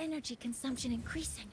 energy consumption increasing.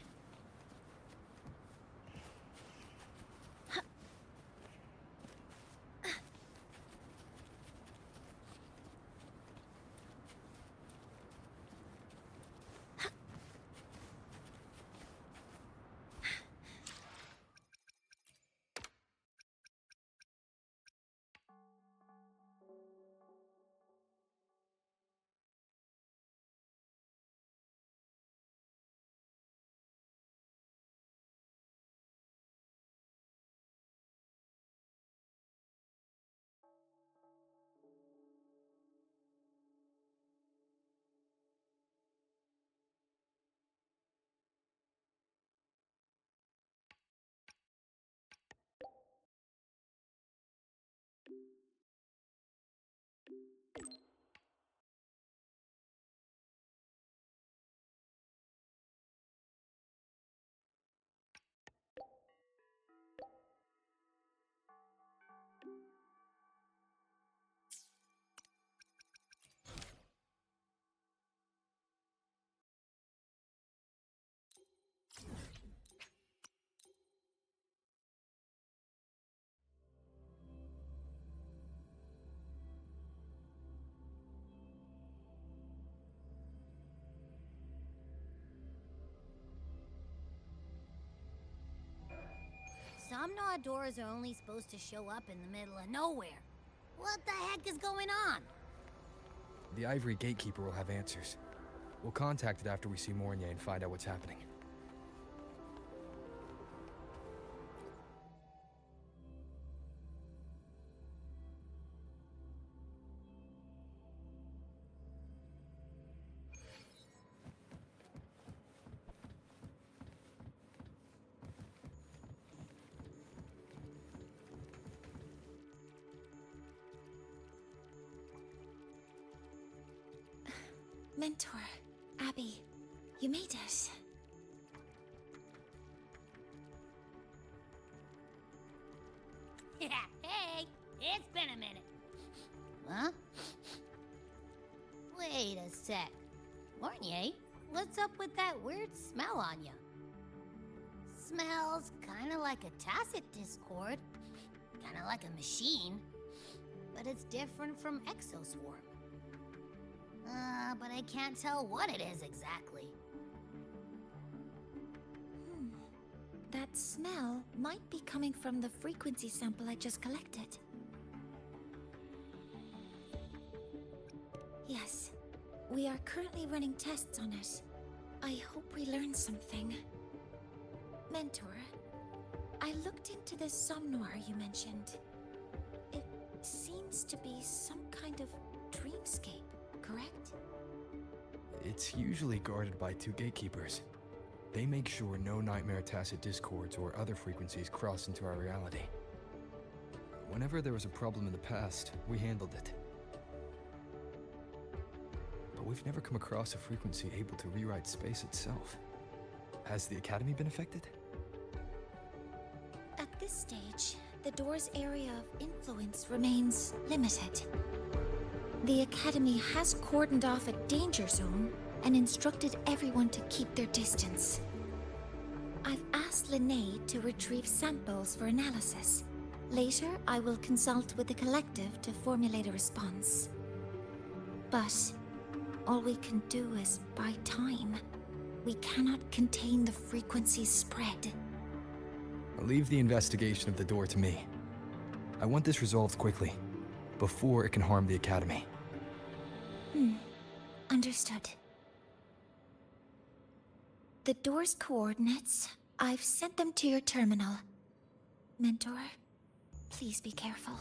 Some Nod doors are only supposed to show up in the middle of nowhere. What the heck is going on? The Ivory Gatekeeper will have answers. We'll contact it after we see Mornier and find out what's happening. Mentor, Abby, you made it. Yeah, hey, it's been a minute. Huh? Wait a sec. Mornier, what's up with that weird smell on you? Smells kinda like a tacit discord. Kinda like a machine. But it's different from Exoswarm. But I can't tell what it is exactly. That smell might be coming from the frequency sample I just collected. Yes, we are currently running tests on it. I hope we learn something. Mentor, I looked into the somnoir you mentioned. It seems to be some kind of dreamscape, correct? It's usually guarded by two gatekeepers. They make sure no nightmare tacit discords or other frequencies cross into our reality. Whenever there was a problem in the past, we handled it. But we've never come across a frequency able to rewrite space itself. Has the Academy been affected? At this stage, the door's area of influence remains limited. The Academy has cordoned off a danger zone and instructed everyone to keep their distance. I've asked Linnae to retrieve samples for analysis. Later, I will consult with the collective to formulate a response. But all we can do is buy time. We cannot contain the frequency spread. I'll leave the investigation of the door to me. I want this resolved quickly, before it can harm the Academy. Understood. The door's coordinates, I've sent them to your terminal. Mentor, please be careful.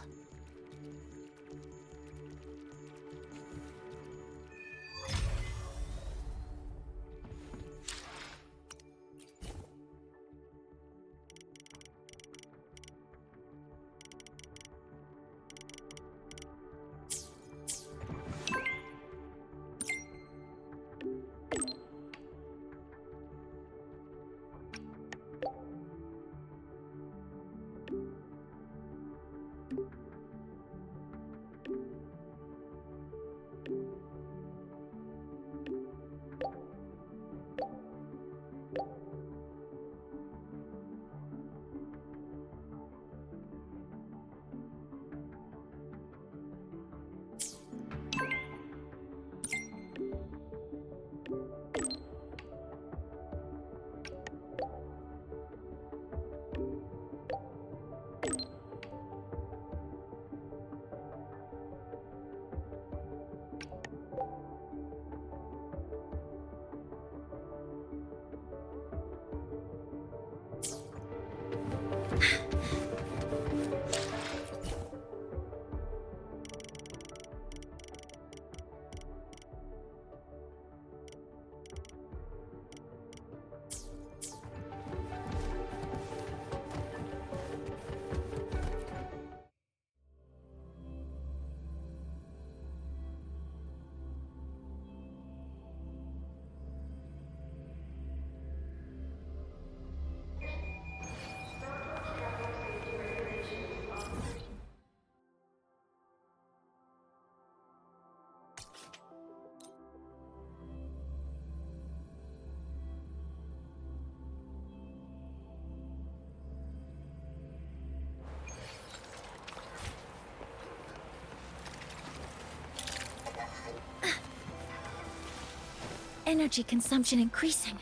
energy consumption increasing.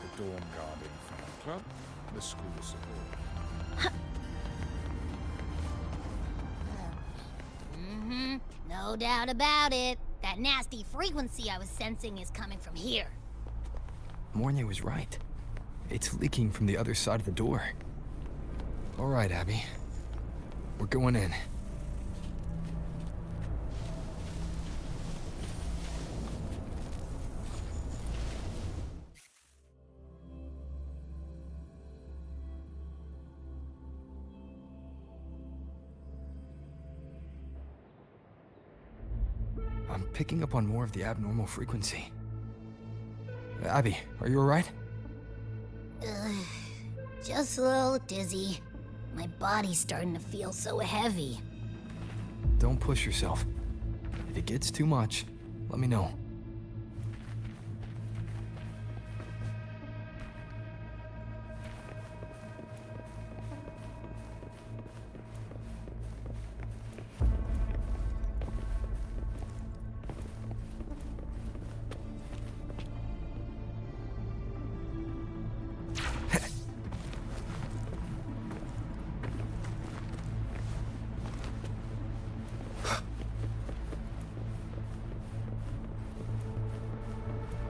The Dawn Guarding Fan Club, the school support. No doubt about it. That nasty frequency I was sensing is coming from here. Mornia was right. It's leaking from the other side of the door. All right, Abby. We're going in. I'm picking up on more of the abnormal frequency. Abby, are you alright? Just a little dizzy. My body's starting to feel so heavy. Don't push yourself. If it gets too much, let me know.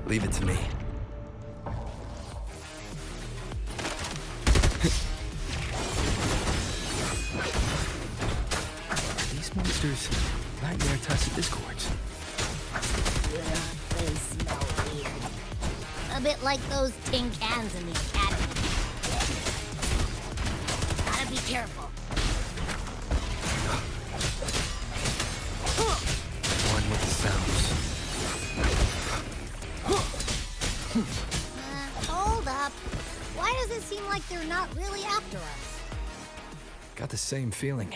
Leave it to me. These monsters nightmare tacit discords. They smell weird. A bit like those tin cans in the academy. Gotta be careful. One with the sounds. Hold up. Why does it seem like they're not really after us? Got the same feeling.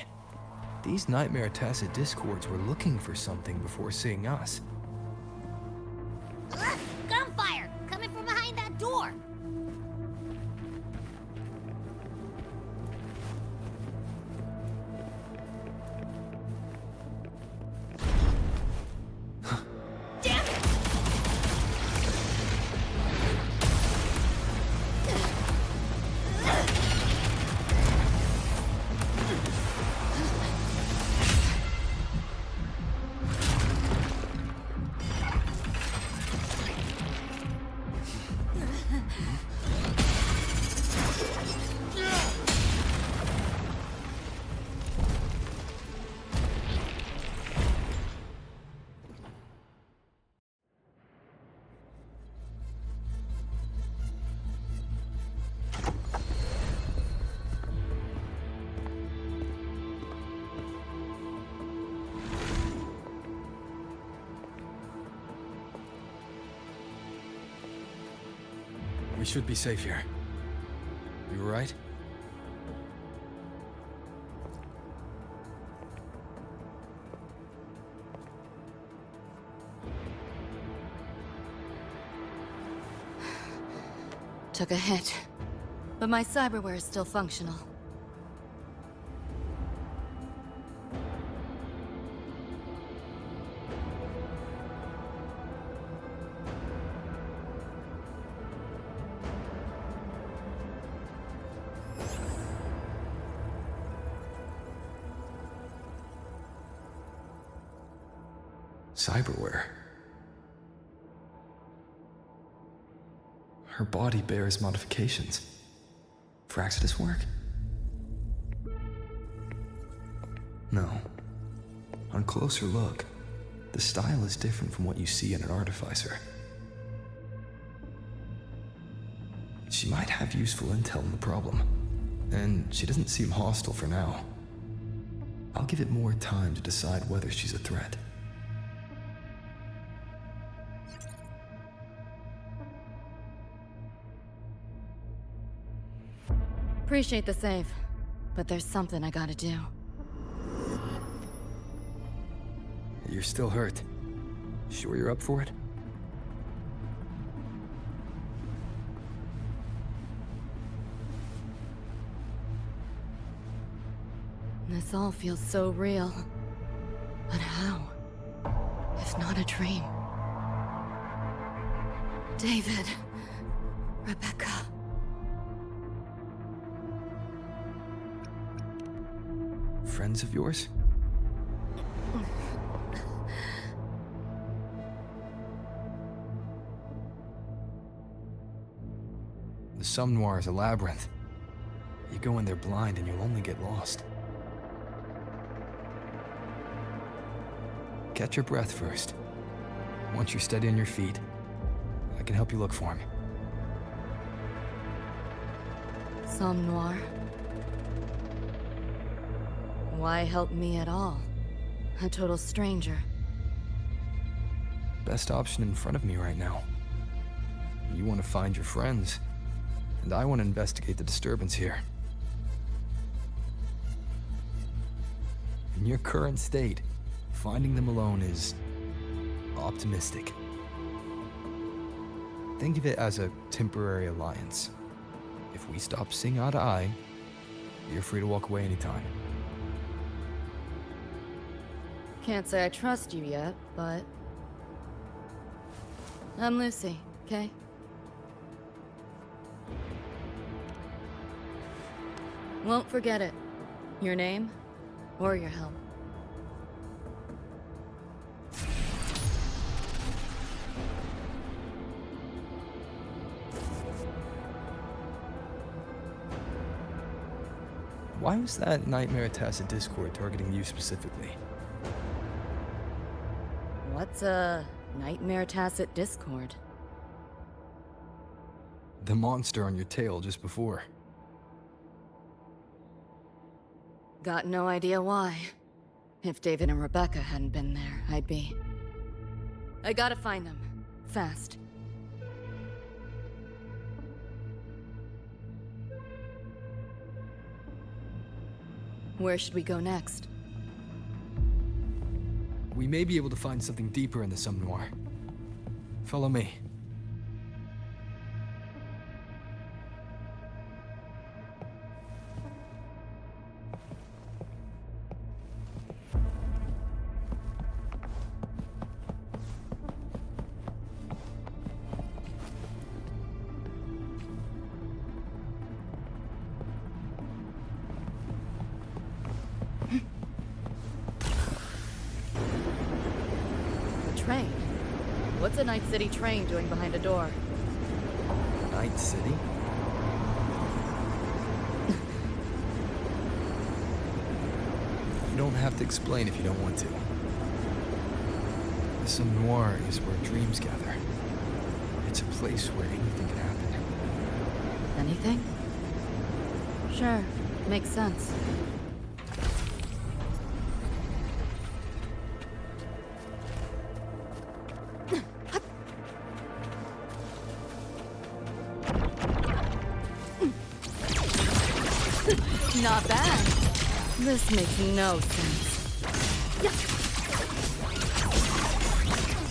These nightmare tacit discords were looking for something before seeing us. Gunfire! Coming from behind that door! Damn it! We should be safe here. You alright? Took a hit, but my cyberware is still functional. Cyberware. Her body bears modifications. For Exodus work? No. On closer look, the style is different from what you see in an artificer. She might have useful intel on the problem, and she doesn't seem hostile for now. I'll give it more time to decide whether she's a threat. Appreciate the save, but there's something I gotta do. You're still hurt. Sure you're up for it? This all feels so real. But how? If not a dream. David. Rebecca. Friends of yours? The Somme Noir is a labyrinth. You go in there blind and you'll only get lost. Catch your breath first. Once you're steady on your feet, I can help you look for him. Somme Noir. Why help me at all? A total stranger. Best option in front of me right now. You want to find your friends, and I want to investigate the disturbance here. In your current state, finding them alone is optimistic. Think of it as a temporary alliance. If we stop seeing eye to eye, you're free to walk away anytime. Can't say I trust you yet, but... I'm Lucy, okay? Won't forget it. Your name, or your help. Why was that Nightmare Tacit Discord targeting you specifically? What's a Nightmare Tacit Discord? The monster on your tail just before. Got no idea why. If David and Rebecca hadn't been there, I'd be... I gotta find them. Fast. Where should we go next? We may be able to find something deeper in the Somme Noir. Follow me. Train? What's a Night City train doing behind a door? Night City? You don't have to explain if you don't want to. The Somme Noir is where dreams gather. It's a place where anything can happen. Anything? Sure, makes sense. Not bad. This makes no sense.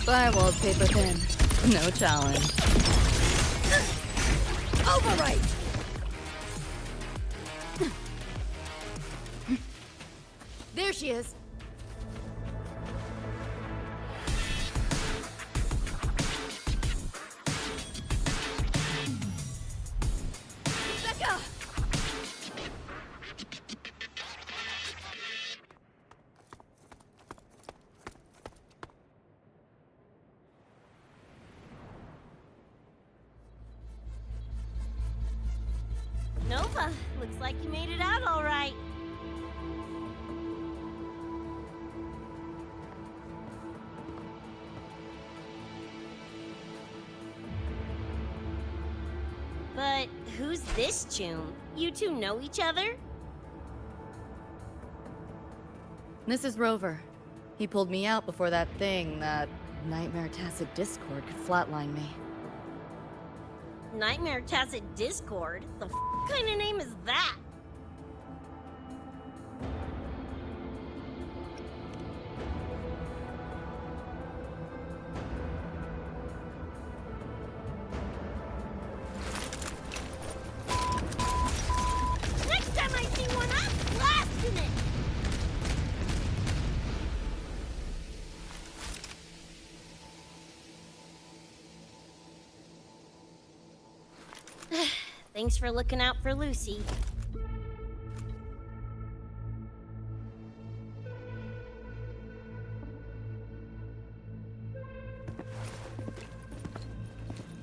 Firewall's paper thin. No challenge. Overwrite! There she is. Rebecca! Nova, looks like you made it out all right. But who's this June? You two know each other? This is Rover. He pulled me out before that thing, that Nightmare Tacit Discord, could flatline me. Nightmare Tacit Discord? The kind of name is that? Next time I see one, I'm blasting it! Thanks for looking out for Lucy.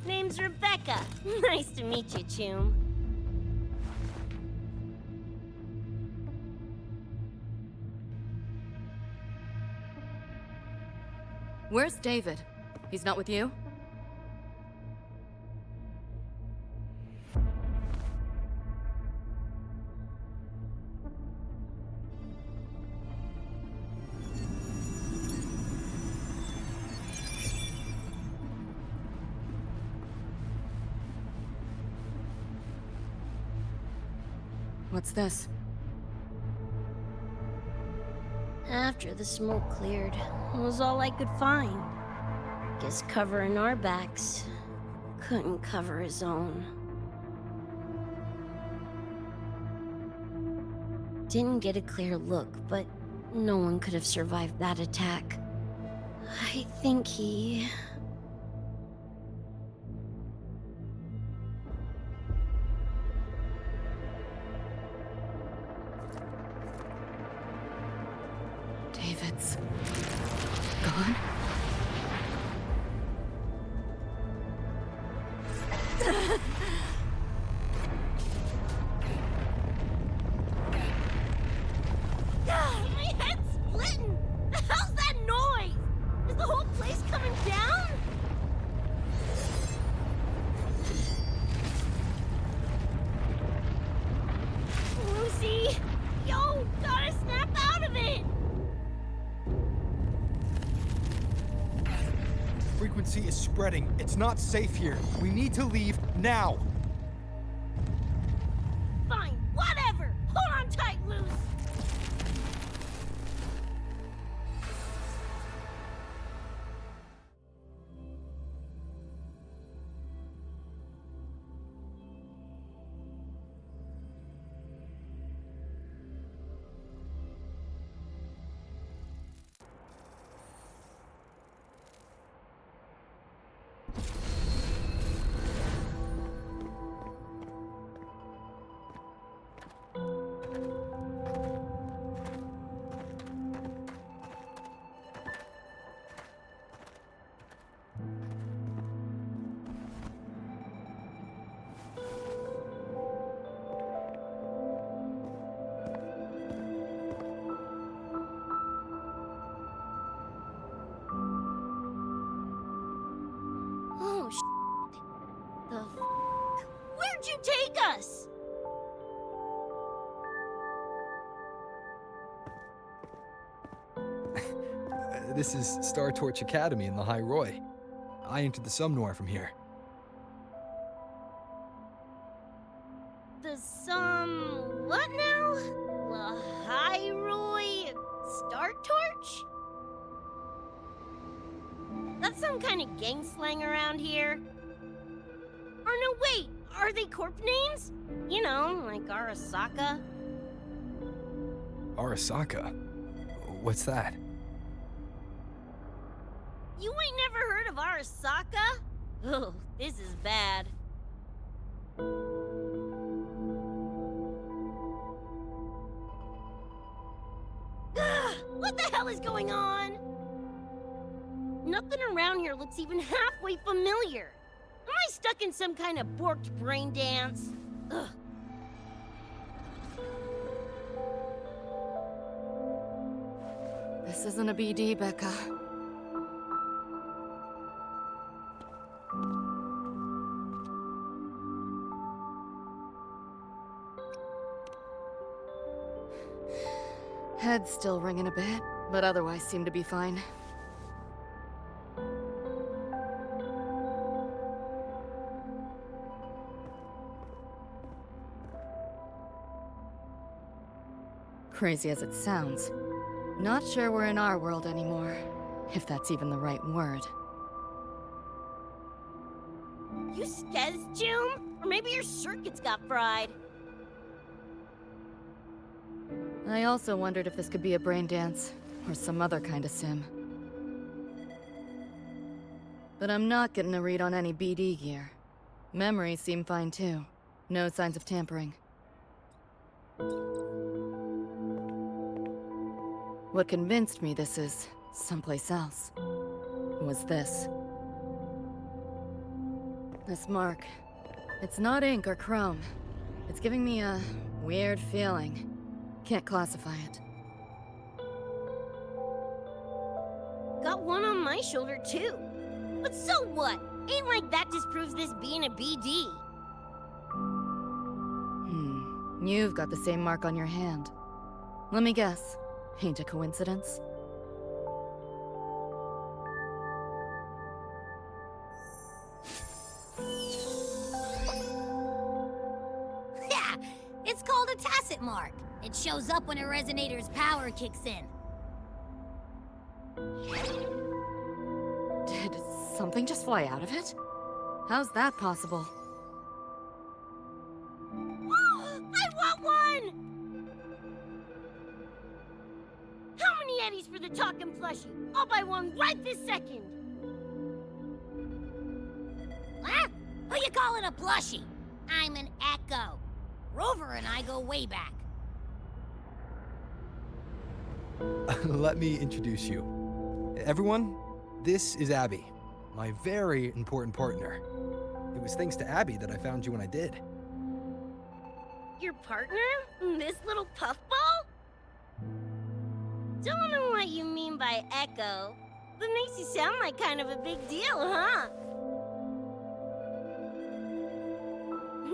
Name's Rebecca. Nice to meet you, Choom. Where's David? He's not with you? What's this? After the smoke cleared, it was all I could find. Guess covering our backs couldn't cover his own. Didn't get a clear look, but no one could have survived that attack. I think he... David's gone? My head's splitting! The hell's that noise? Is the whole place coming down? Lucy! Yo, gotta snap out of it! Frequency is spreading. It's not safe here. We need to leave now. Fine, whatever! Hold on tight, Luce! Oh, the f***? Where'd you take us? This is Star Torch Academy in the High Roy. I entered the Somnoir from here. The what now? The Hyroi Star Torch? That's some kind of gang slang around here. Or no, wait, are they corp names? You know, like Arasaka. Arasaka? What's that? You ain't never heard of Arasaka? Oh, this is bad. What the hell is going on? Nothing around here looks even halfway familiar. Am I stuck in some kind of borked brain dance? Ugh. This isn't a BD, Becca. Head's still ringing a bit, but otherwise seem to be fine. Crazy as it sounds, not sure we're in our world anymore, if that's even the right word. You skez, June? Or maybe your circuits got fried. I also wondered if this could be a brain dance, or some other kind of sim. But I'm not getting a read on any BD gear. Memories seem fine too. No signs of tampering. What convinced me this is someplace else was this. This mark. It's not ink or chrome. It's giving me a weird feeling. Can't classify it. Got one on my shoulder, too. But so what? Ain't like that disproves this being a BD. You've got the same mark on your hand. Let me guess. Ain't a coincidence? Yeah, it's called a tacit mark. It shows up when a resonator's power kicks in. Did something just fly out of it? How's that possible? I want one! How many eddies for the talking plushie? I'll buy one right this second. Huh? Who you calling a plushie? I'm an Echo. Rover and I go way back. Let me introduce you. Everyone, this is Abby, my very important partner. It was thanks to Abby that I found you when I did. Your partner? This little puffball? Don't know what you mean by Echo. That makes you sound like kind of a big deal, huh?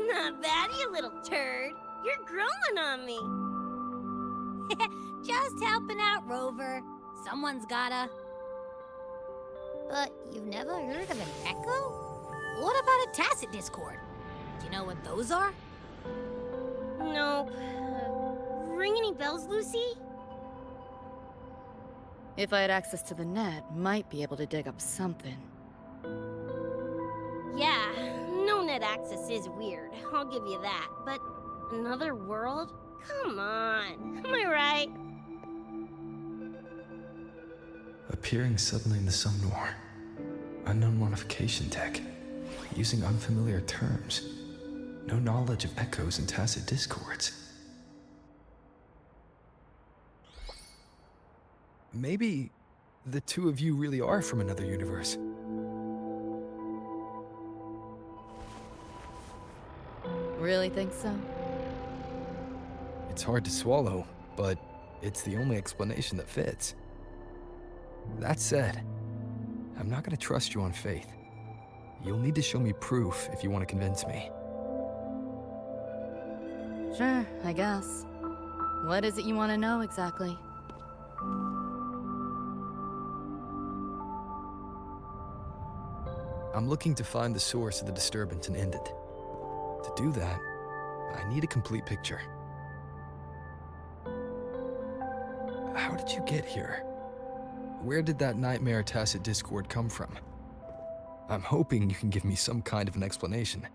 Not bad, you little turd. You're growing on me. Just helping out, Rover. Someone's gotta. But you've never heard of an Echo? What about a tacit discord? Do you know what those are? Nope. Ring any bells, Lucy? If I had access to the net, might be able to dig up something. Yeah, no net access is weird. I'll give you that. But another world? Come on. Am I right? Appearing suddenly in the Sumnor. Unknown modification tech. Using unfamiliar terms. No knowledge of echoes and tacit discords. Maybe the two of you really are from another universe. Really think so? It's hard to swallow, but it's the only explanation that fits. That said, I'm not gonna trust you on faith. You'll need to show me proof if you want to convince me. Sure, I guess. What is it you want to know exactly? I'm looking to find the source of the disturbance and end it. To do that, I need a complete picture. How did you get here? Where did that nightmare tacit discord come from? I'm hoping you can give me some kind of an explanation.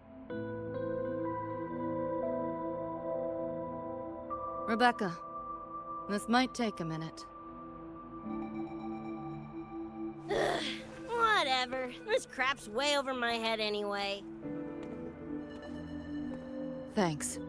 Rebecca, this might take a minute. Whatever. This crap's way over my head anyway. Thanks.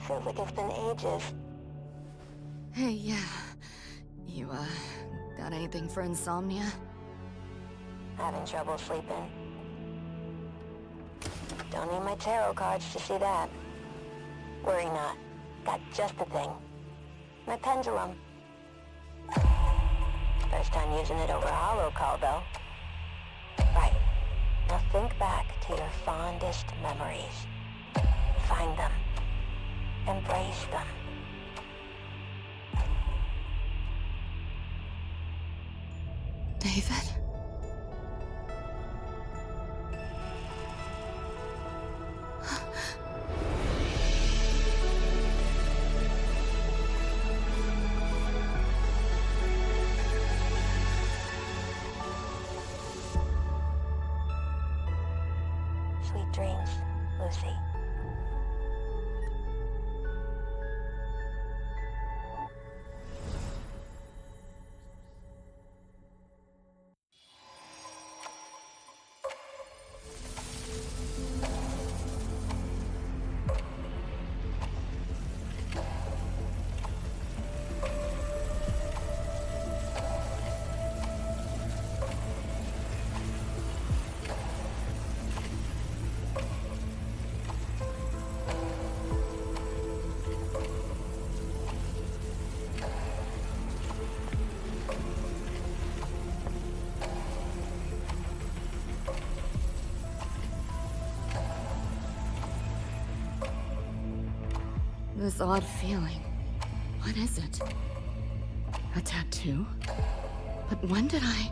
Feels like it's been ages. Hey, yeah. You, got anything for insomnia? Having trouble sleeping? Don't need my tarot cards to see that. Worry not. Got just the thing. My pendulum. First time using it over hollow call, though. Right. Now think back to your fondest memories. Find them. Embrace them. David? Sweet dreams, Lucy. This odd feeling. What is it? A tattoo? But when did I...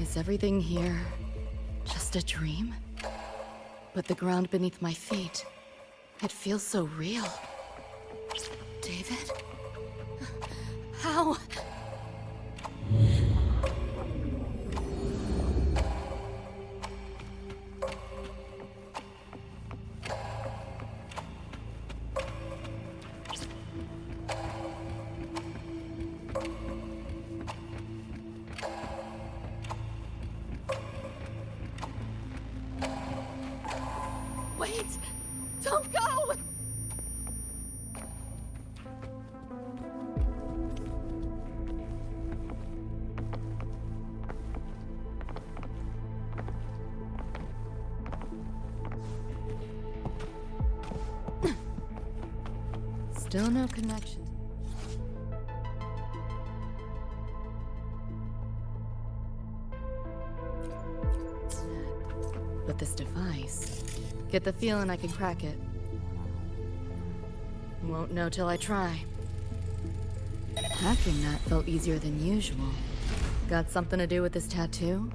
Is everything here just a dream? But the ground beneath my feet, it feels so real. David? How? Wait! Don't go! Still no connection. But this device, get the feeling I can crack it. Won't know till I try. Hacking that felt easier than usual. Got something to do with this tattoo?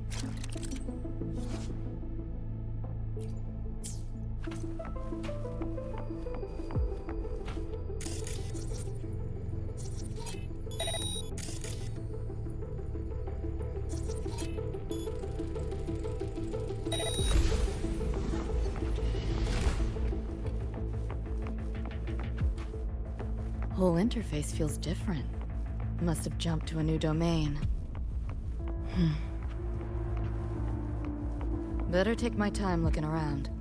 Whole interface feels different. Must have jumped to a new domain. Better take my time looking around.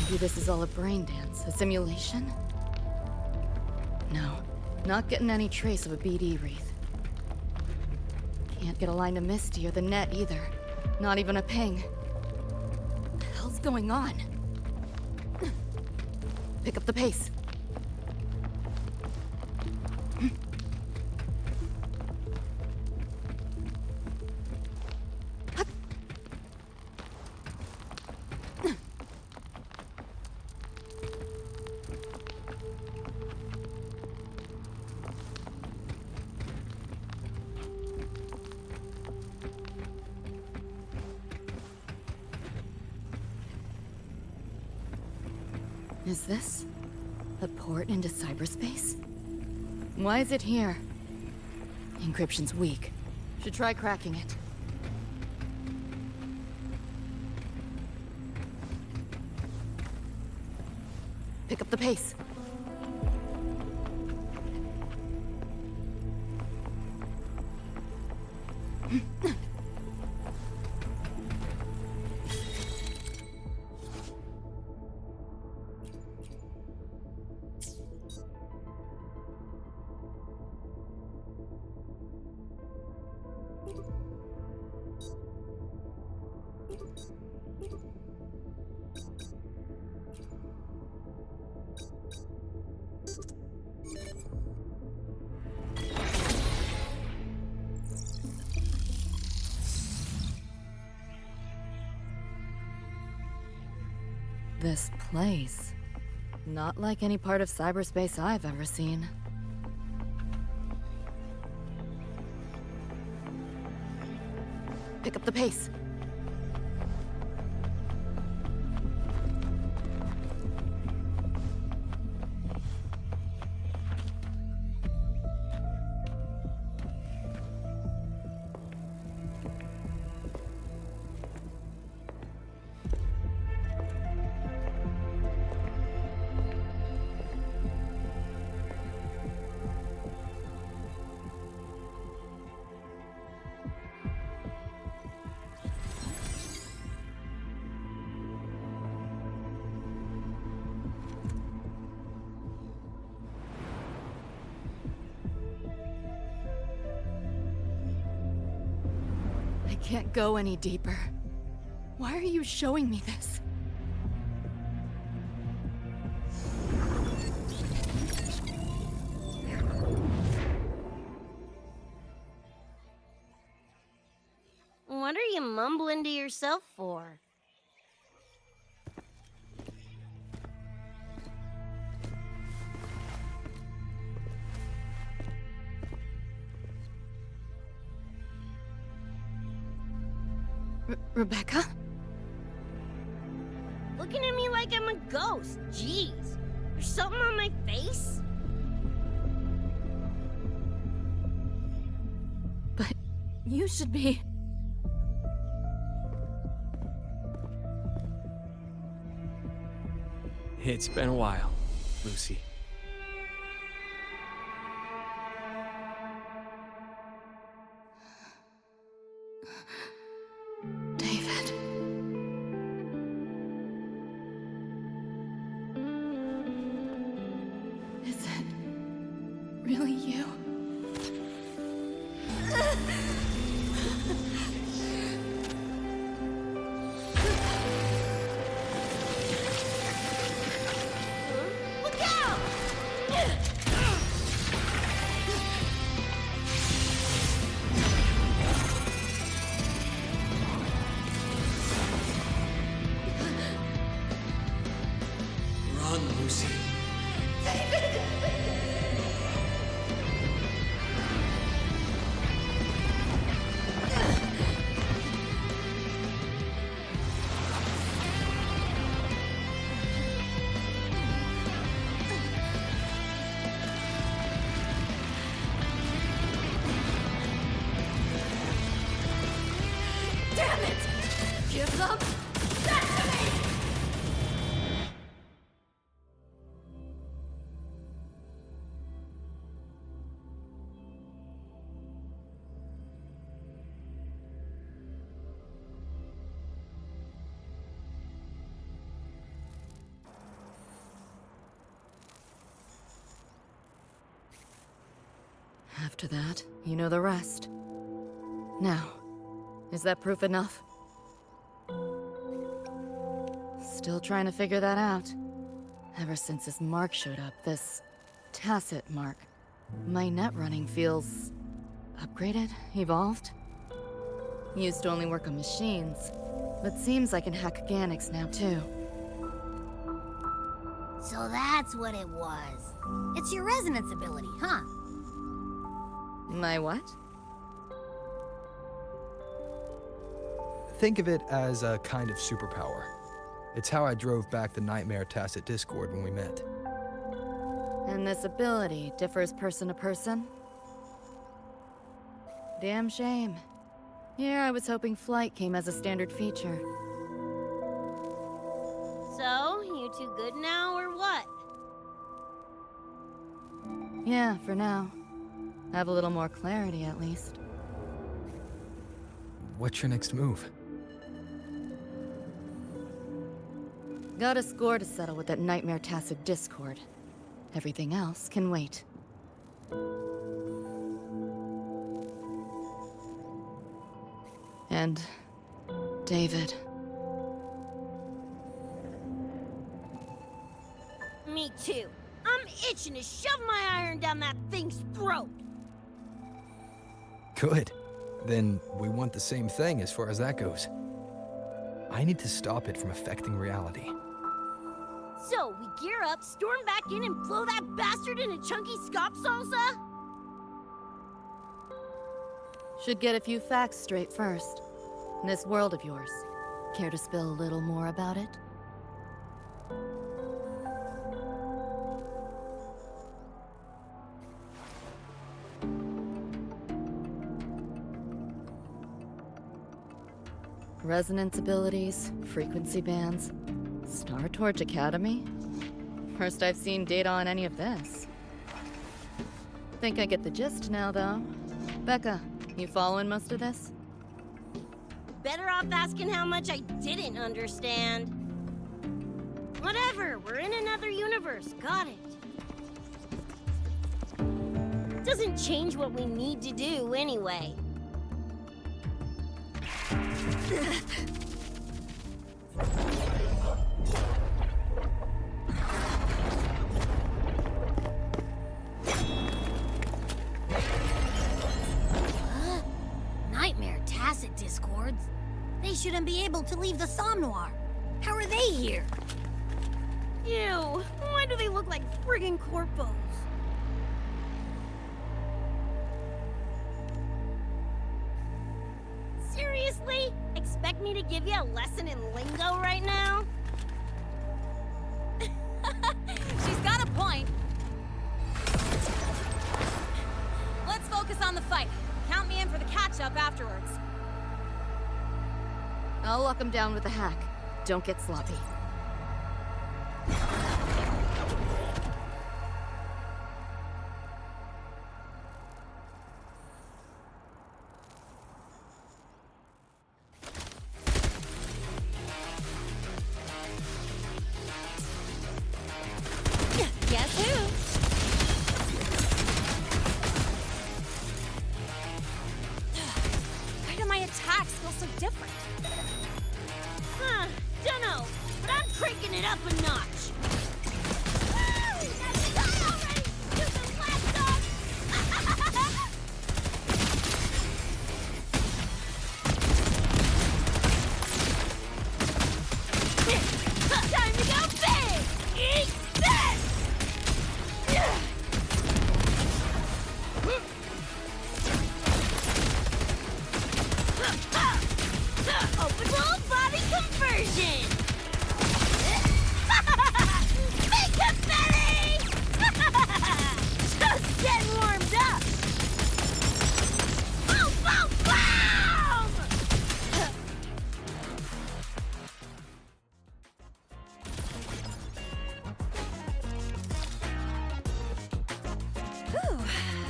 Maybe this is all a brain dance, a simulation? No, not getting any trace of a BD wreath. Can't get a line to Misty or the net either. Not even a ping. What the hell's going on? Pick up the pace. Is this a port into cyberspace? Why is it here? Encryption's weak. Should try cracking it. Pick up the pace. This place. Not like any part of cyberspace I've ever seen. Pick up the pace. I can't go any deeper. Why are you showing me this? What are you mumbling to yourself for? Rebecca? Looking at me like I'm a ghost. Jeez. There's something on my face? But you should be... It's been a while, Lucy. David. Is it really you? Look out! Run, Lucy. Damn it! Give them that to me! After that, you know the rest. Now, is that proof enough? Still trying to figure that out. Ever since this mark showed up, this tacit mark, my net running feels upgraded, evolved. Used to only work on machines, but seems I can hack organics now too. So that's what it was. It's your resonance ability, huh? My what? Think of it as a kind of superpower. It's how I drove back the Nightmare Tacit Discord when we met. And this ability differs person to person? Damn shame. Here I was hoping flight came as a standard feature. So, you two good now, or what? Yeah, for now. Have a little more clarity, at least. What's your next move? Got a score to settle with that Nightmare Tacit Discord. Everything else can wait. And David. Me too. I'm itching to shove my iron down that thing's throat. Good. Then we want the same thing as far as that goes. I need to stop it from affecting reality. So, we gear up, storm back in, and blow that bastard in a chunky scop salsa? Should get a few facts straight first. This world of yours, care to spill a little more about it? Resonance abilities, frequency bands, Star Torch Academy? First I've seen data on any of this. Think I get the gist now, though. Becca, you following most of this? Better off asking how much I didn't understand. Whatever, we're in another universe, got it. Doesn't change what we need to do anyway. Nightmare Tacit Discords? They shouldn't be able to leave the Somnoir. How are they here? Ew, why do they look like friggin' corpos? Seriously? Expect me to give you a lesson in lingo right now? She's got a point. Let's focus on the fight. Count me in for the catch-up afterwards. I'll lock him down with a hack. Don't get sloppy. Guess who? Why do my attacks feel so different? Huh, dunno, but I'm cranking it up a notch. Woo! That's die already! You can blast off! Time to go big! Eat this! Open roll body conversion! Big confetti! Just getting warmed up! Boom, boom, boom! Whew,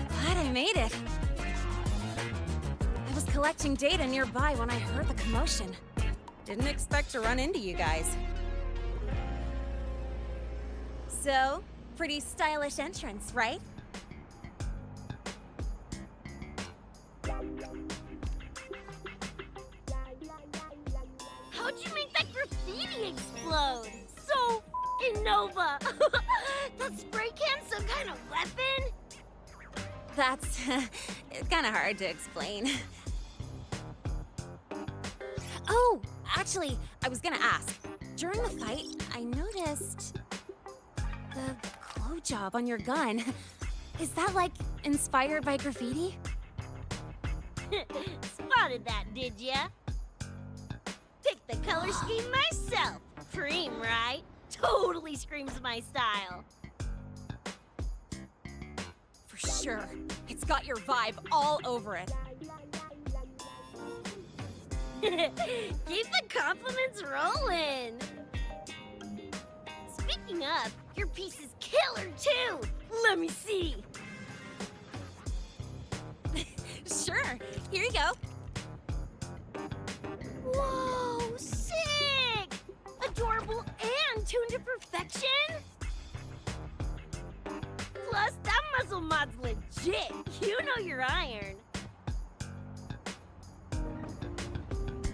glad I made it. I was collecting data nearby when I heard the commotion. Didn't expect to run into you guys. So, pretty stylish entrance, right? How'd you make that graffiti explode? So Fucking Nova! That spray can's some kind of weapon? That's kind of hard to explain. Oh, actually, I was gonna ask. During the fight, I noticed the glow job on your gun. Is that, like, inspired by graffiti? Spotted that, did ya? Picked the color scheme myself. Cream, right? Totally screams my style. For sure. It's got your vibe all over it. Keep the compliments rolling. Speaking of, your piece is killer too. Let me see. Sure. Here you go. Whoa, sick! Adorable and tuned to perfection. Plus, that muzzle mod's legit. You know your iron.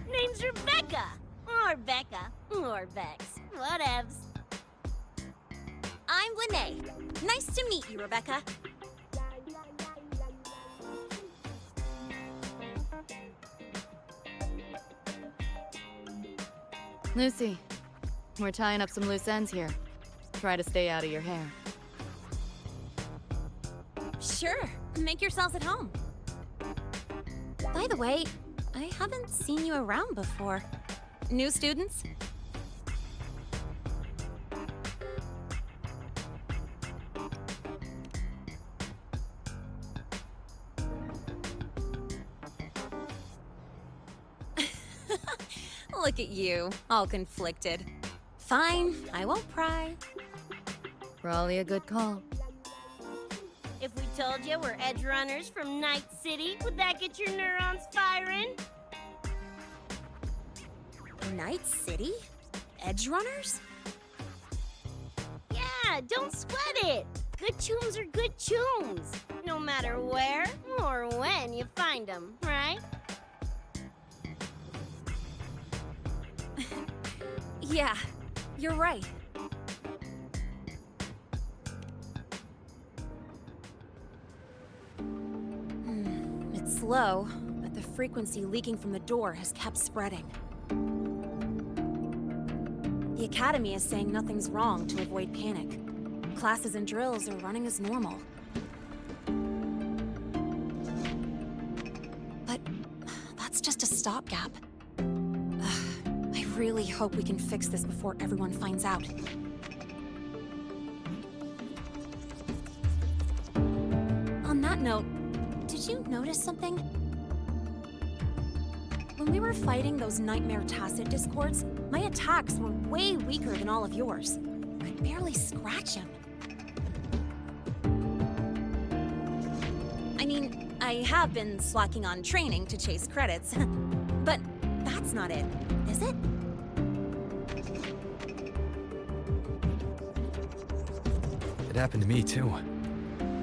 Name's Rebecca. Or Becca. Or Bex. Whatevs. I'm Lene. Nice to meet you, Rebecca. Lucy, we're tying up some loose ends here. Try to stay out of your hair. Sure. Make yourselves at home. By the way, I haven't seen you around before. New students? Look at you, all conflicted. Fine, I won't pry. Probably a good call. If we told you we're edge runners from Night City, would that get your neurons firing? Night City? Edge runners? Yeah, don't sweat it. Good tunes are good tunes, no matter where or when you find them, right? Yeah, you're right. It's slow, but the frequency leaking from the door has kept spreading. The Academy is saying nothing's wrong to avoid panic. Classes and drills are running as normal. But that's just a stopgap. I really hope we can fix this before everyone finds out. On that note, did you notice something? When we were fighting those nightmare tacit discords, my attacks were way weaker than all of yours. Could barely scratch him. I mean, I have been slacking on training to chase credits, but that's not it, is it? It happened to me too.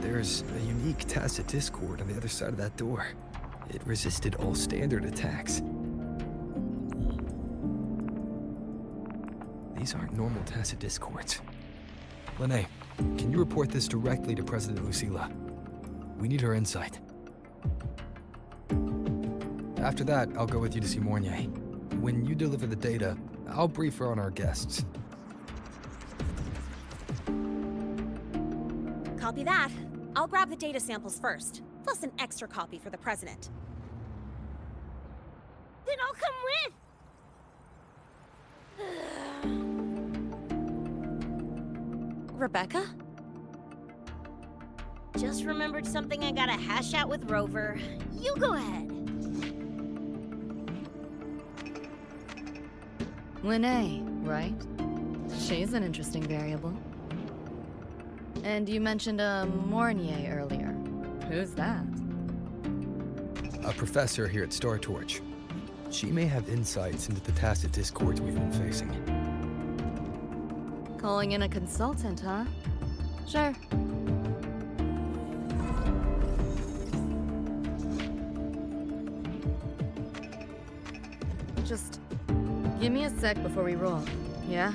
There's a unique tacit discord on the other side of that door. It resisted all standard attacks. These aren't normal tacit discords. Lene, can you report this directly to President Lucilla? We need her insight. After that, I'll go with you to see Mornier. When you deliver the data, I'll brief her on our guests. Copy that. I'll grab the data samples first, plus an extra copy for the president. Then I'll come with. Rebecca? Just remembered something I gotta hash out with Rover. You go ahead. Lene, right? She's an interesting variable. And you mentioned a Mornier earlier. Who's that? A professor here at StarTorch. She may have insights into the tacit discords we've been facing. Calling in a consultant, huh? Sure. Just give me a sec before we roll, yeah?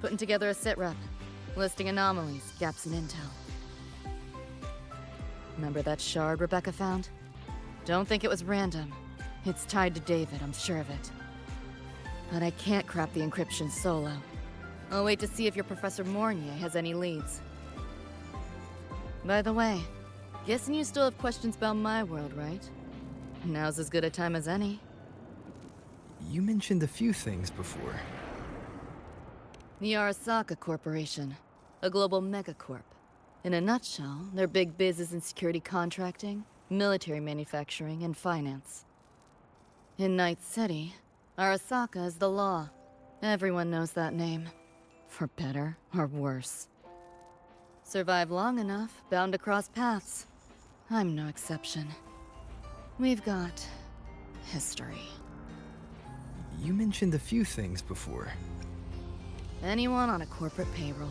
Putting together a sit rep, listing anomalies, gaps in intel. Remember that shard Rebecca found? Don't think it was random. It's tied to David, I'm sure of it. But I can't crack the encryption solo. I'll wait to see if your Professor Mornier has any leads. By the way, guessing you still have questions about my world, right? Now's as good a time as any. You mentioned a few things before. The Arasaka Corporation, a global megacorp. In a nutshell, their big biz is in security contracting, military manufacturing, and finance. In Night City, Arasaka is the law. Everyone knows that name. For better or worse. Survive long enough, bound to cross paths. I'm no exception. We've got history. You mentioned a few things before. Anyone on a corporate payroll.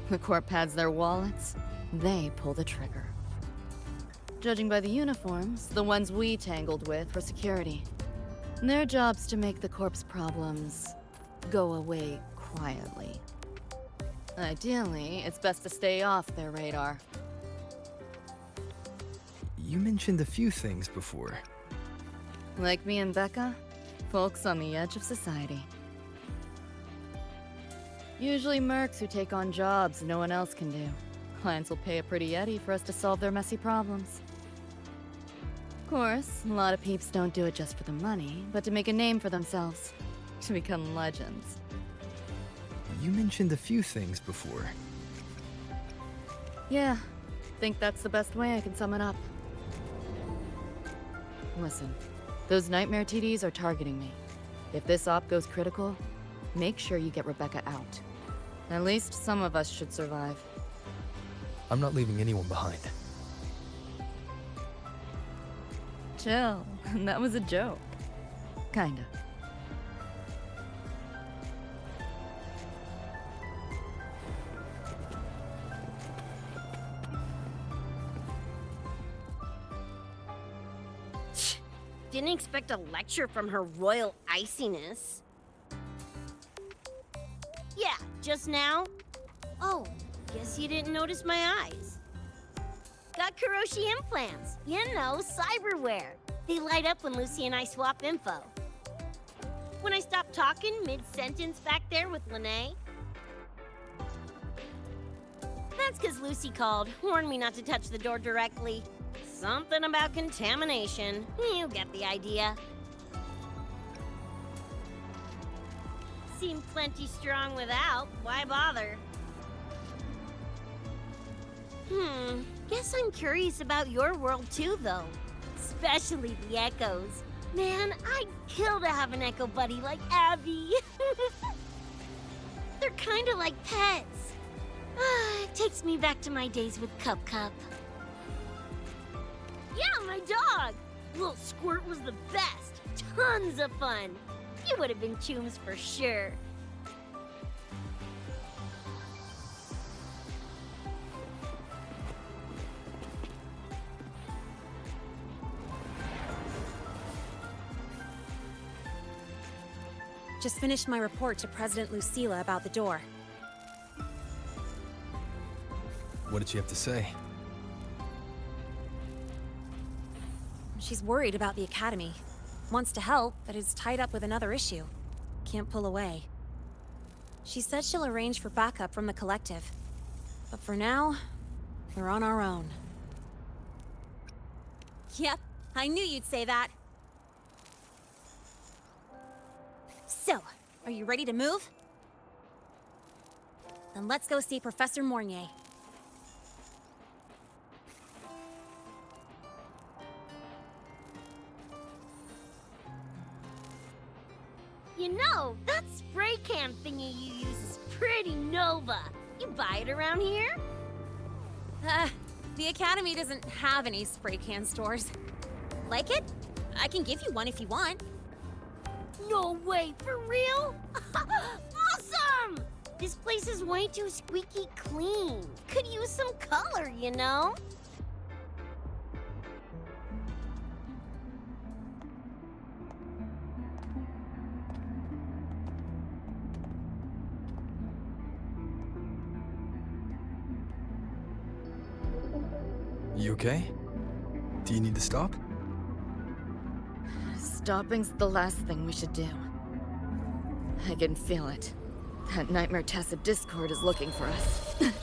The corp pads their wallets, they pull the trigger. Judging by the uniforms, the ones we tangled with for security. Their job's to make the corp's problems go away quietly. Ideally, it's best to stay off their radar. You mentioned a few things before. Like me and Becca, folks on the edge of society. Usually mercs who take on jobs no one else can do. Clients will pay a pretty eddy for us to solve their messy problems. Of course, a lot of peeps don't do it just for the money, but to make a name for themselves. To become legends. You mentioned a few things before. Yeah, think that's the best way I can sum it up. Listen, those nightmare TDs are targeting me. If this op goes critical, make sure you get Rebecca out. At least some of us should survive. I'm not leaving anyone behind. Chill, that was a joke. Kinda. Didn't expect a lecture from her royal iciness. Yeah, just now. Oh, guess you didn't notice my eyes. Got Kuroshi implants. You know, cyberware. They light up when Lucy and I swap info. When I stop talking mid-sentence back there with Lene. That's because Lucy called, warned me not to touch the door directly. Something about contamination. You get the idea. Seem plenty strong without. Why bother? Guess I'm curious about your world too, though. Especially the echoes. Man, I'd kill to have an echo buddy like Abby. They're kinda like pets. It takes me back to my days with Cup. Yeah, my dog! Little Squirt was the best. Tons of fun. You would have been chooms for sure. Just finished my report to President Lucilla about the door. What did she have to say? She's worried about the Academy. Wants to help, but is tied up with another issue. Can't pull away. She said she'll arrange for backup from the collective. But for now, we're on our own. Yep, I knew you'd say that. So, are you ready to move? Then let's go see Professor Mornier. You know, that spray can thingy you use is pretty Nova. You buy it around here? The Academy doesn't have any spray can stores. Like it? I can give you one if you want. No way, for real? Awesome! This place is way too squeaky clean. Could use some color, you know? You okay? Do you need to stop? Stopping's the last thing we should do. I can feel it. That nightmare tacit discord is looking for us. Lucy!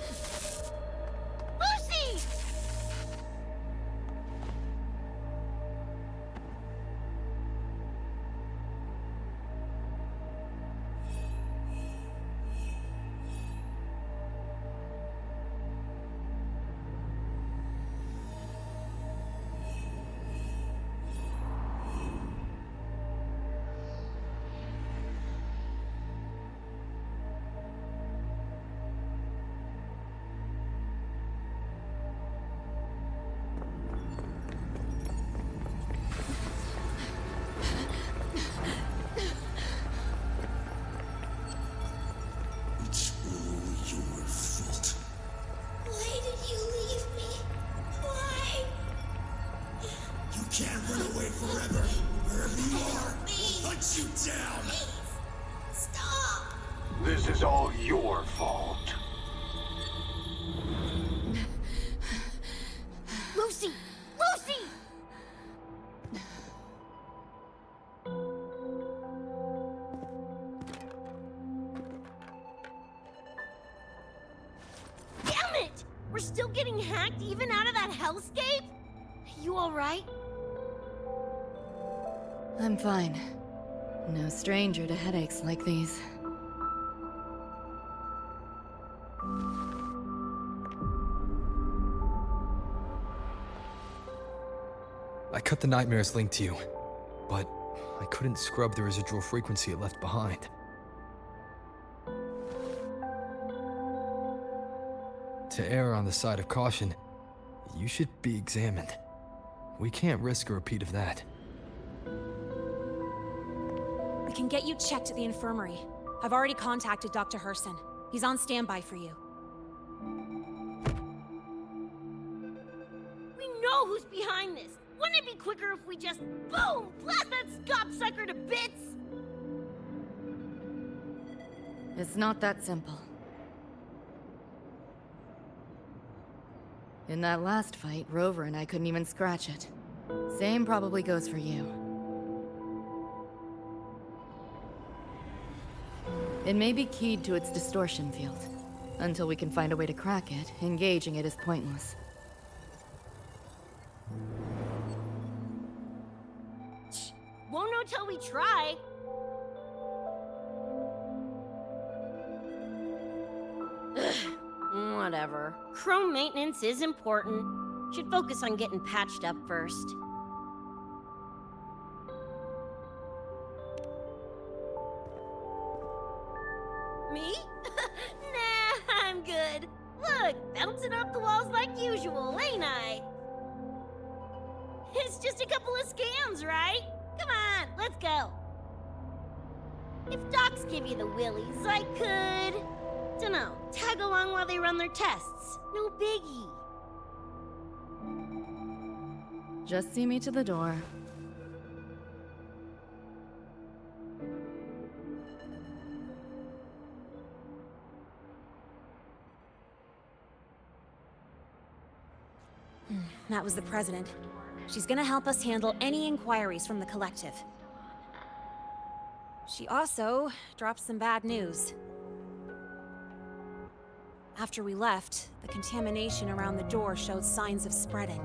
It's all your fault. Why did you leave me? Why? You can't run away forever. Wherever you are, we'll hunt you down. Stop! This is all your fault. Lucy! Lucy! Damn it! We're still getting hacked even out of that hellscape? You alright? I'm fine. No stranger to headaches like these. I cut the nightmares linked to you, but I couldn't scrub the residual frequency it left behind. To err on the side of caution, you should be examined. We can't risk a repeat of that. We can get you checked at the infirmary. I've already contacted Dr. Herson. He's on standby for you. We know who's behind this! Wouldn't it be quicker if we just, boom, blast that gobsucker to bits? It's not that simple. In that last fight, Rover and I couldn't even scratch it. Same probably goes for you. It may be keyed to its distortion field. Until we can find a way to crack it, engaging it is pointless. Won't know till we try. Whatever. Chrome maintenance is important. Should focus on getting patched up first. Me? Nah, I'm good. Look, bouncing off the walls like usual, ain't I? It's just a couple of scams, right? Come on, let's go. If docs give you the willies, I could... dunno, tag along while they run their tests. No biggie. Just see me to the door. That was the president. She's gonna help us handle any inquiries from the collective. She also dropped some bad news. After we left, the contamination around the door showed signs of spreading.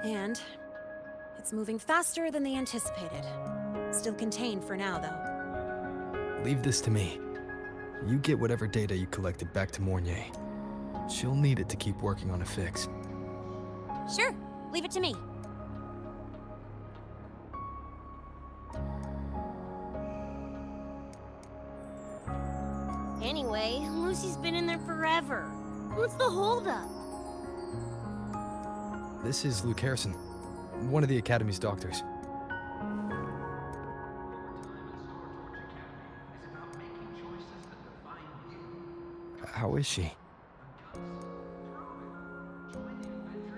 And it's moving faster than they anticipated. Still contained for now, though. Leave this to me. You get whatever data you collected back to Mornier. She'll need it to keep working on a fix. Sure, leave it to me. Anyway, Lucy's been in there forever. What's the holdup? This is Luke Harrison, one of the Academy's doctors. How is she?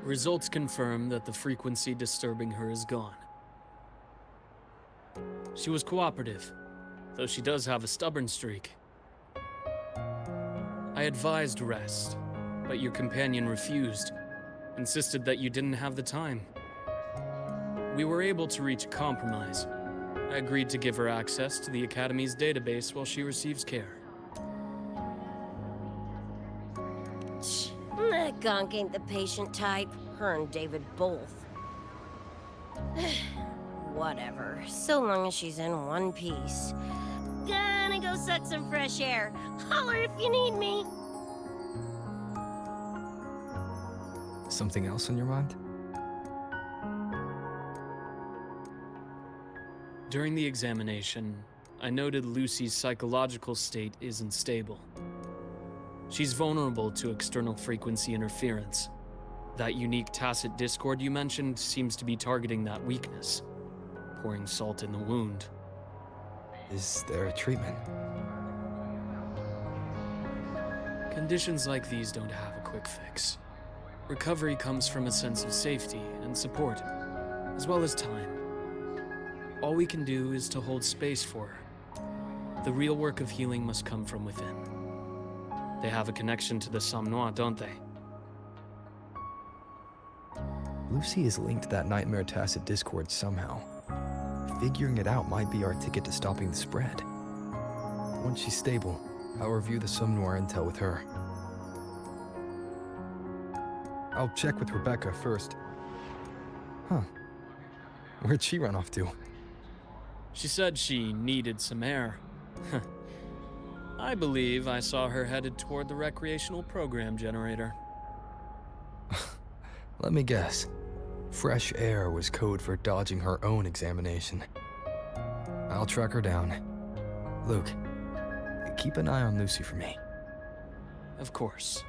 Results confirm that the frequency disturbing her is gone. She was cooperative, though she does have a stubborn streak. I advised rest, but your companion refused, insisted that you didn't have the time. We were able to reach a compromise. I agreed to give her access to the Academy's database while she receives care. That gonk ain't the patient type. Her and David both. Whatever, so long as she's in one piece. Gonna go suck some fresh air. Holler if you need me. Something else on your mind? During the examination, I noted Lucy's psychological state isn't stable. She's vulnerable to external frequency interference. That unique tacit discord you mentioned seems to be targeting that weakness, pouring salt in the wound. Is there a treatment? Conditions like these don't have a quick fix. Recovery comes from a sense of safety and support, as well as time. All we can do is to hold space for her. The real work of healing must come from within. They have a connection to the Somnois, don't they? Lucy is linked to that nightmare tacit discord somehow. Figuring it out might be our ticket to stopping the spread. Once she's stable, I'll review the Somnoir intel with her. I'll check with Rebecca first. Huh. Where'd she run off to? She said she needed some air. I believe I saw her headed toward the recreational program generator. Let me guess. Fresh air was code for dodging her own examination. I'll track her down. Luke, keep an eye on Lucy for me. Of course.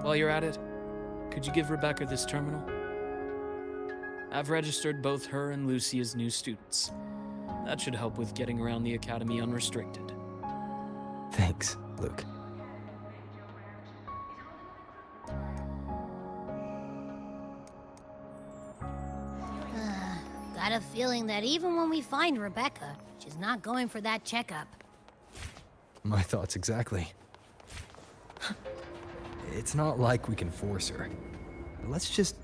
While you're at it, could you give Rebecca this terminal? I've registered both her and Lucy as new students. That should help with getting around the Academy unrestricted. Thanks, Luke. Got a feeling that even when we find Rebecca, she's not going for that checkup. My thoughts exactly. It's not like we can force her. Let's just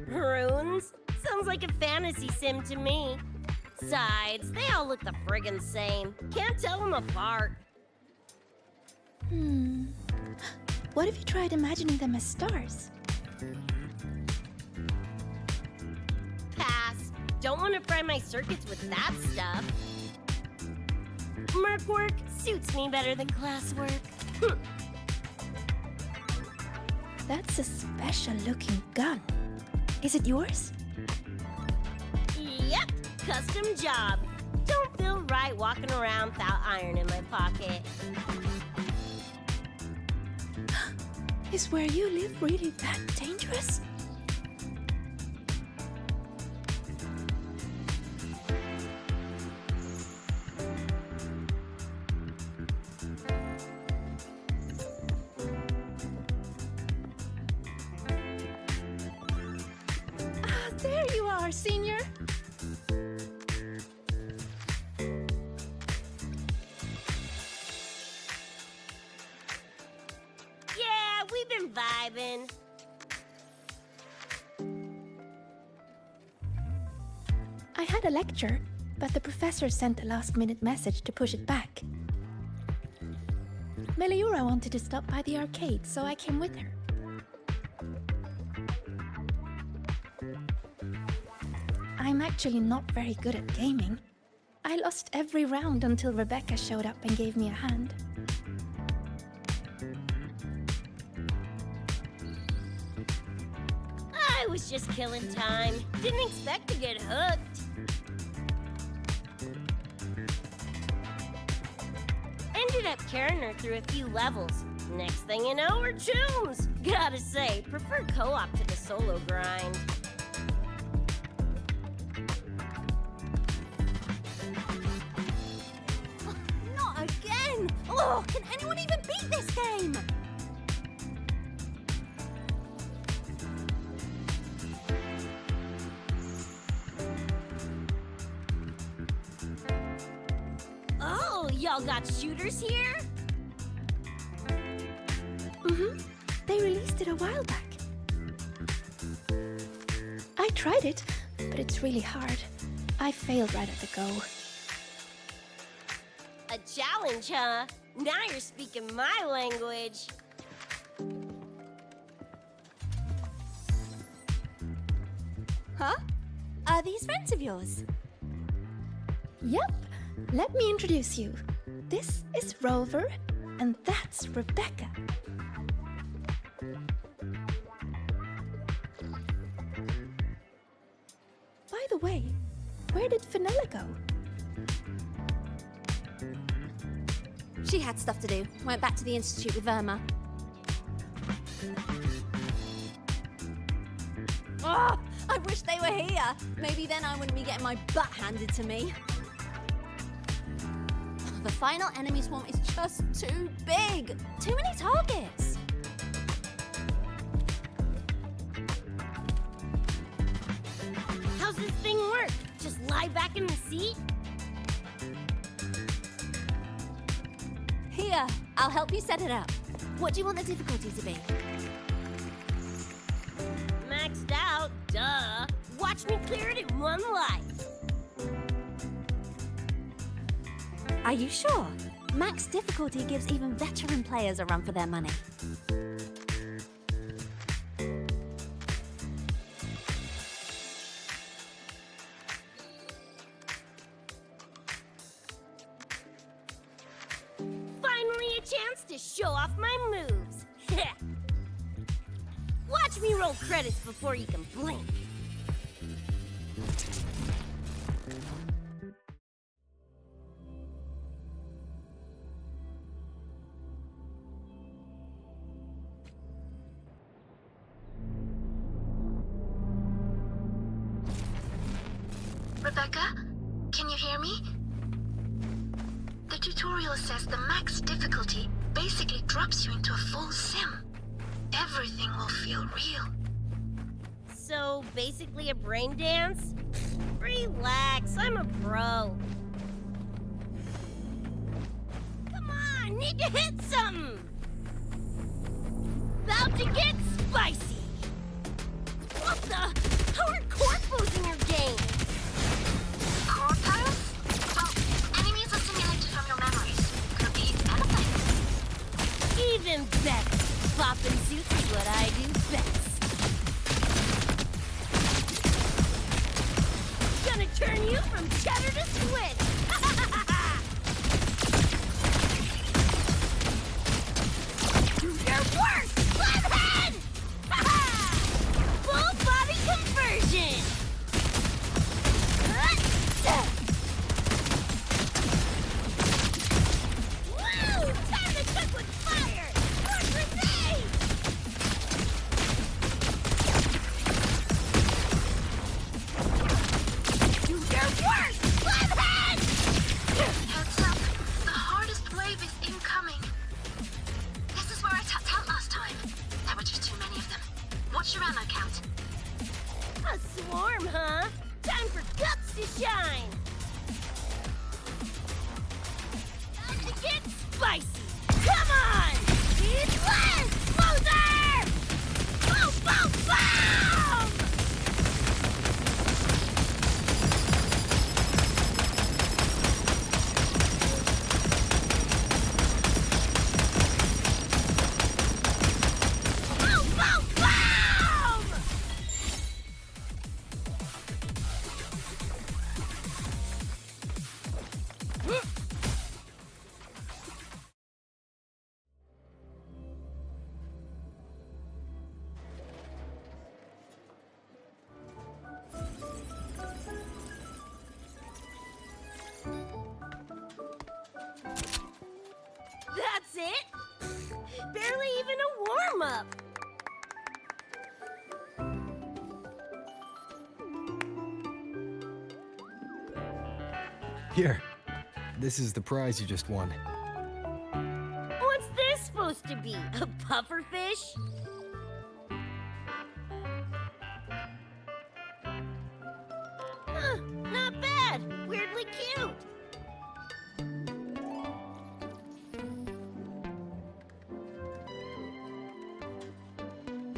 Runes? Sounds like a fantasy sim to me. Besides, they all look the friggin' same. Can't tell them apart. What if you tried imagining them as stars? Pass. Don't want to fry my circuits with that stuff. Merc work suits me better than classwork. That's a special looking gun. Is it yours? Yep, custom job. Don't feel right walking around without iron in my pocket. Is where you live really that dangerous? There you are, Senior. Yeah, we've been vibing. I had a lecture, but the professor sent a last-minute message to push it back. Meliora wanted to stop by the arcade, so I came with her. I'm actually not very good at gaming. I lost every round until Rebecca showed up and gave me a hand. I was just killing time. Didn't expect to get hooked. Ended up carrying her through a few levels. Next thing you know, we're chums. Gotta say, prefer co-op to the solo grind. Not again! Oh, can anyone even beat this game? Oh, y'all got shooters here? Mm-hmm. They released it a while back. I tried it, but it's really hard. I failed right at the go. A challenge, huh? Now you're speaking my language. Huh? Are these friends of yours? Yep. Let me introduce you. This is Rover, and that's Rebecca. By the way, where did Fenella go? She had stuff to do. Went back to the Institute with Verma. Oh, I wish they were here. Maybe then I wouldn't be getting my butt handed to me. The final enemy swarm is just too big. Too many targets. How's this thing work? Just lie back in the seat? Here, I'll help you set it up. What do you want the difficulty to be? Maxed out, duh. Watch me clear it in one life. Are you sure? Max difficulty gives even veteran players a run for their money. Finally a chance to show off my moves. Watch me roll credits before you can blink. Rebecca, can you hear me? The tutorial says the max difficulty basically drops you into a full sim. Everything will feel real. So, basically a brain dance? Relax, I'm a pro. Come on, need to hit something! About to get spicy! What the? How are corpos in your game? Corpos? Well, enemies are simulated from your memories. Could be anything. Even better. Poppin' suits is what I do best. Gonna turn you from cheddar to squid. Do your worst, flathead! Full body conversion. Woo! Time to cook with fire! More grenades! Do your worst, flathead! Heads up, the hardest wave is incoming. This is where I tapped out last time. There were just too many of them. What's your ammo count? A swarm, huh? Time for guts to shine! Time to get spicy! Come on! Need less! Closer! Boom, boom, boom! Boom, boom, boom! That's it? Barely even a warm-up. Here. This is the prize you just won. supposed to be? A pufferfish? Huh, not bad. Weirdly cute.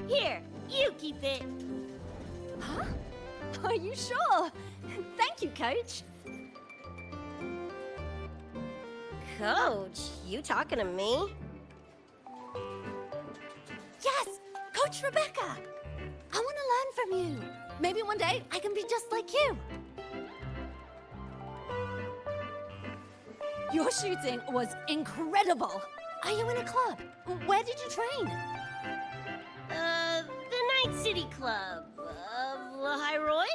Here, you keep it. Huh? Are you sure? Thank you, Coach. Coach, you talking to me? Yes, Coach Rebecca. I want to learn from you. Maybe one day I can be just like you. Your shooting was incredible. Are you in a club? Where did you train? The Night City Club of Lahiroy?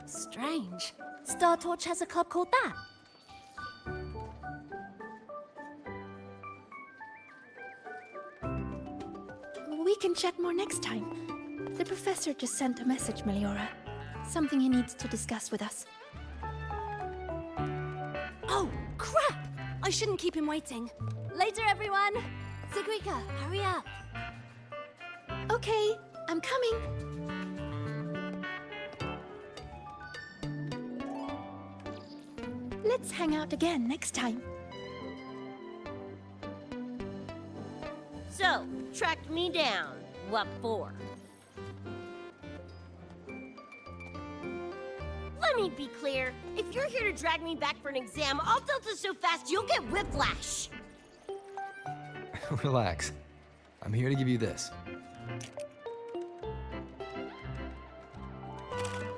Strange. Star Torch has a club called that. We can chat more next time. The professor just sent a message, Meliora. Something he needs to discuss with us. Oh, crap! I shouldn't keep him waiting. Later, everyone. Sigrika, hurry up. Okay, I'm coming. Let's hang out again next time. So, tracked me down. What for? Let me be clear. If you're here to drag me back for an exam, I'll delta so fast you'll get whiplash. Relax. I'm here to give you this.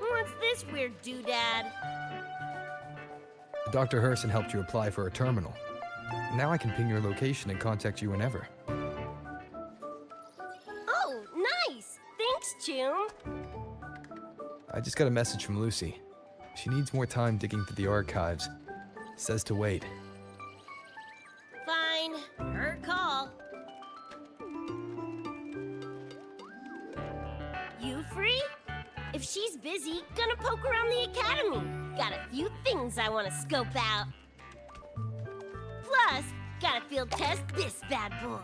What's this weird doodad? Dr. Herson helped you apply for a terminal. Now I can ping your location and contact you whenever. Oh, nice! Thanks, Chum. I just got a message from Lucy. She needs more time digging through the archives. Says to wait. Fine. Her call. You free? If she's busy, gonna poke around the academy. Got a few things I want to scope out. Plus, gotta field test this bad boy.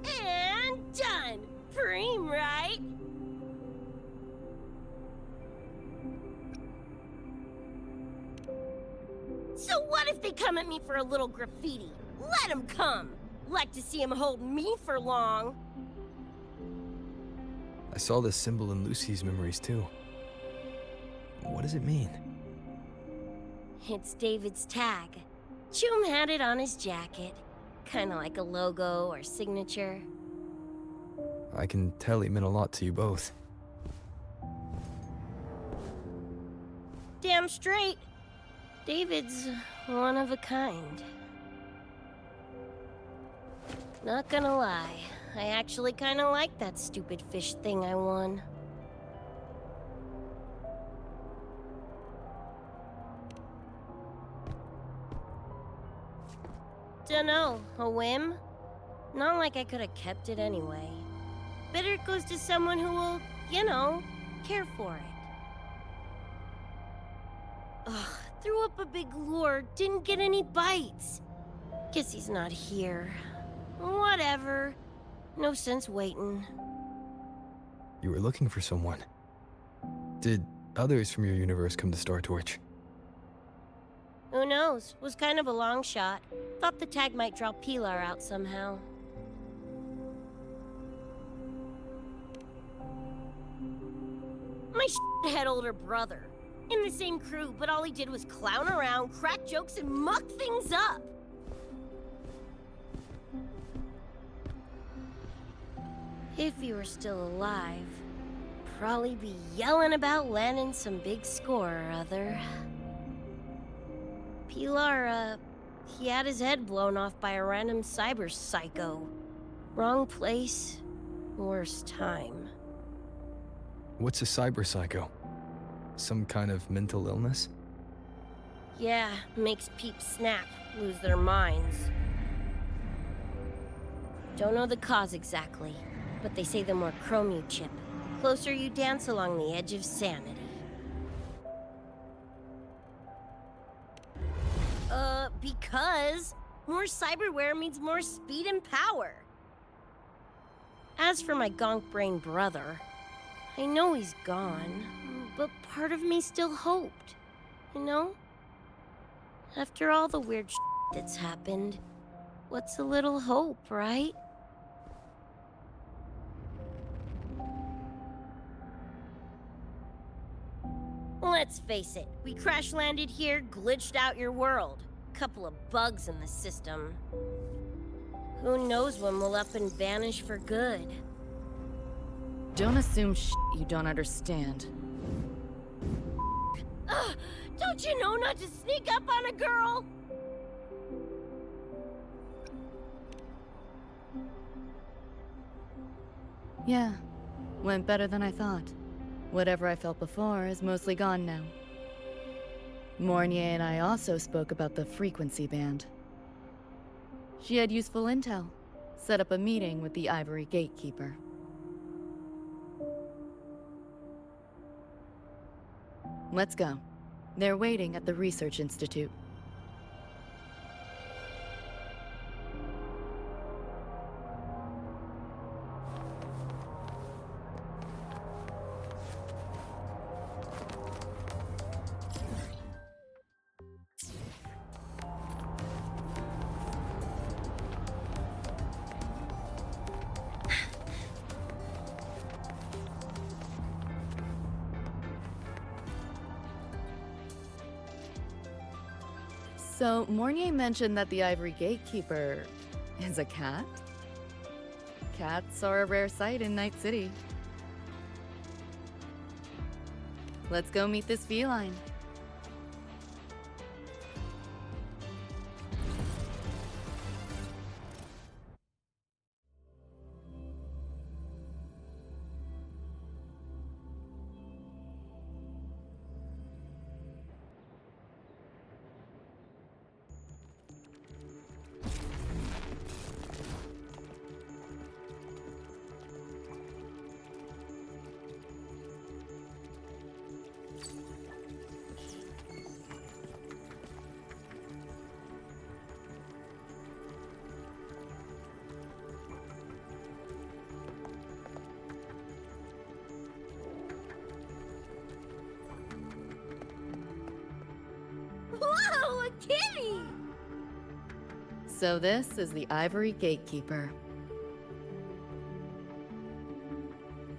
And done! Preem, right? So what if they come at me for a little graffiti? Let them come! Like to see them hold me for long. I saw this symbol in Lucy's memories too. What does it mean? It's David's tag. Chum had it on his jacket. Kinda like a logo or signature. I can tell he meant a lot to you both. Damn straight. David's one of a kind. Not gonna lie, I actually kinda like that stupid fish thing I won. Dunno, a whim? Not like I could have kept it anyway. Better it goes to someone who will, you know, care for it. Ugh, threw up a big lure, didn't get any bites. Guess he's not here. Whatever. No sense waiting. You were looking for someone. Did others from your universe come to Star Torch? Who knows? Was kind of a long shot. Thought the tag might draw Pilar out somehow. My head older brother. In the same crew, but all he did was clown around, crack jokes, and muck things up. If he were still alive, probably be yelling about landing some big score or other. Pilar, he had his head blown off by a random cyber psycho. Wrong place, worst time. What's a cyber psycho? Some kind of mental illness? Yeah, makes peeps snap, lose their minds. Don't know the cause exactly, but they say the more chrome you chip, the closer you dance along the edge of sanity. Because more cyberware means more speed and power. As for my gonk brain brother, I know he's gone, but part of me still hoped, you know? After all the weird shit that's happened, what's a little hope, right? Let's face it, we crash-landed here, glitched out your world. Couple of bugs in the system. Who knows when we'll up and vanish for good? Don't assume you don't understand. Don't you know not to sneak up on a girl? Yeah, went better than I thought. Whatever I felt before is mostly gone now. Mornier and I also spoke about the frequency band. She had useful intel. Set up a meeting with the Ivory Gatekeeper. Let's go. They're waiting at the Research Institute. So, Mornier mentioned that the Ivory Gatekeeper is a cat? Cats are a rare sight in Night City. Let's go meet this feline. Whoa, a kitty! So this is the Ivory Gatekeeper.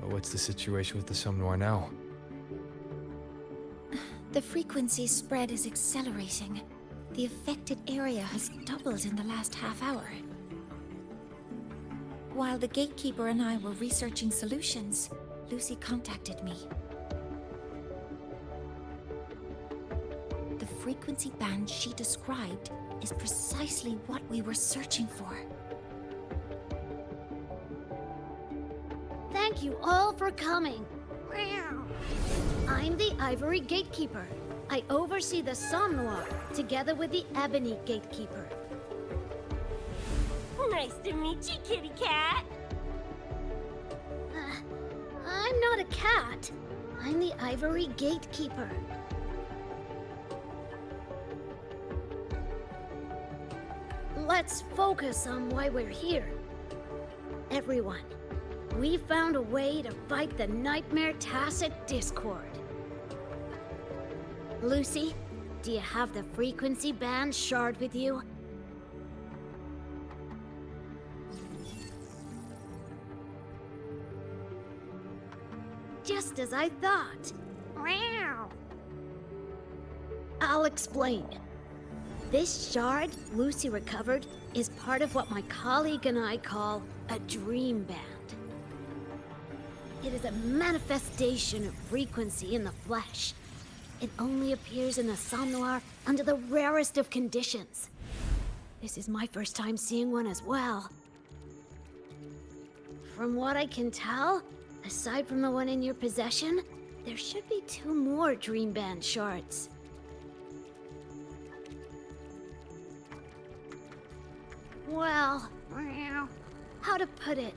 What's the situation with the Somme Noir now? The frequency spread is accelerating. The affected area has doubled in the last half hour. While the Gatekeeper and I were researching solutions, Lucy contacted me. The frequency band she described is precisely what we were searching for. Thank you all for coming. I'm the Ivory Gatekeeper. I oversee the Somme Noir, together with the Ebony Gatekeeper. Nice to meet you, kitty cat. I'm not a cat. I'm the Ivory Gatekeeper. Let's focus on why we're here. Everyone, we found a way to fight the Nightmare Tacit Discord. Lucy, do you have the frequency band shard with you? Just as I thought. I'll explain. This shard Lucy recovered is part of what my colleague and I call a dream band. It is a manifestation of frequency in the flesh. It only appears in the somnoir under the rarest of conditions. This is my first time seeing one as well. From what I can tell, aside from the one in your possession, there should be 2 more Dream Band shards. Well, how to put it?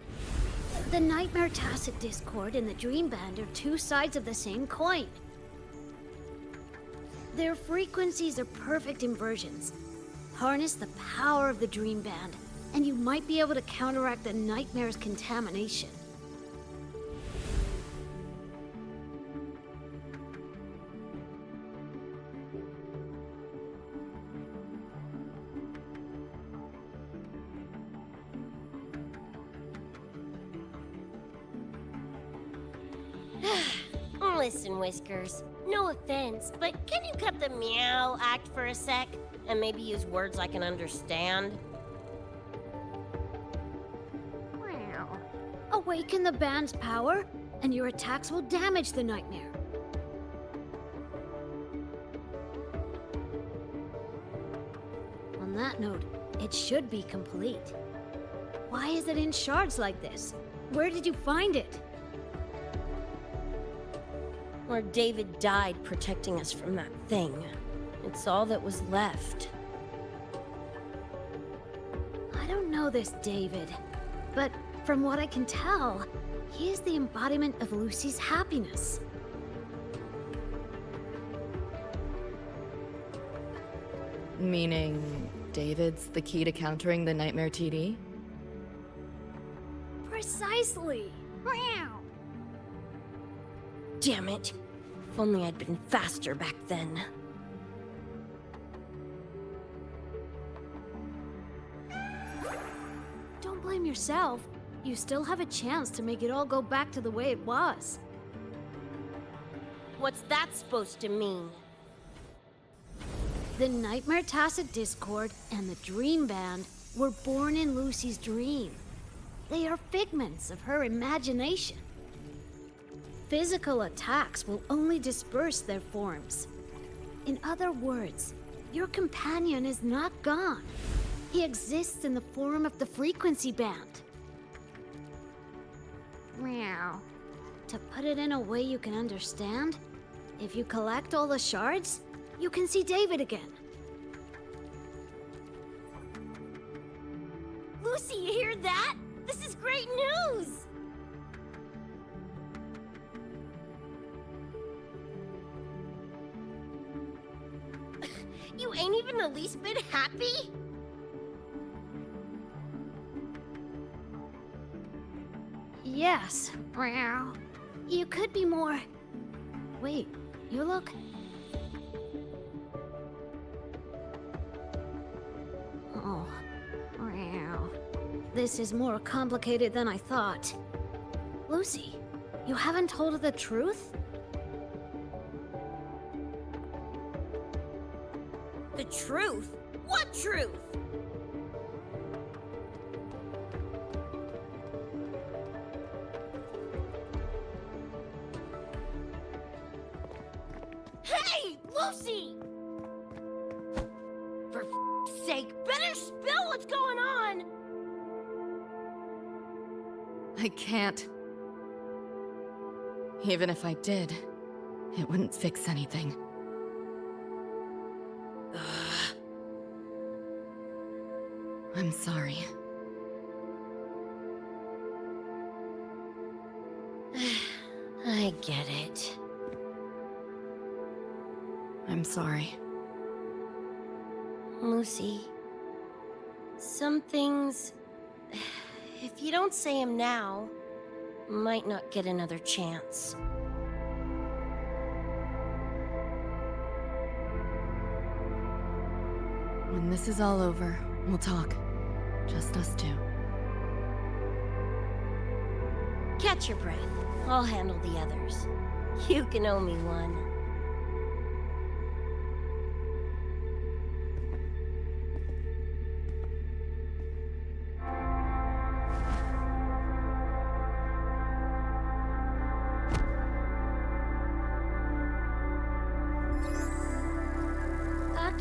The Nightmare Tacit Discord and the Dream Band are 2 sides of the same coin. Their frequencies are perfect inversions. Harness the power of the Dream Band, and you might be able to counteract the Nightmare's contamination. Listen, Whiskers. No offense, but can you cut the meow act for a sec? And maybe use words I can understand? Wow. Awaken the band's power, and your attacks will damage the Nightmare. On that note, it should be complete. Why is it in shards like this? Where did you find it? Where David died protecting us from that thing. It's all that was left. I don't know this David, but from what I can tell, he is the embodiment of Lucy's happiness. Meaning, David's the key to countering the Nightmare TD? Precisely! Damn it. If only I'd been faster back then. Don't blame yourself. You still have a chance to make it all go back to the way it was. What's that supposed to mean? The Nightmare Tacit Discord and the Dream Band were born in Lucy's dream. They are figments of her imagination. Physical attacks will only disperse their forms. In other words, your companion is not gone. He exists in the form of the frequency band. Meow. To put it in a way you can understand, if you collect all the shards, you can see David again. Lucy, you hear that? This is great news! You ain't even the least bit happy? Yes. You could be more... Wait, you look... Oh. This is more complicated than I thought. Lucy, you haven't told her the truth? The truth? What truth? Hey, Lucy! For f***'s sake, better spill what's going on! I can't. Even if I did, it wouldn't fix anything. I'm sorry. I get it. I'm sorry. Lucy, some things, if you don't say them now, might not get another chance. When this is all over, we'll talk. Just us two. Catch your breath. I'll handle the others. You can owe me one.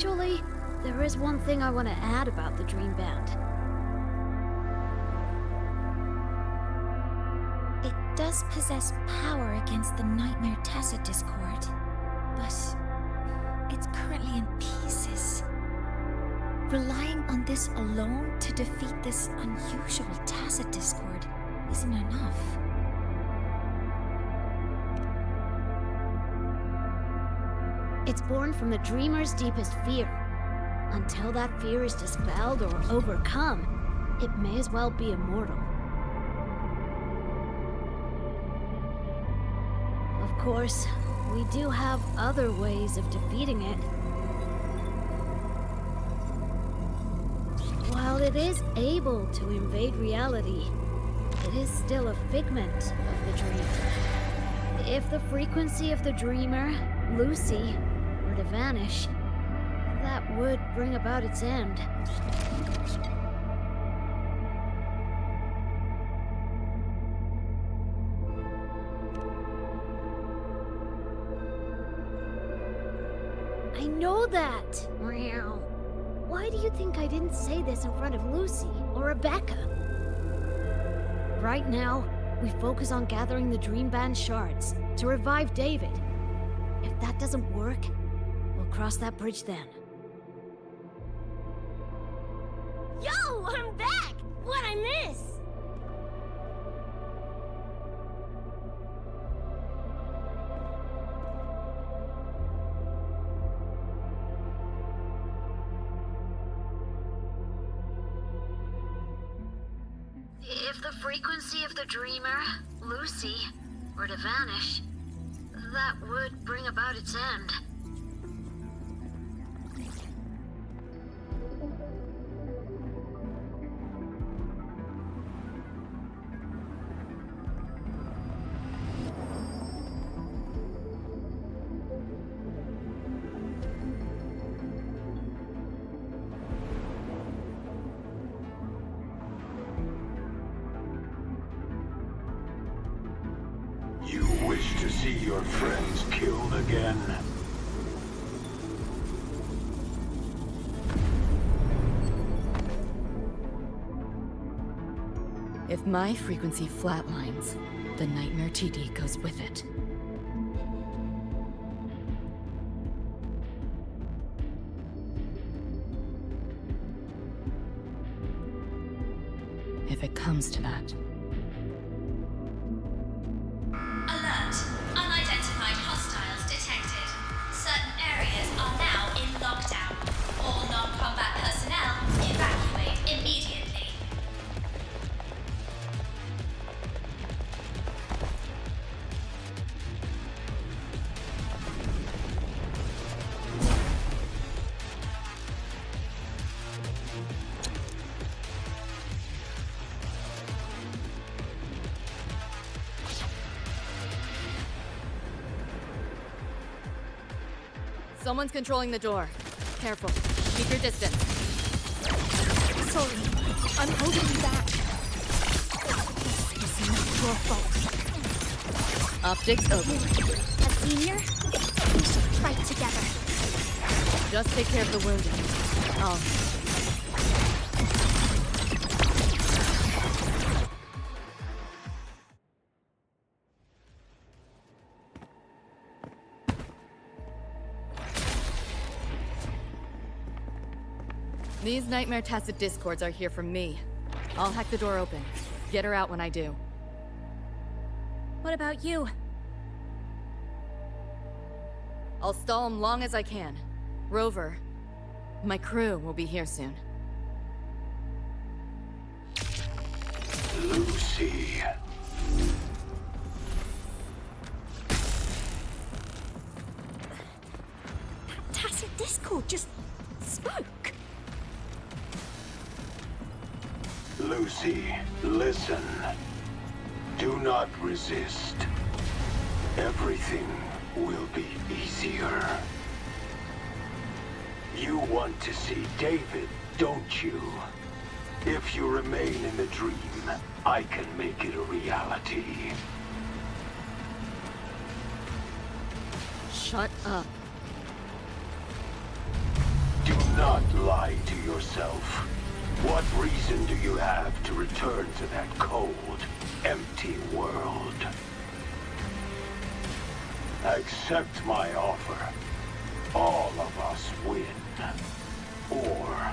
Actually, there is one thing I want to add about the Dream Band. It does possess power against the Nightmare Tacit Discord, but it's currently in pieces. Relying on this alone to defeat this unusual Tacit Discord isn't enough. It's born from the dreamer's deepest fear. Until that fear is dispelled or overcome, it may as well be immortal. Of course, we do have other ways of defeating it. While it is able to invade reality, it is still a figment of the dream. If the frequency of the dreamer, Lucy, were to vanish, that would bring about its end. I know that! Meow. Why do you think I didn't say this in front of Lucy or Rebecca? Right now, we focus on gathering the Dream Band shards to revive David. If that doesn't work, we'll cross that bridge then. Yo, I'm back! What'd I miss? If the frequency of the dreamer, Lucy, were to vanish, that would bring about its end. You wish to see your friends killed again? If my frequency flatlines, the Nightmare TD goes with it. If it comes to that. Alert! Unidentified hostiles detected. Certain areas are now in lockdown. All non-combat personnel evacuate immediately. Someone's controlling the door. Careful. Keep your distance. Sorry, I'm holding you back. This is not your fault. Optics open. A senior? We should fight together. Just take care of the wounded. These Nightmare Tacit Discords are here from me. I'll hack the door open. Get her out when I do. What about you? I'll stall them long as I can. Rover, my crew will be here soon. Lucy. That Tacit Discord just spoke. Lucy, listen. Do not resist. Everything will be easier. You want to see David, don't you? If you remain in the dream, I can make it a reality. Shut up. not lie to yourself. What reason do you have to return to that cold, empty world? Accept my offer. All of us win. Or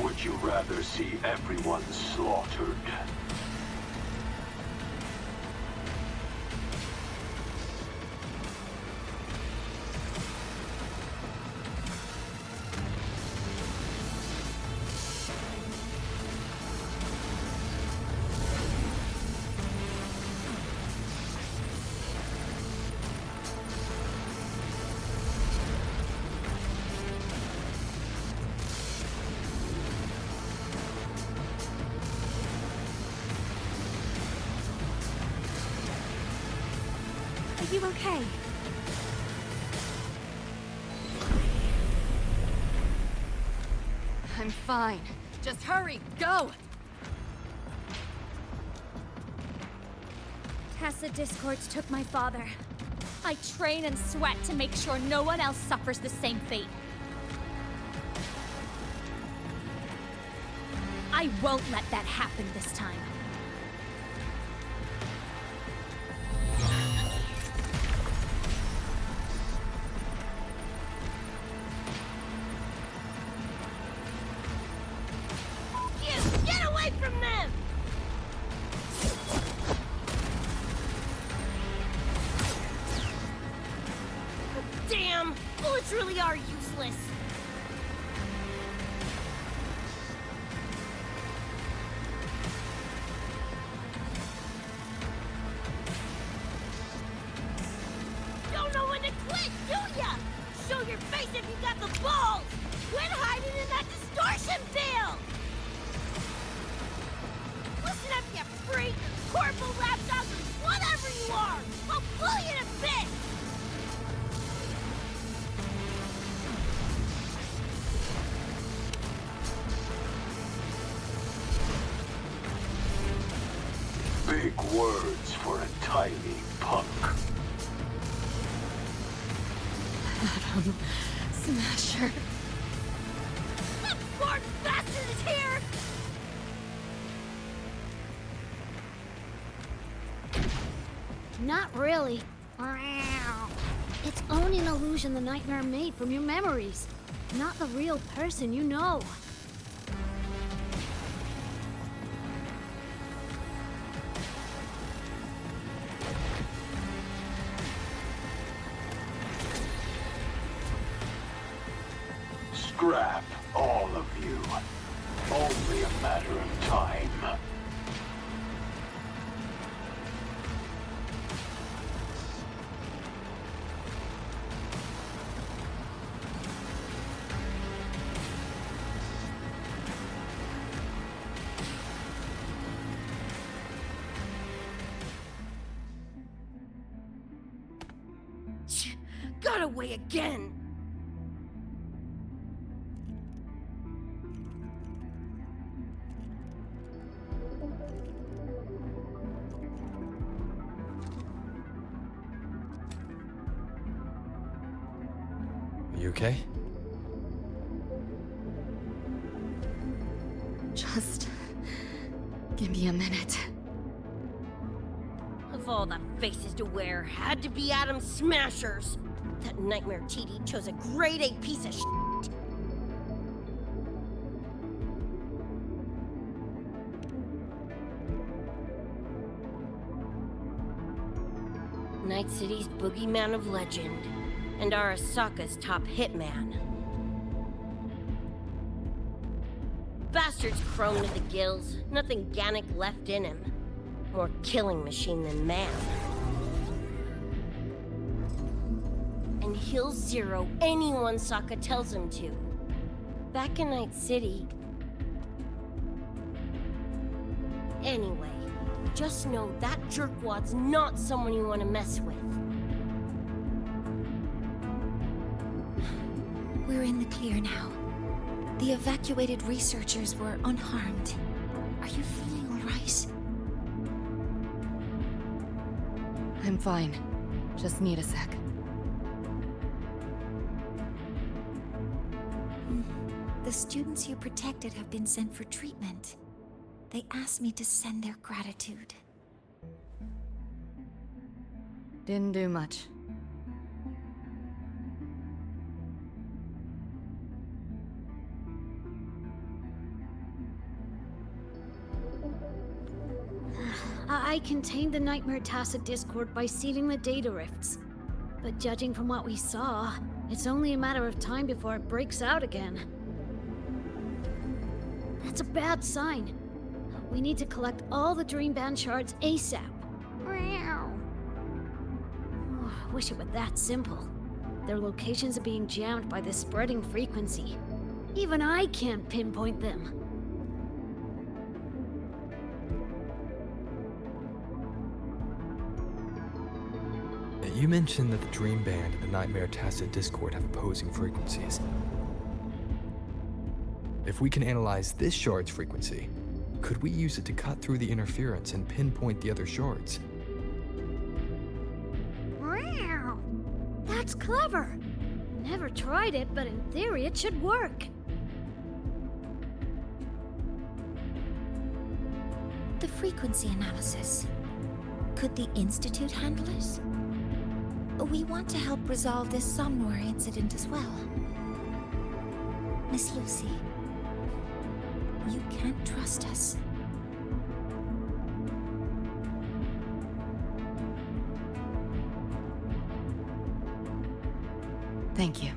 would you rather see everyone slaughtered? Are you okay? I'm fine. Just hurry, go! Tessa Discords took my father. I train and sweat to make sure no one else suffers the same fate. I won't let that happen this time. Get away from them! Damn! Bullets really are useless. Don't know when to quit, do ya? Show your face if you got the balls! Quit hiding in that distortion field! Listen up, you freak! Corporal lapdog, whatever you are! I'll pull you to bits! Big words for a tiny punk. Adam Smasher. That poor bastard is here! Not really. It's only an illusion the nightmare made from your memories, not the real person you know. Scrap, all of you. Only a matter of time. Got away again! You okay? Just give me a minute. Of all the faces to wear, had to be Adam Smashers. That nightmare TD chose a grade A piece of shit. Night City's boogeyman of legend, and Arasaka's top hitman. Bastard's chrome to the gills, nothing Gannic left in him. More killing machine than man. And he'll zero anyone Sokka tells him to. Back in Night City. Anyway, just know that jerkwad's not someone you want to mess with. We're in the clear now. The evacuated researchers were unharmed. Are you feeling all right? I'm fine. Just need a sec. The students you protected have been sent for treatment. They asked me to send their gratitude. Didn't do much. I contained the Nightmare Tacit Discord by sealing the data rifts. But judging from what we saw, it's only a matter of time before it breaks out again. That's a bad sign. We need to collect all the Dream Band shards ASAP. Wish it were that simple. Their locations are being jammed by this spreading frequency. Even I can't pinpoint them. You mentioned that the Dream Band and the Nightmare Tacit Discord have opposing frequencies. If we can analyze this shard's frequency, could we use it to cut through the interference and pinpoint the other shards? That's clever! Never tried it, but in theory it should work. The frequency analysis. Could the Institute handle it? We want to help resolve this somnware incident as well. Miss Lucy, you can't trust us. Thank you.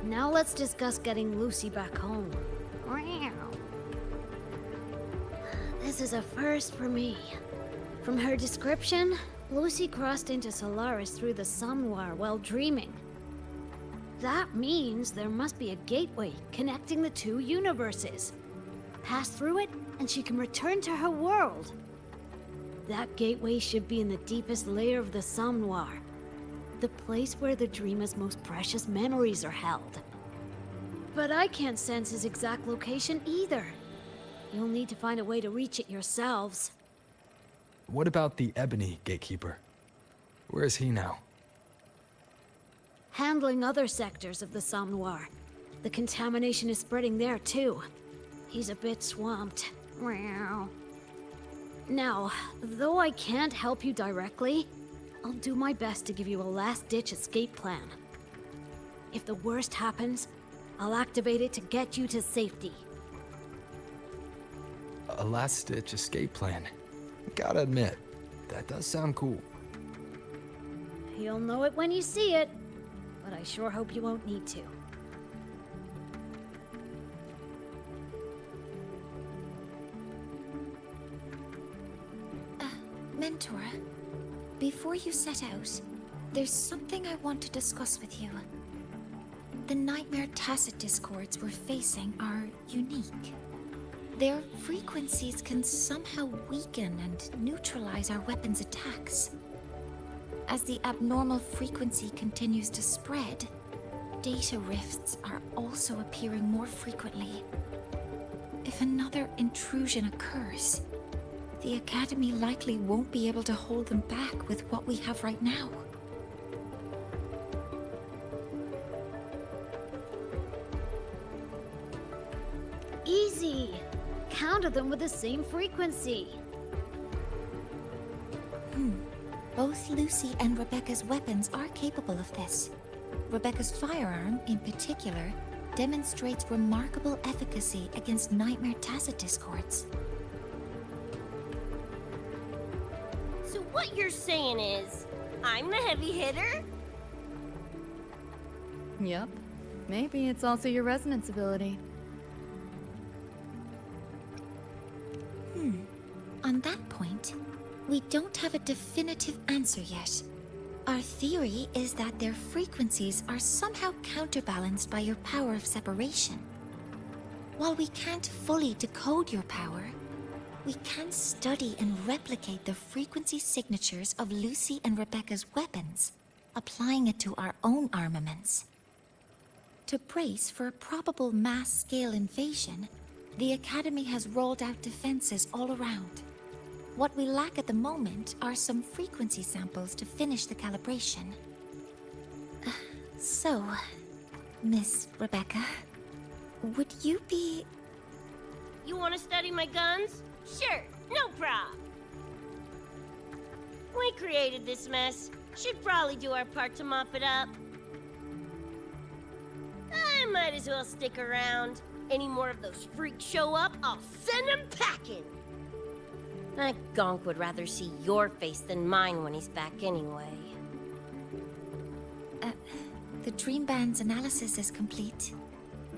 Now let's discuss getting Lucy back home. This is a first for me. From her description, Lucy crossed into Solaris through the somnware while dreaming. That means there must be a gateway connecting the two universes. Pass through it, and she can return to her world. That gateway should be in the deepest layer of the somnware. The place where the dreamer's most precious memories are held. But I can't sense his exact location either. You'll need to find a way to reach it yourselves. What about the Ebony Gatekeeper? Where is he now? Handling other sectors of the somnware. The contamination is spreading there too. He's a bit swamped. Now, though I can't help you directly, I'll do my best to give you a last-ditch escape plan. If the worst happens, I'll activate it to get you to safety. A last-ditch escape plan. Gotta admit, that does sound cool. You'll know it when you see it, but I sure hope you won't need to. Mentor, before you set out, there's something I want to discuss with you. The Nightmare Tacit Discords we're facing are unique. Their frequencies can somehow weaken and neutralize our weapons' attacks. As the abnormal frequency continues to spread, data rifts are also appearing more frequently. If another intrusion occurs, the Academy likely won't be able to hold them back with what we have right now. Easy! Counter them with the same frequency. Both Lucy and Rebecca's weapons are capable of this. Rebecca's firearm, in particular, demonstrates remarkable efficacy against Nightmare Tacit Discords. So what you're saying is, I'm the heavy hitter? Yep. Maybe it's also your resonance ability. On that point, We don't have a definitive answer yet. Our theory is that their frequencies are somehow counterbalanced by your power of separation. While we can't fully decode your power, we can study and replicate the frequency signatures of Lucy and Rebecca's weapons, applying it to our own armaments. To brace for a probable mass-scale invasion, the Academy has rolled out defenses all around. What we lack at the moment are some frequency samples to finish the calibration. So, Miss Rebecca, would you be... You want to study my guns? Sure, no prob. We created this mess. Should probably do our part to mop it up. I might as well stick around. Any more of those freaks show up, I'll send them packing. That gonk would rather see your face than mine when he's back anyway. The Dream Band's analysis is complete.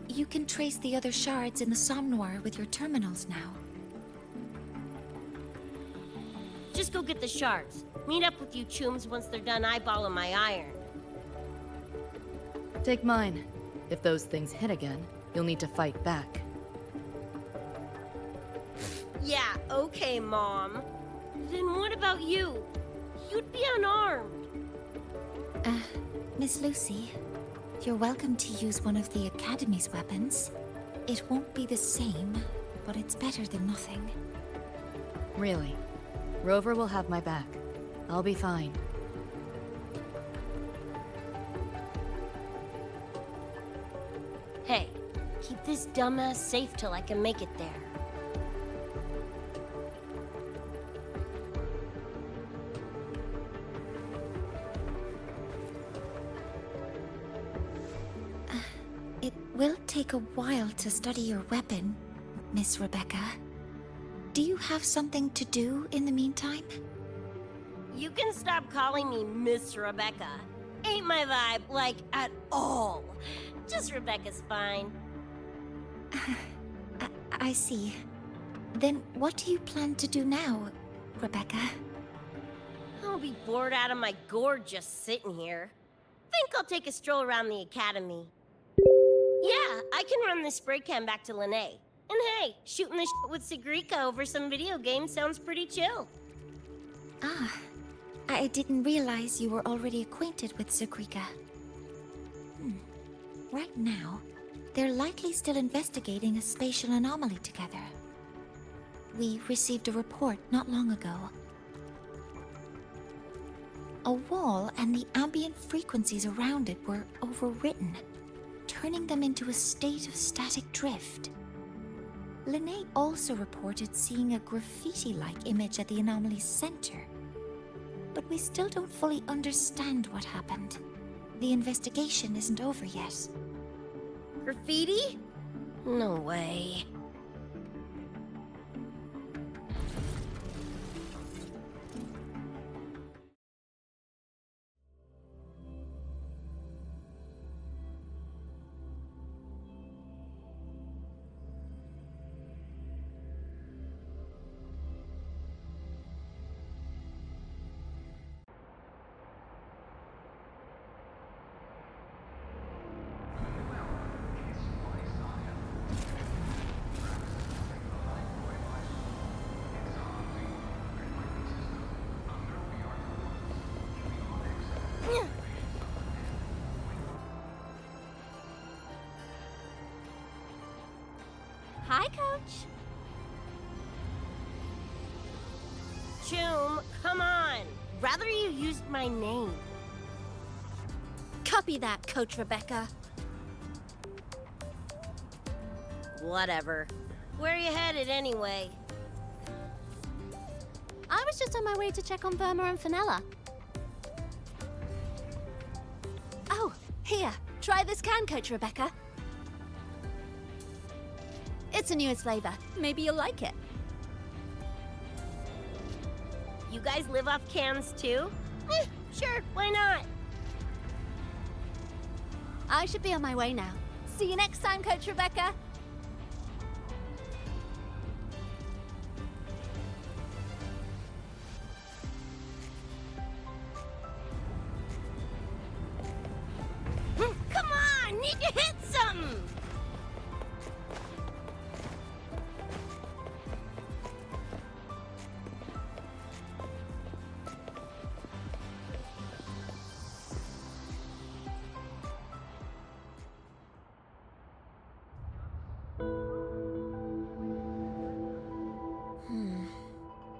You can trace the other shards in the Somnoir with your terminals now. Just go get the shards. Meet up with you chooms once they're done eyeballing my iron. Take mine. If those things hit again, you'll need to fight back. Yeah, okay, Mom. Then what about you? You'd be unarmed. Miss Lucy, you're welcome to use one of the Academy's weapons. It won't be the same, but it's better than nothing. Really? Rover will have my back. I'll be fine. Hey, keep this dumbass safe till I can make it there. It will take a while to study your weapon, Miss Rebecca. Do you have something to do in the meantime? You can stop calling me Miss Rebecca. Ain't my vibe, like, at all. Just Rebecca's fine. I see. Then what do you plan to do now, Rebecca? I'll be bored out of my gourd just sitting here. Think I'll take a stroll around the Academy. Yeah, I can run this spray can back to Lene. And hey, shooting the shit with Sigrika over some video games sounds pretty chill. Ah, I didn't realize you were already acquainted with Sigrika. Right now, they're likely still investigating a spatial anomaly together. We received a report not long ago. A wall and the ambient frequencies around it were overwritten, turning them into a state of static drift. Lene also reported seeing a graffiti-like image at the anomaly's center. But we still don't fully understand what happened. The investigation isn't over yet. Graffiti? No way. Hi, Coach. Choom, come on. Rather you used my name. Copy that, Coach Rebecca. Whatever. Where are you headed anyway? I was just on my way to check on Verma and Fenella. Oh, here. Try this can, Coach Rebecca. It's a newest flavor. Maybe you'll like it. You guys live off cans too? Sure, why not? I should be on my way now. See you next time, Coach Rebecca. need to hit something!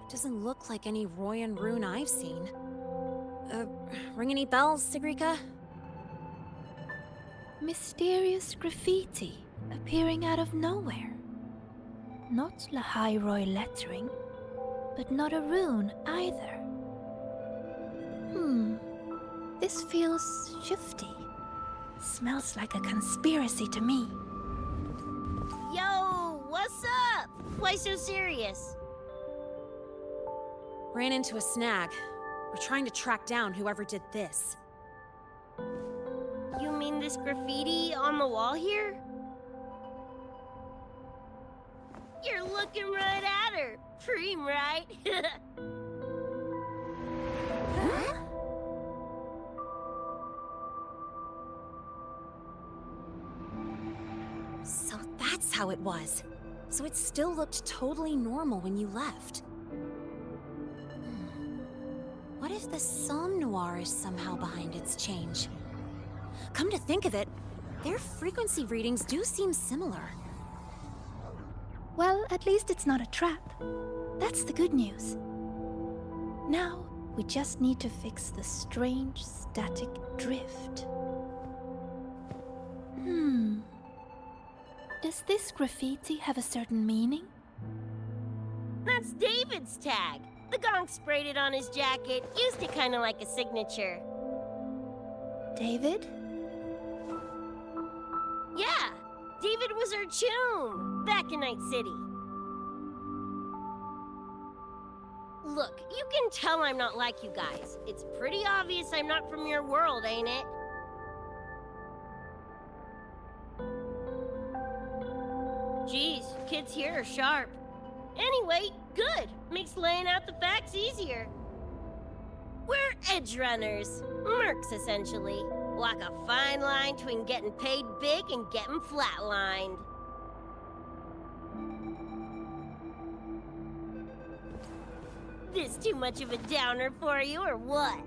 Doesn't look like any Royan rune I've seen. Ring any bells, Sigrika? Mysterious graffiti appearing out of nowhere. Not Lahairoi lettering, but not a rune either. This feels shifty. Smells like a conspiracy to me. Yo, what's up? Why so serious? Ran into a snag. We're trying to track down whoever did this. You mean this graffiti on the wall here? You're looking right at her. Preem, right? Huh? So that's how it was. So it still looked totally normal when you left. What if the Somme Noir is somehow behind its change? Come to think of it, their frequency readings do seem similar. Well, at least it's not a trap. That's the good news. Now, we just need to fix the strange static drift. Does this graffiti have a certain meaning? That's David's tag. The gonk sprayed it on his jacket, used it kind of like a signature. David? Yeah, David was our choom back in Night City. Look, you can tell I'm not like you guys. It's pretty obvious I'm not from your world, ain't it? Geez, kids here are sharp. Anyway, good. Makes laying out the facts easier. We're edge runners. Mercs, essentially. Walk a fine line between getting paid big and getting flatlined. This too much of a downer for you, or what?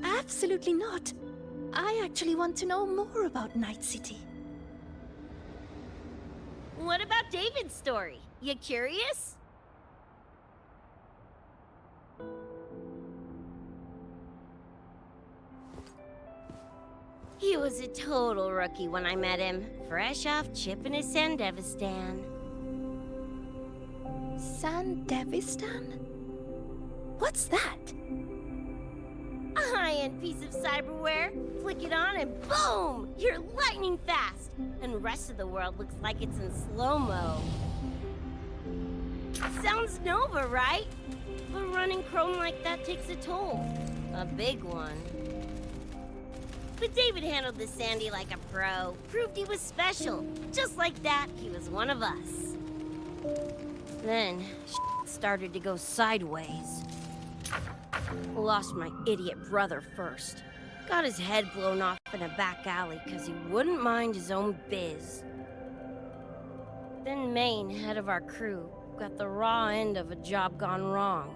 Absolutely not. I actually want to know more about Night City. What about David's story? You curious? He was a total rookie when I met him, fresh off chipping his Sandevistan. Sandevistan? What's that? A high-end piece of cyberware. Flick it on and boom! You're lightning fast! And the rest of the world looks like it's in slow-mo. Sounds Nova, right? But running chrome like that takes a toll. A big one. But David handled the Sandy like a pro. Proved he was special. Just like that, he was one of us. Then, started to go sideways. Lost my idiot brother first. Got his head blown off in a back alley because he wouldn't mind his own biz. Then Maine, head of our crew, got the raw end of a job gone wrong.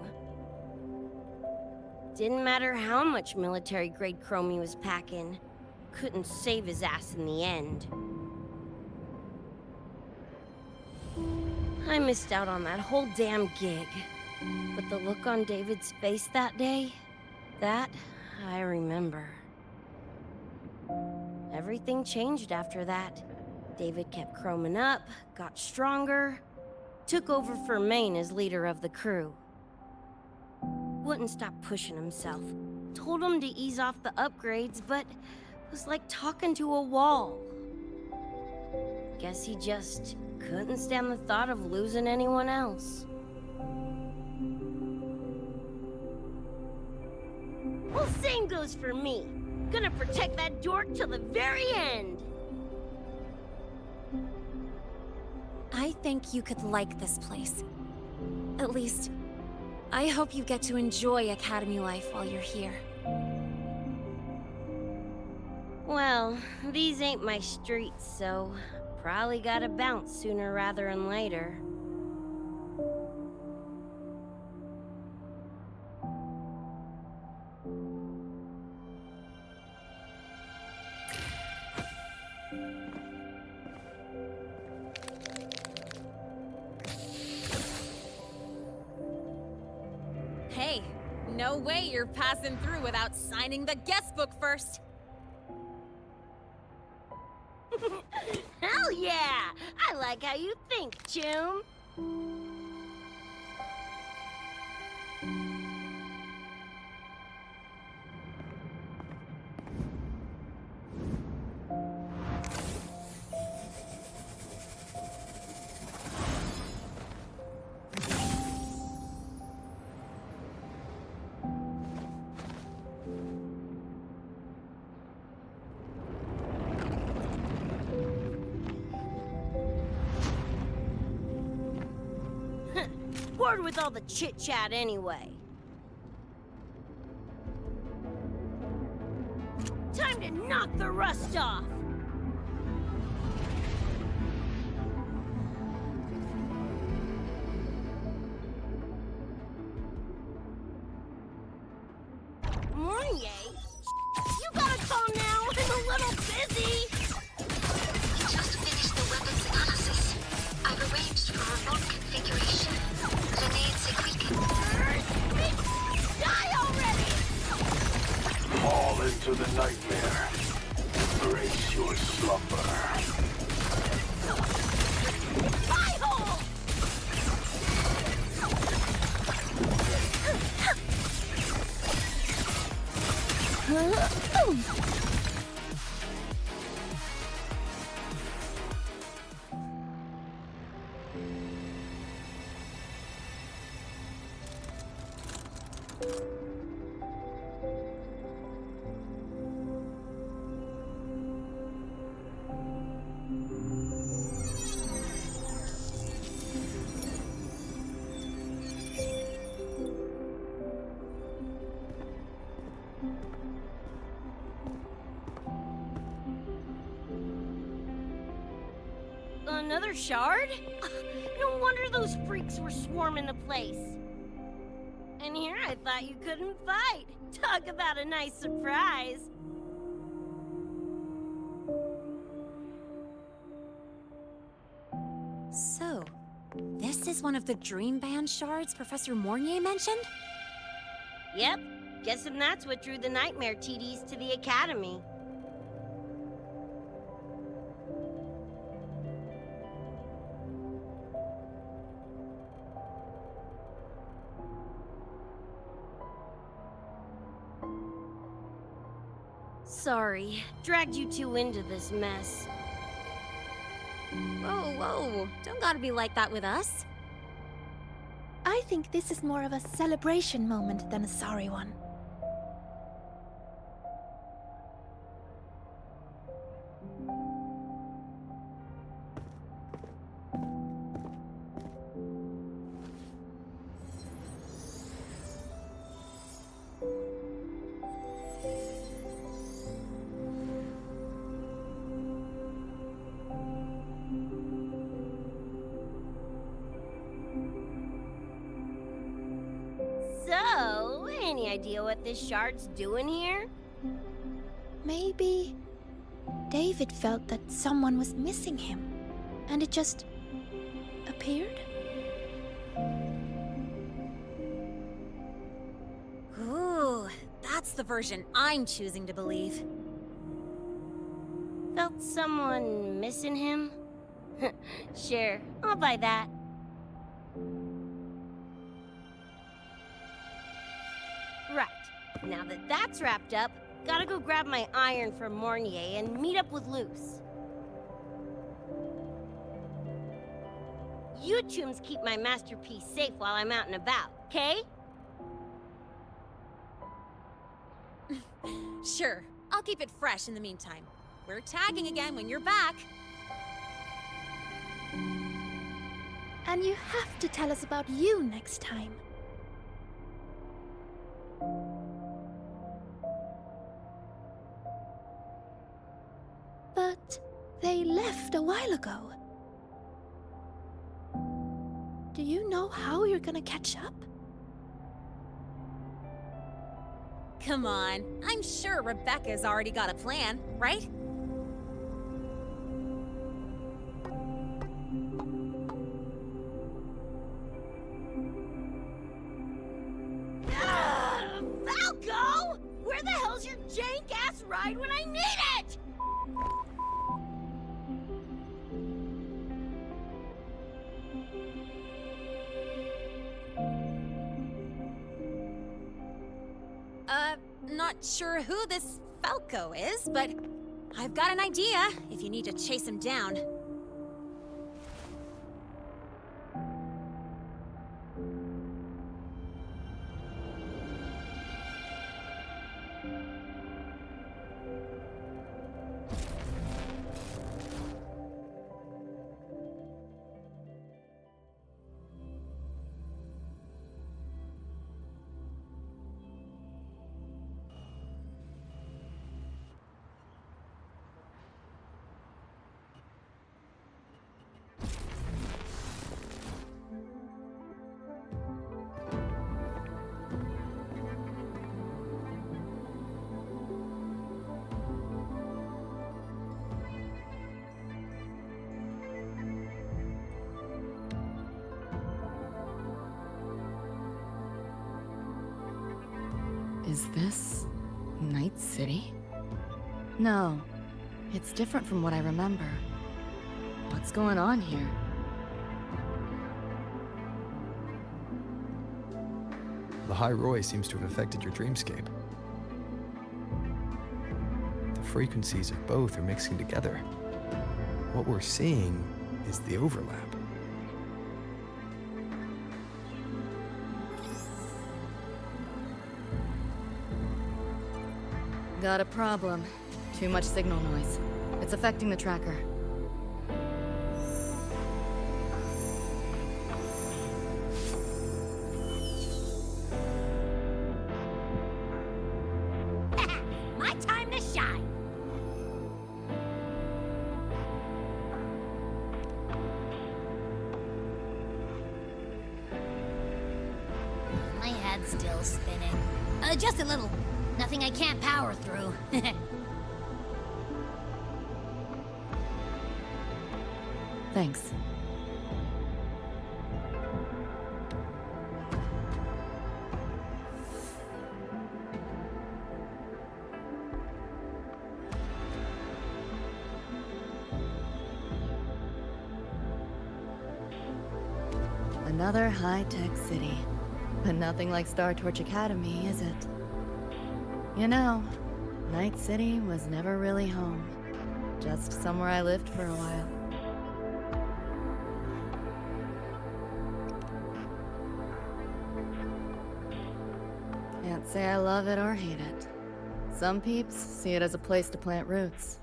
Didn't matter how much military-grade chrome he was packing. Couldn't save his ass in the end. I missed out on that whole damn gig. But the look on David's face that day, that I remember. Everything changed after that. David kept chroming up, got stronger, took over for Maine as leader of the crew. Wouldn't stop pushing himself. Told him to ease off the upgrades, but was like talking to a wall. Guess he just couldn't stand the thought of losing anyone else. Well, same goes for me. Gonna protect that dork till the very end. I think you could like this place. At least, I hope you get to enjoy Academy life while you're here. Well, these ain't my streets, so probably gotta bounce sooner rather than later. Hey, no way you're passing through without signing the guest book first. Hell yeah! I like how you think, Choom. Bored with all the chit-chat anyway. Time to knock the rust off! Mornier? You gotta call now! I'm a little busy! Just finished the weapons analysis. I've arranged for a remote configuration. Grenades and weaken. Die already! Fall into the nightmare. Embrace your slumber. Pie-hole! Another shard? No wonder those freaks were swarming the place. And here I thought you couldn't fight. Talk about a nice surprise. So, this is one of the Dream Band shards Professor Mornier mentioned? Yep. Guessing that's what drew the Nightmare TDs to the Academy. Sorry, dragged you two into this mess. Whoa, whoa, don't gotta be like that with us. I think this is more of a celebration moment than a sorry one. So, any idea what this shard's doing here? Maybe David felt that someone was missing him, and it just appeared? Ooh, that's the version I'm choosing to believe. Felt someone missing him? Sure, I'll buy that. Right, now that that's wrapped up, gotta go grab my iron from Mornier and meet up with Luce. You chooms keep my masterpiece safe while I'm out and about, okay? Sure, I'll keep it fresh in the meantime. We're tagging again when you're back. And you have to tell us about you next time. a while ago. Do you know how you're gonna catch up? Come on, I'm sure Rebecca's already got a plan, right? Falco! Where the hell's your jank-ass ride when I need it? Not sure who this Falco is, but I've got an idea if you need to chase him down. Is this Night City? No, it's different from what I remember. What's going on here? The High Roy seems to have affected your dreamscape. The frequencies of both are mixing together. What we're seeing is the overlap. Got a problem. Too much signal noise. It's affecting the tracker. My time to shine! My head's still spinning. Just a little. Nothing I can't power through. Thanks. Another high-tech city. But nothing like Star Torch Academy, is it? You know, Night City was never really home. Just somewhere I lived for a while. Can't say I love it or hate it. Some peeps see it as a place to plant roots.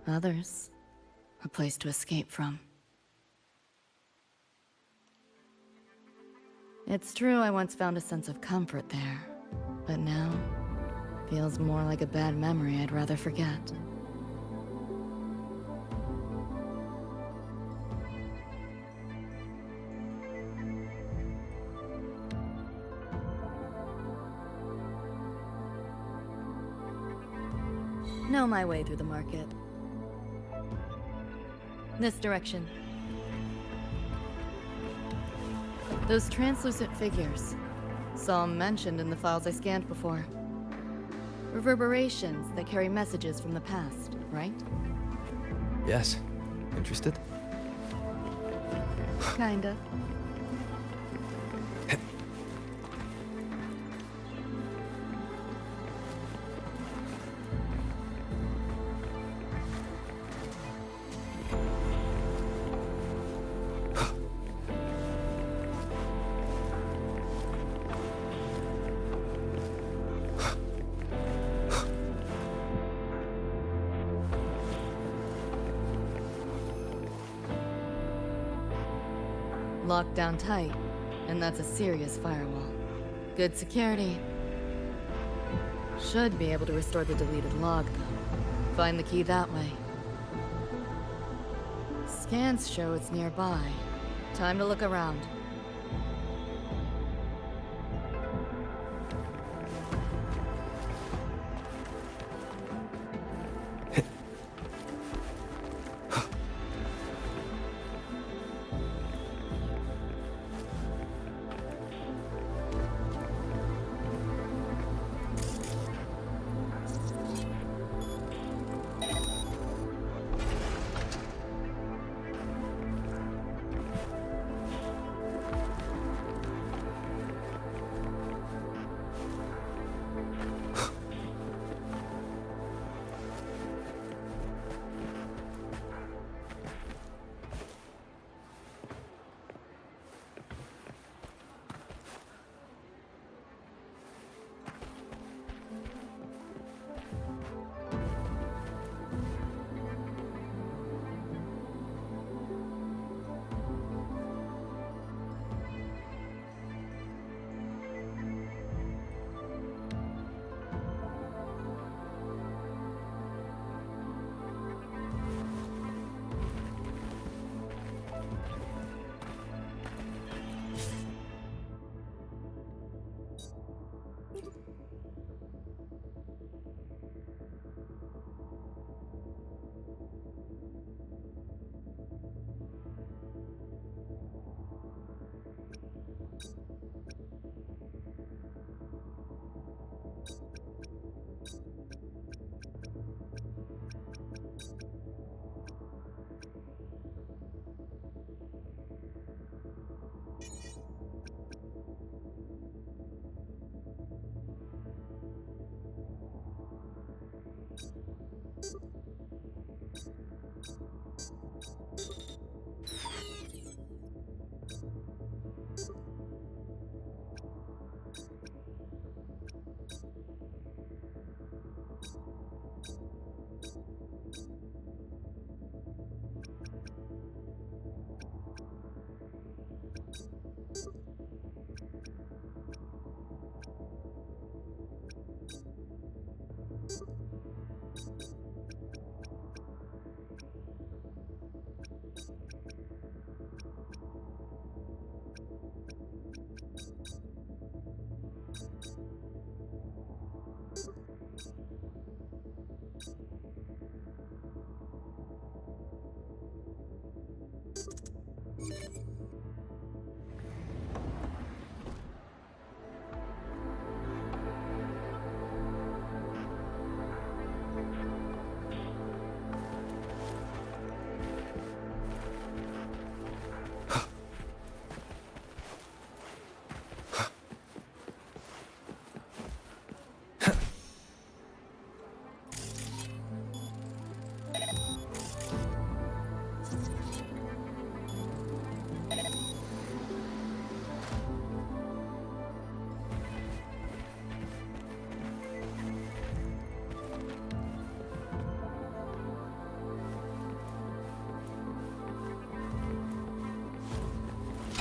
Others, a place to escape from. It's true I once found a sense of comfort there, but now feels more like a bad memory I'd rather forget. Know my way through the market. This direction. Those translucent figures. Saw 'em mentioned in the files I scanned before. Reverberations that carry messages from the past, right? Yes. Interested? Kinda. Locked down tight, and that's a serious firewall. Good security. Should be able to restore the deleted log, though. Find the key that way. Scans show it's nearby. Time to look around.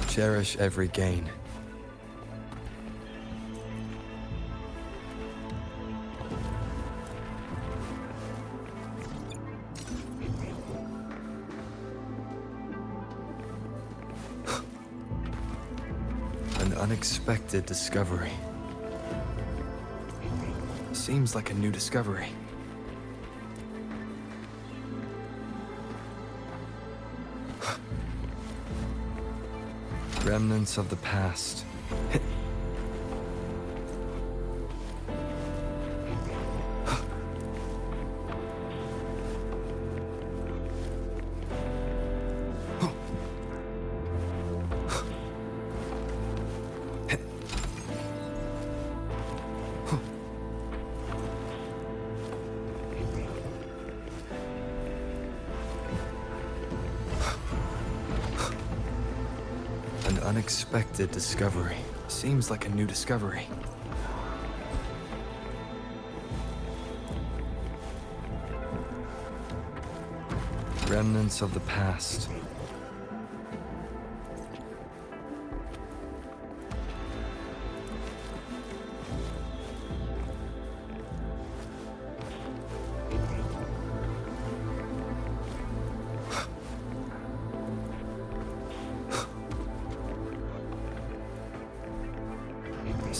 Cherish every gain. An unexpected discovery. Seems like a new discovery. Remnants of the past. Unexpected discovery. Seems like a new discovery. Remnants of the past.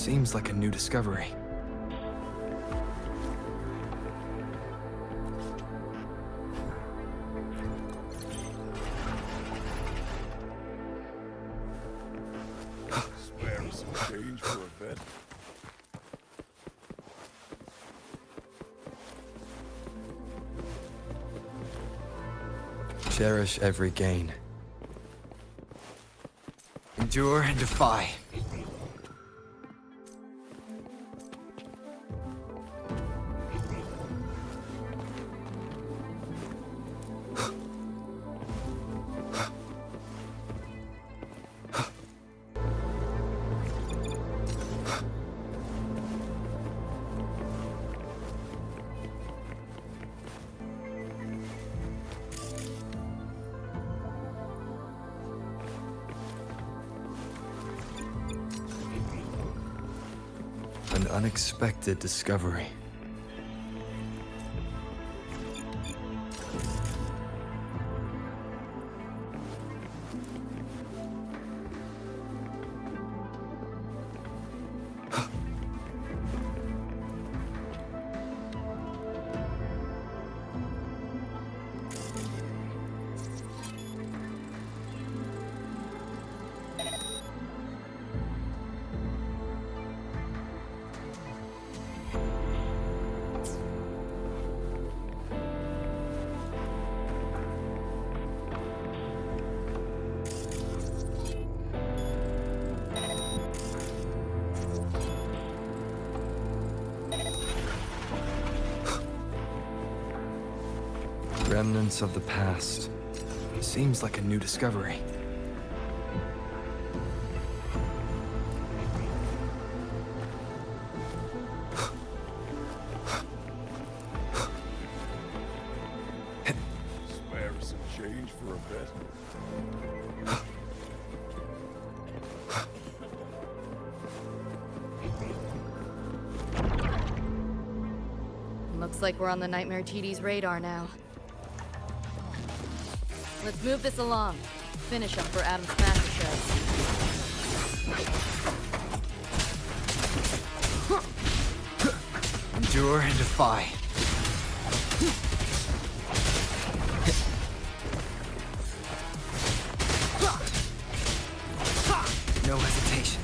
Seems like a new discovery. Spare some change for a bit. Cherish every gain. Endure and defy. An unexpected discovery. Remnants of the past. Seems like a new discovery. Spare some change for a bit. Looks like we're on the Nightmare TD's radar now. Let's move this along. Finish up for Adam's Smasher Show. Endure and defy. No hesitation.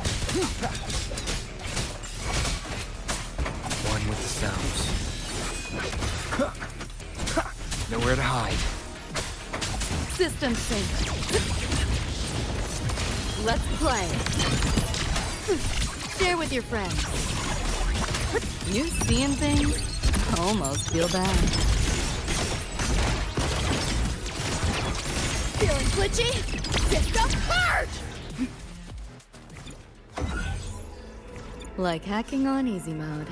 One with the sounds. Nowhere to hide. System sync. Let's play. Share with your friends. You seeing things? Almost feel bad. Feeling glitchy? System purge! Like hacking on easy mode.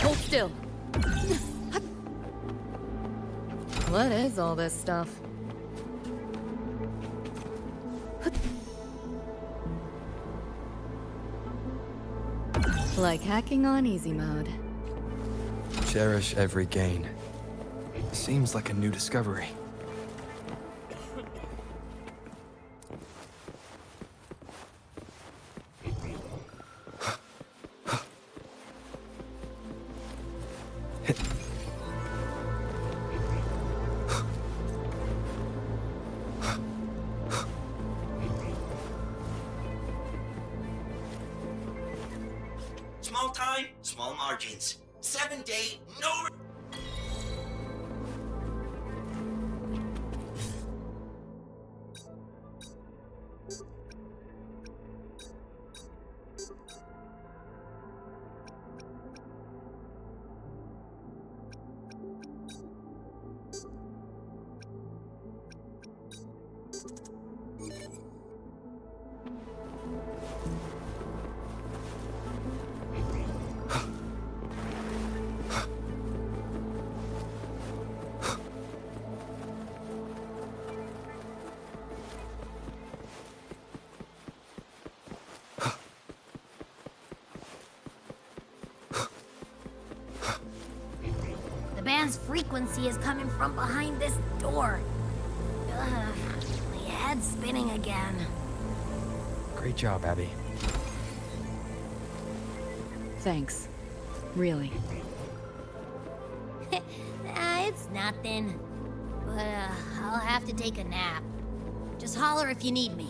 Hold still. What is all this stuff? Like hacking on easy mode. Cherish every gain. Seems like a new discovery. Small time, small margins. 7-day, no... The band's frequency is coming from behind this door. Ugh, my head's spinning again. Great job, Abby. Thanks. Really. It's nothing. But, I'll have to take a nap. Just holler if you need me.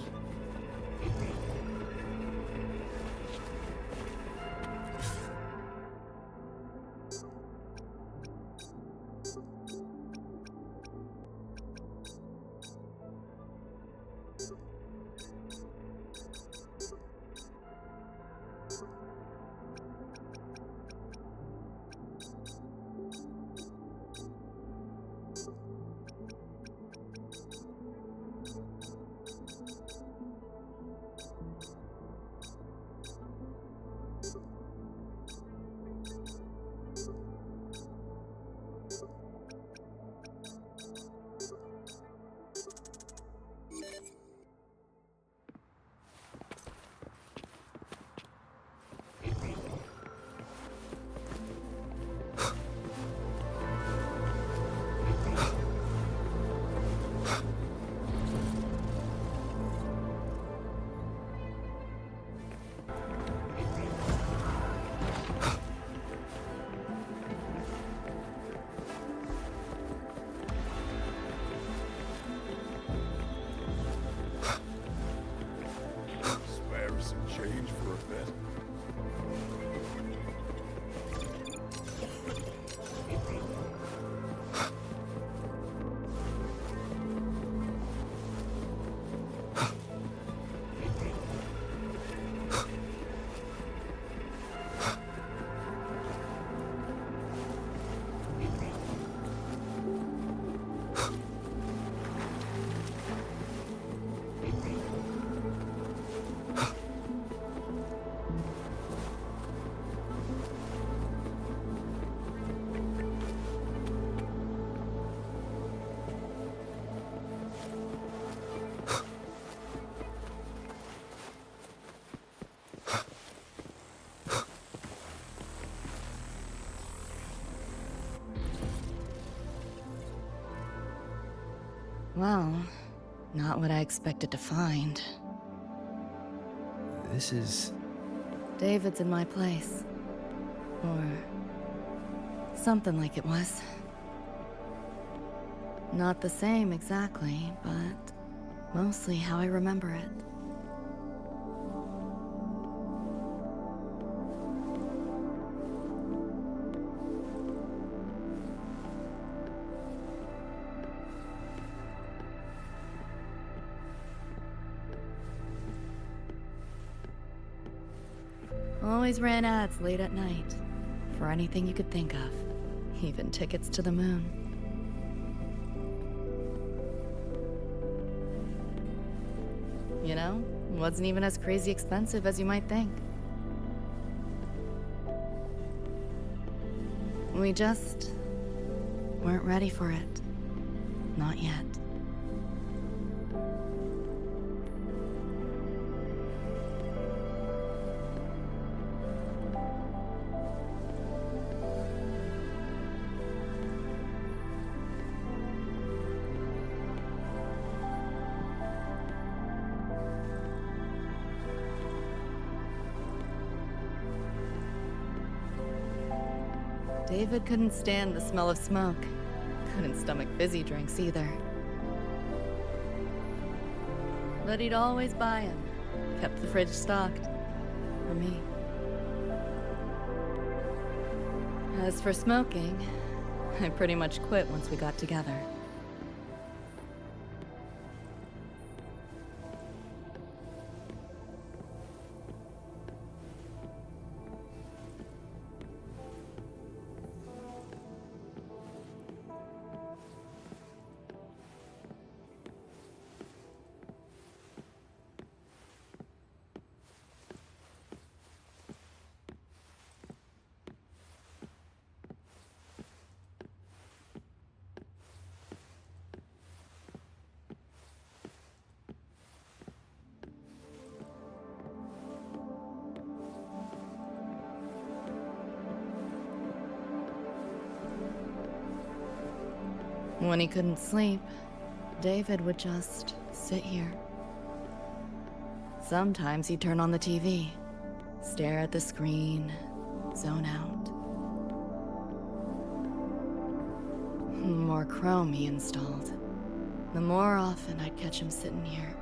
Change for a bit. Well, not what I expected to find. This is... David's in my place. Or... something like it was. Not the same exactly, but mostly how I remember it. Always ran ads late at night, for anything you could think of, even tickets to the moon. You know, wasn't even as crazy expensive as you might think. We just weren't ready for it. Not yet. David couldn't stand the smell of smoke. Couldn't stomach fizzy drinks either. But he'd always buy them. Kept the fridge stocked. For me. As for smoking, I pretty much quit once we got together. When he couldn't sleep, David would just sit here. Sometimes he'd turn on the TV, stare at the screen, zone out. The more Chrome he installed, the more often I'd catch him sitting here.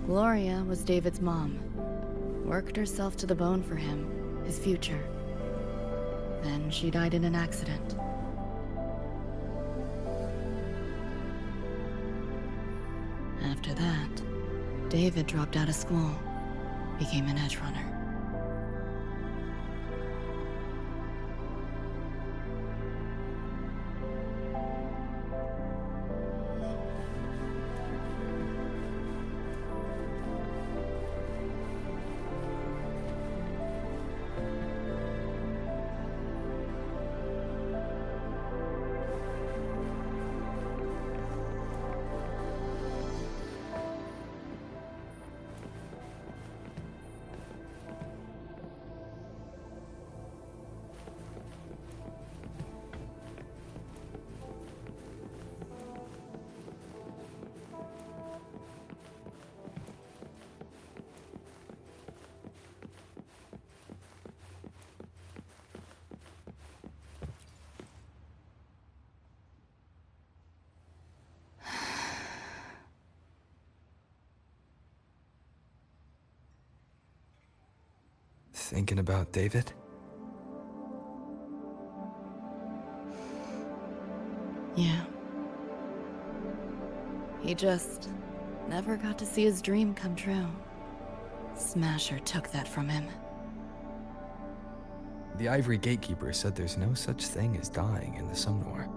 Gloria was David's mom. Worked herself to the bone for him, his future. Then she died in an accident. After that, David dropped out of school, became an edge runner. Thinking about David? Yeah. He just never got to see his dream come true. Smasher took that from him. The Ivory Gatekeeper said there's no such thing as dying in the Sumnor.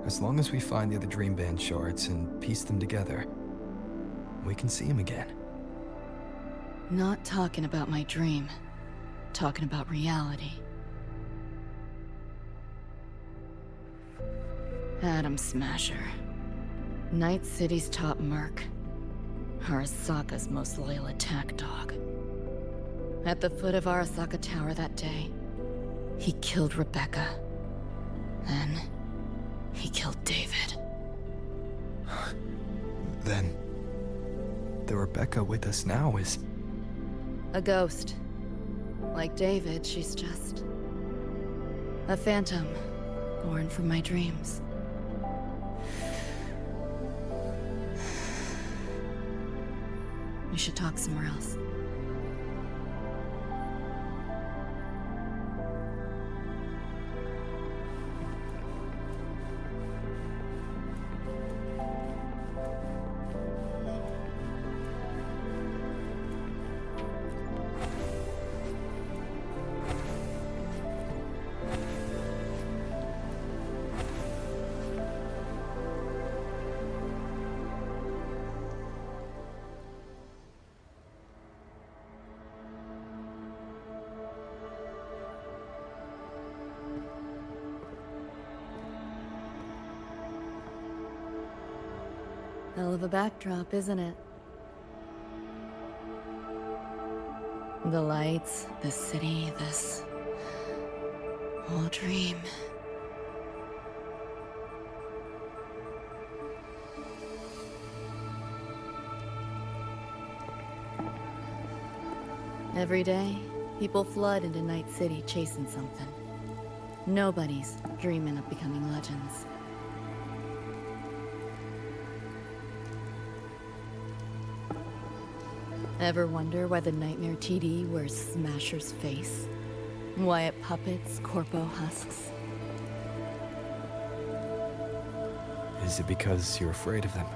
As long as we find the other Dream Band shards and piece them together, we can see him again. Not talking about my dream. Talking about reality. Adam Smasher. Night City's top merc. Arasaka's most loyal attack dog. At the foot of Arasaka Tower that day, he killed Rebecca. Then, he killed David. Then, the Rebecca with us now is... a ghost. Like David, she's just... a phantom, born from my dreams. We should talk somewhere else. Hell of a backdrop, isn't it? The lights, this city, this whole dream. Every day, people flood into Night City chasing something. Nobody's dreaming of becoming legends. Ever wonder why the Nightmare TD wears Smasher's face? Why it puppets Corpo husks? Is it because you're afraid of them?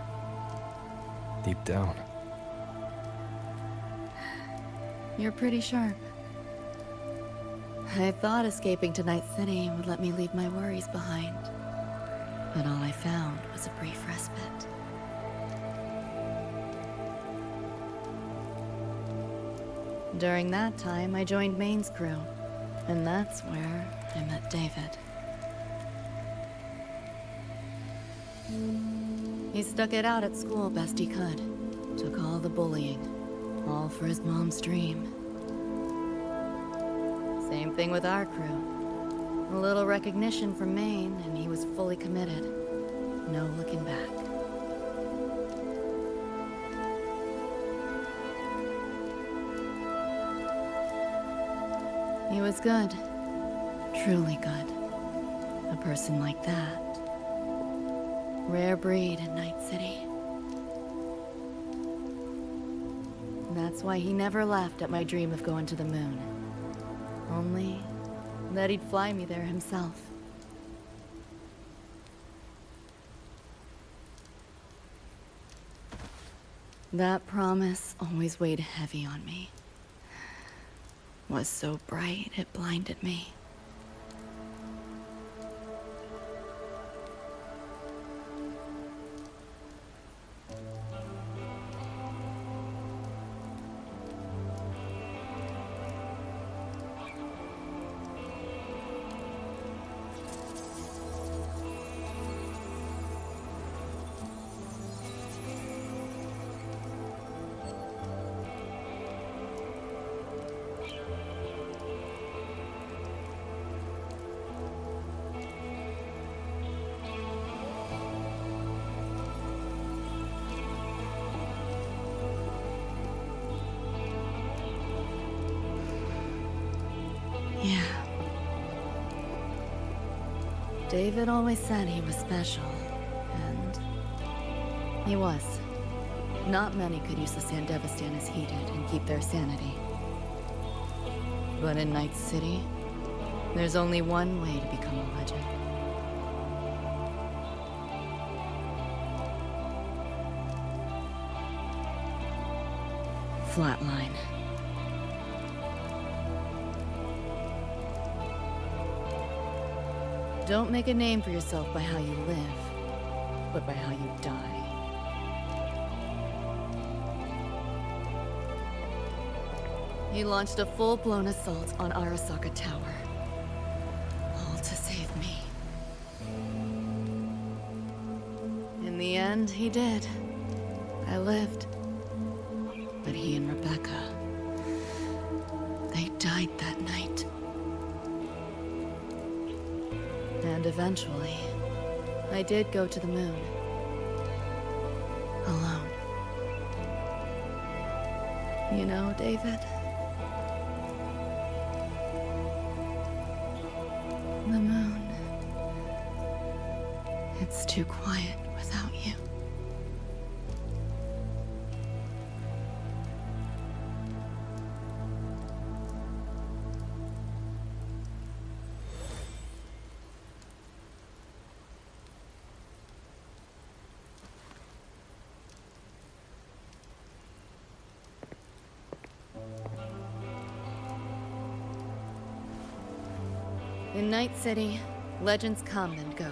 Deep down. You're pretty sharp. I thought escaping to Night City would let me leave my worries behind. But all I found was a brief respite. During that time, I joined Maine's crew, and that's where I met David. He stuck it out at school best he could. Took all the bullying, all for his mom's dream. Same thing with our crew. A little recognition from Maine, and he was fully committed. No looking back. He was good. Truly good. A person like that. Rare breed in Night City. That's why he never laughed at my dream of going to the moon. Only that he'd fly me there himself. That promise always weighed heavy on me. Was so bright it blinded me. Yeah. David always said he was special, and he was. Not many could use the Sandevistan as he did and keep their sanity. But in Night City, there's only one way to become a legend. Flatline. Don't make a name for yourself by how you live, but by how you die. He launched a full-blown assault on Arasaka Tower. All to save me. In the end, he did. I lived. But he and Rebecca, they died that night. And eventually, I did go to the moon. Alone. You know, David? The moon. It's too quiet without you. In Night City, legends come and go.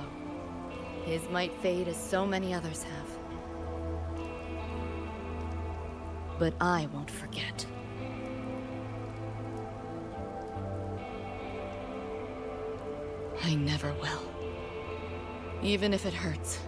His might fade as so many others have. But I won't forget. I never will. Even if it hurts.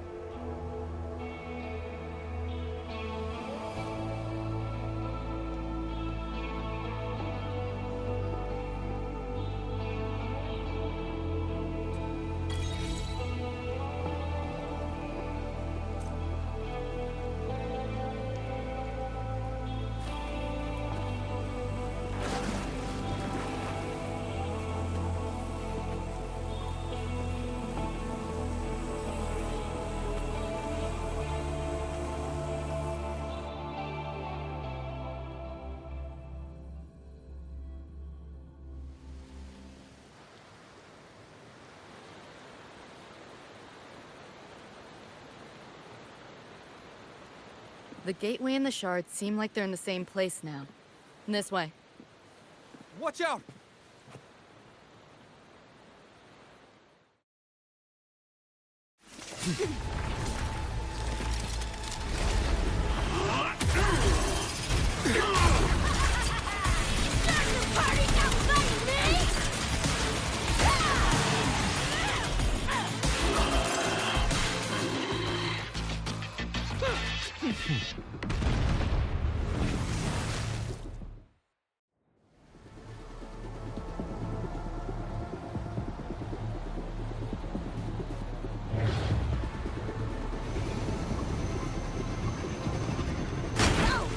The gateway and the shards seem like they're in the same place now. This way. Watch out!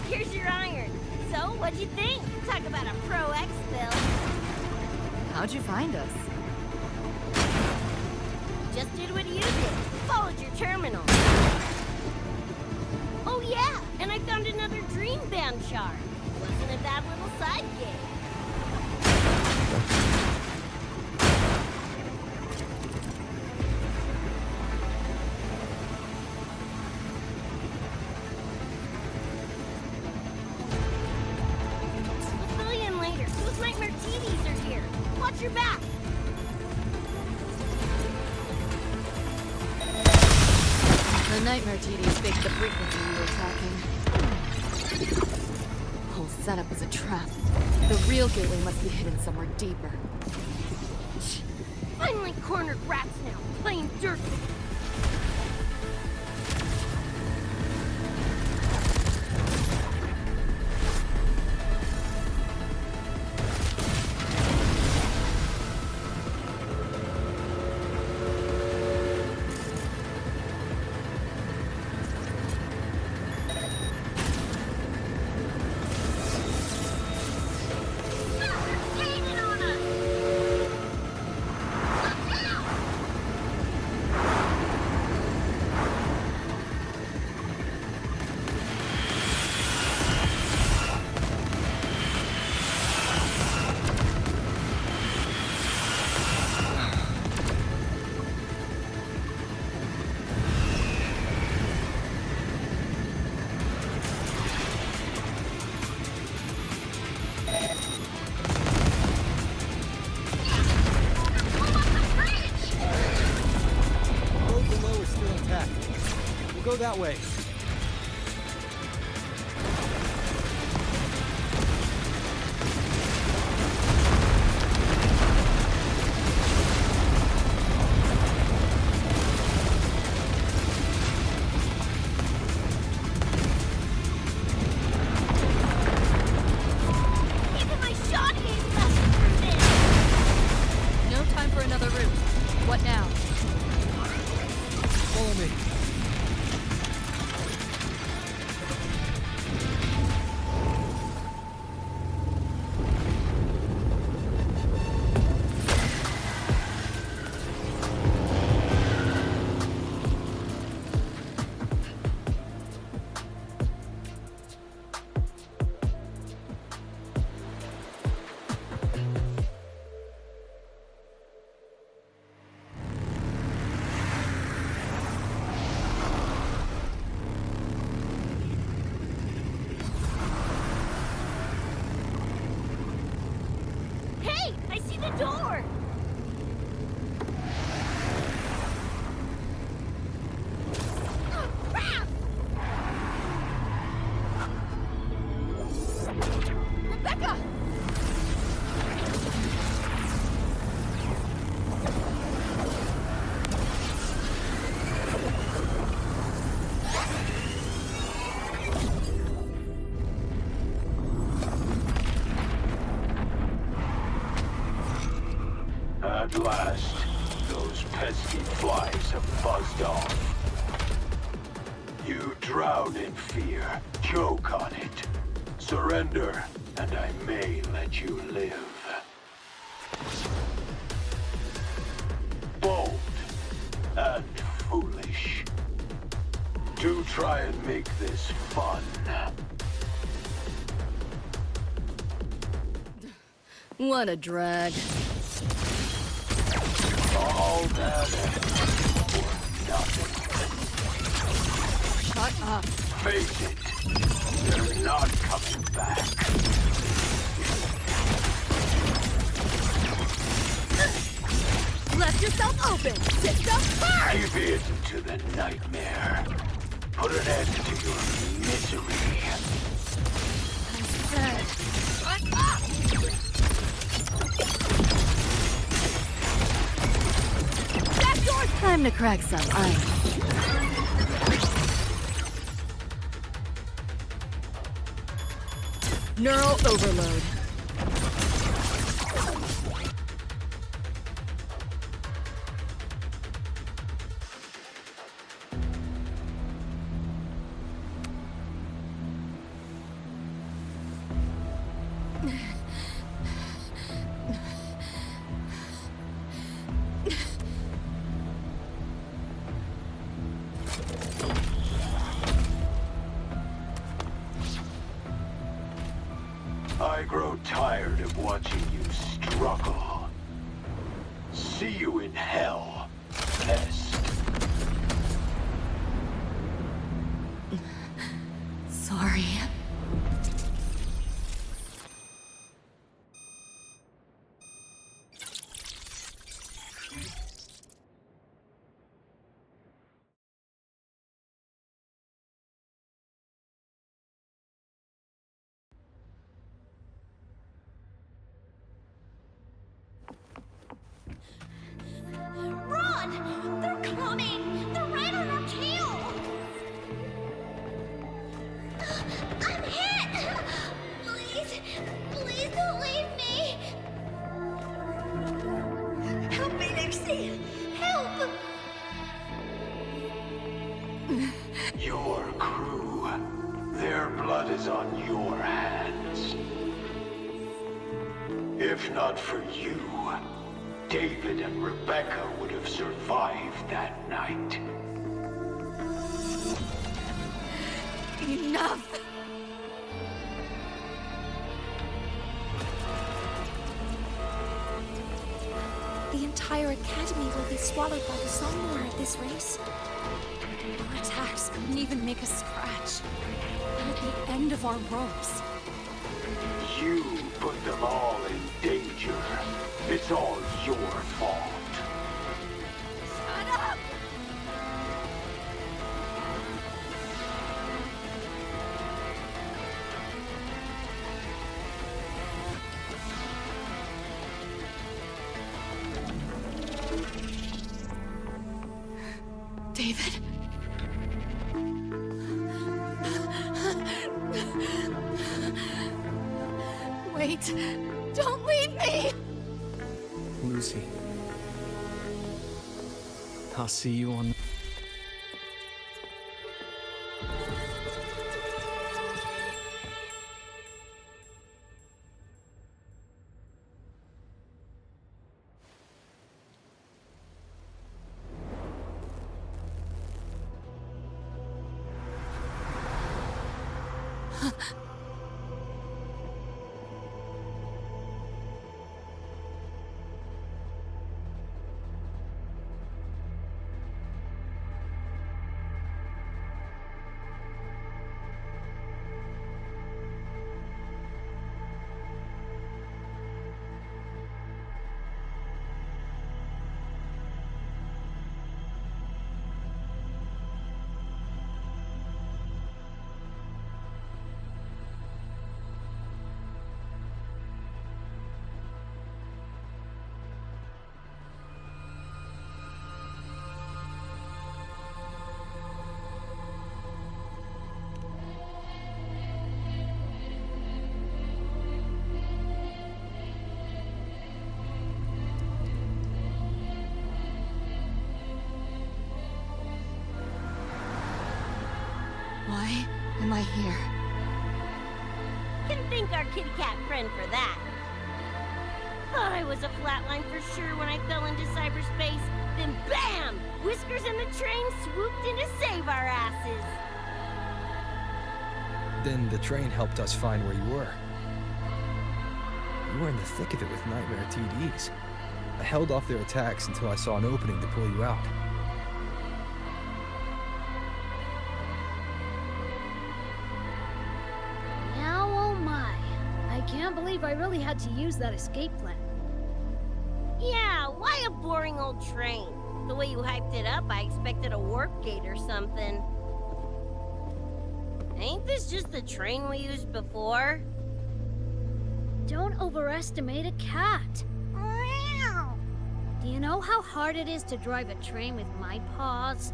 Here's your iron. So, what'd you think? Talk about a pro X bill. How'd you find us? Just did what you did. Followed your terminal. Oh yeah, and I found another dream band shard. Wasn't a bad little side gig. We'll fill you in later. Those nightmare TVs are here. Watch your back. The nightmare TDs faked the frequency we were tracking. Whole setup was a trap. The real gateway must be hidden somewhere deeper. Finally cornered rats now, playing dirt. Go that way. Even my shoddy ain't left for this. No time for another route. What now? Follow me. Hey, I see the door. Rebecca! At last, those pesky flies have buzzed off. You drown in fear, choke on it. Surrender, and I may let you live. Bold and foolish. Do try and make this fun. What a drag. All that for nothing. Shut up. Face it, they're not coming back. Left yourself open. System first. Give in to the nightmare. Put an end to your misery. I said, shut up. That door's time to crack some ice. Neural overload. I grow tired of watching you struggle. See you in hell, pest. Sorry. Run! They're coming! They're right on our tail! I'm hit! Please, please don't leave me! Help me, Nixie! Help! Your crew, their blood is on your hands. If not for you, David and Rebecca would have survived that night. Enough! The entire academy will be swallowed by the sun war at this race. Our attacks couldn't even make a scratch. They're at the end of our ropes. You put them all in danger. It's all your fault. Shut up! David. Wait. Don't leave me! Lucy. I'll see you on... Why am I here? Can thank our kitty cat friend for that. Thought I was a flatline for sure when I fell into cyberspace. Then BAM! Whiskers and the train swooped in to save our asses. Then the train helped us find where you were. You were in the thick of it with Nightmare TDs. I held off their attacks until I saw an opening to pull you out. Now, oh my. I can't believe I really had to use that escape plan. Yeah, why a boring old train? The way you hyped it up, I expected a warp gate or something. Ain't this just the train we used before? Don't overestimate a cat. Do you know how hard it is to drive a train with my paws?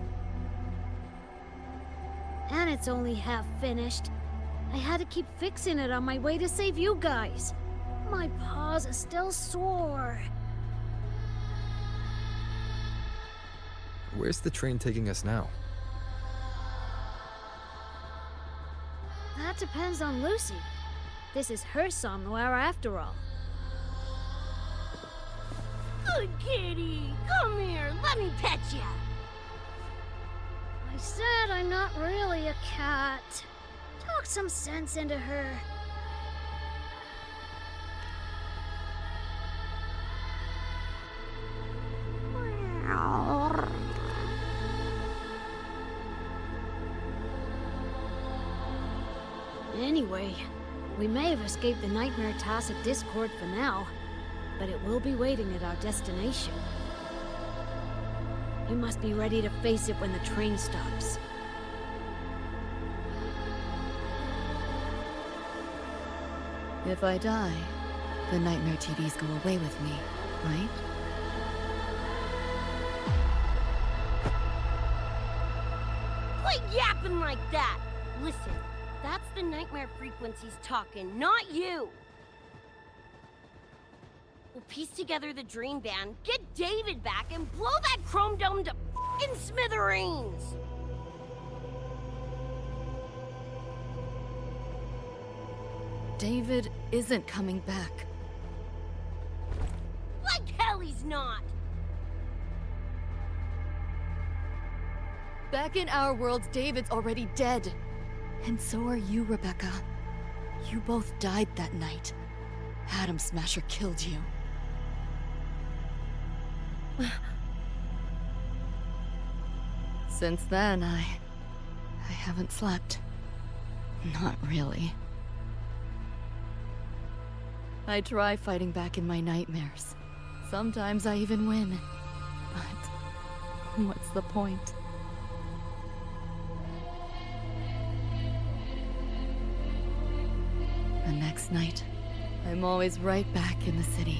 And it's only half finished. I had to keep fixing it on my way to save you guys. My paws are still sore. Where's the train taking us now? That depends on Lucy. This is her somewhere after all. Good kitty, come here, let me pet ya. I said I'm not really a cat. Talk some sense into her. Anyway, we may have escaped the Nightmare Tacit Discord for now, but it will be waiting at our destination. We must be ready to face it when the train stops. If I die, the Nightmare TDs go away with me, right? Quit yapping like that! Listen, that's the nightmare frequencies talking, not you! We'll piece together the dream band, get David back, and blow that chrome dome to f***ing smithereens! David isn't coming back. Like hell he's not! Back in our world, David's already dead. And so are you, Rebecca. You both died that night. Atom Smasher killed you. Since then, I haven't slept. Not really. I try fighting back in my nightmares. Sometimes I even win. But what's the point? The next night, I'm always right back in the city,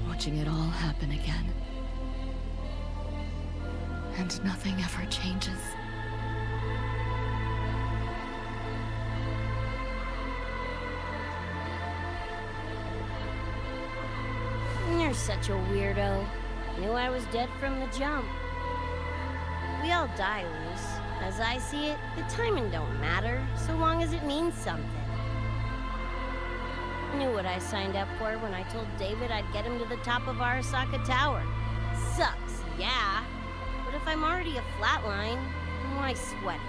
watching it all happen again. And nothing ever changes. You're such a weirdo. Knew I was dead from the jump. We all die, Luce. As I see it, the timing don't matter, so long as it means something. Knew what I signed up for when I told David I'd get him to the top of Arasaka Tower. Sucks, yeah. But if I'm already a flatline, why sweat